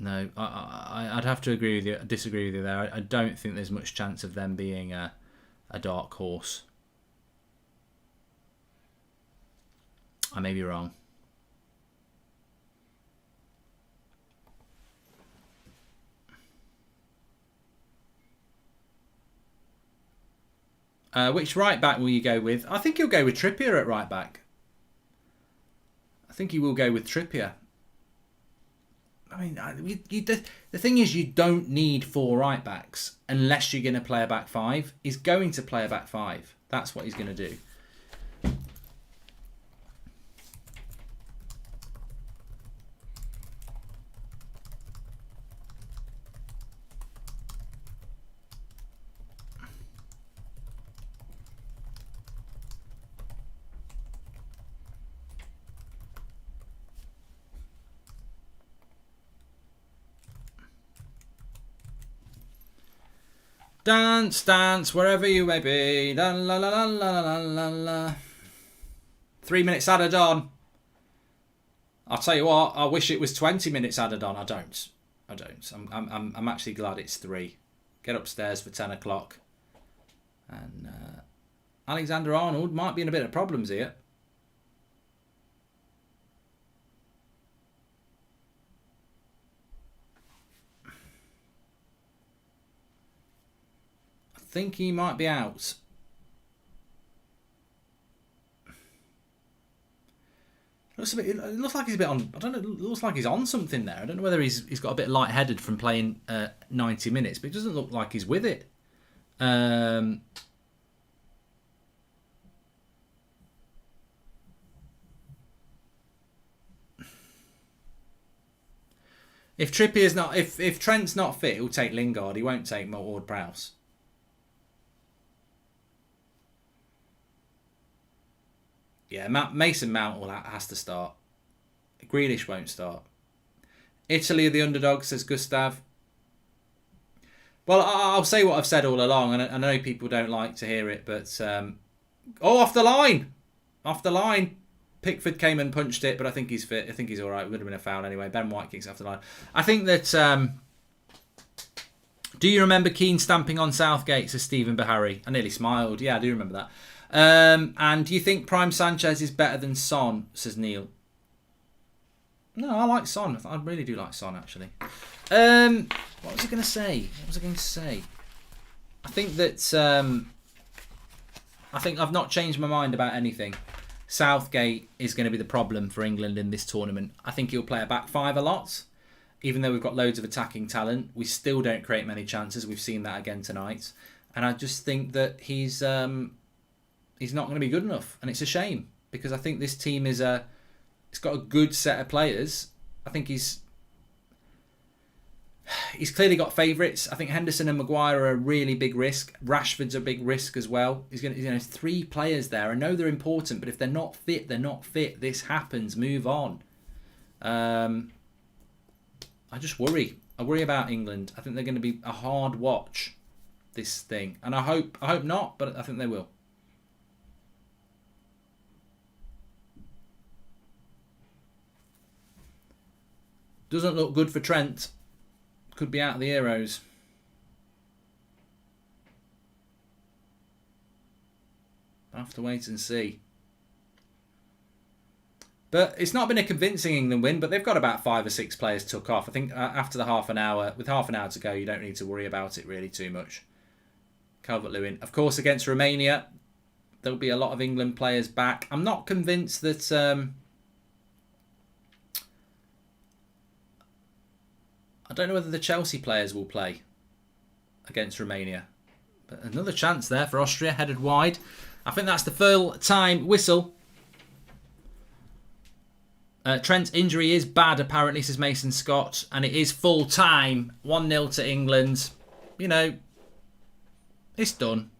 No, I'd have to agree with you. Disagree with you there. I don't think there's much chance of them being a dark horse. I may be wrong. Which right back will you go with? I think you'll go with Trippier at right back. I think you will go with Trippier. I mean, the thing is, you don't need 4 right backs unless you're going to play a back 5. He's going to play a back 5. That's what he's going to do. Dance, dance, wherever you may be. La la la la la la la la. 3 minutes added on. I'll tell you what. I wish it was 20 minutes added on. I don't. I'm actually glad it's 3. Get upstairs for 10 o'clock. And Alexander Arnold might be in a bit of problems here. Think he might be out. It looks like he's a bit on. I don't know. It looks like he's on something there. I don't know whether he's got a bit lightheaded from playing 90 minutes, but it doesn't look like he's with it. If Trippier's not, if Trent's not fit, he'll take Lingard. He won't take Ward-Prowse. Yeah, Mason Mount has to start. Grealish won't start. Italy are the underdogs, says Gustav. Well, I'll say what I've said all along, and I know people don't like to hear it, but... off the line! Off the line. Pickford came and punched it, but I think he's fit. I think he's all right. It would have been a foul anyway. Ben White kicks off the line. I think that... do you remember Keane stamping on Southgate, says Stephen Bahari? I nearly smiled. Yeah, I do remember that. And do you think Prime Sanchez is better than Son, says Neil? No, I like Son. I really do like Son, actually. What was I going to say? I think that... I think I've not changed my mind about anything. Southgate is going to be the problem for England in this tournament. I think he'll play a back 5 a lot. Even though we've got loads of attacking talent, we still don't create many chances. We've seen that again tonight. And I just think that he's not going to be good enough, and it's a shame because I think this team it's got a good set of players. I think he's clearly got favourites. I think Henderson and Maguire are a really big risk. Rashford's a big risk as well. He's going to 3 players there. I know they're important, but if they're not fit, they're not fit. This happens. Move on. I just worry. I worry about England. I think they're going to be a hard watch, this thing, and I hope not, but I think they will. Doesn't look good for Trent. Could be out of the Euros. I'll have to wait and see. But it's not been a convincing England win, but they've got about 5 or 6 players took off. I think after the half an hour, with half an hour to go, you don't need to worry about it really too much. Calvert-Lewin. Of course, against Romania, there'll be a lot of England players back. I'm not convinced that... I don't know whether the Chelsea players will play against Romania. But another chance there for Austria, headed wide. I think that's the full time whistle. Trent's injury is bad, apparently, says Mason Scott. And it is full time. 1-0 to England. You know, it's done.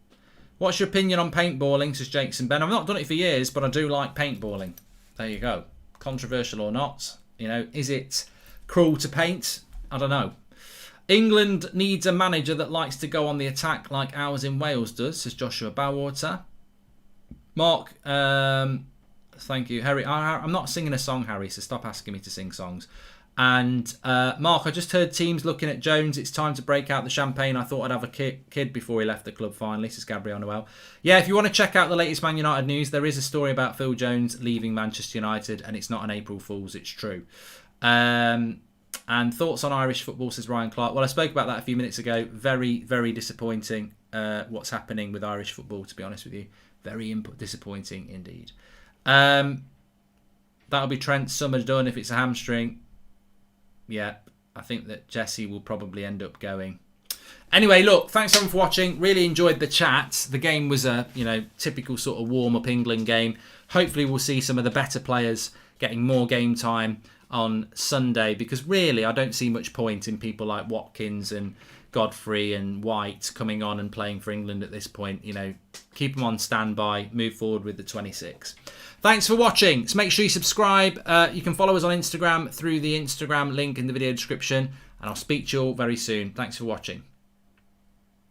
What's your opinion on paintballing, says Jason Ben? I've not done it for years, but I do like paintballing. There you go. Controversial or not. You know, is it cruel to paint? I don't know. England needs a manager that likes to go on the attack like ours in Wales does, says Joshua Bowater. Mark, thank you. Harry, I'm not singing a song, Harry, so stop asking me to sing songs. And Mark, I just heard teams looking at Jones. It's time to break out the champagne. I thought I'd have a kid before he left the club finally, says Gabriel Noel. Yeah, if you want to check out the latest Man United news, there is a story about Phil Jones leaving Manchester United, and it's not an April Fool's, it's true. And thoughts on Irish football, says Ryan Clark. Well, I spoke about that a few minutes ago. Very, very disappointing what's happening with Irish football, to be honest with you. Very disappointing indeed. That'll be Trent's summer done if it's a hamstring. Yeah, I think that Jesse will probably end up going. Anyway, look, thanks everyone for watching. Really enjoyed the chat. The game was a typical sort of warm-up England game. Hopefully we'll see some of the better players getting more game time on Sunday, because really I don't see much point in people like Watkins and Godfrey and White coming on and playing for England at this point. Keep them on standby, move forward with the 26. Thanks for watching. So make sure you subscribe. You can follow us on Instagram through the Instagram link in the video description, and I'll speak to you all very soon. Thanks for watching.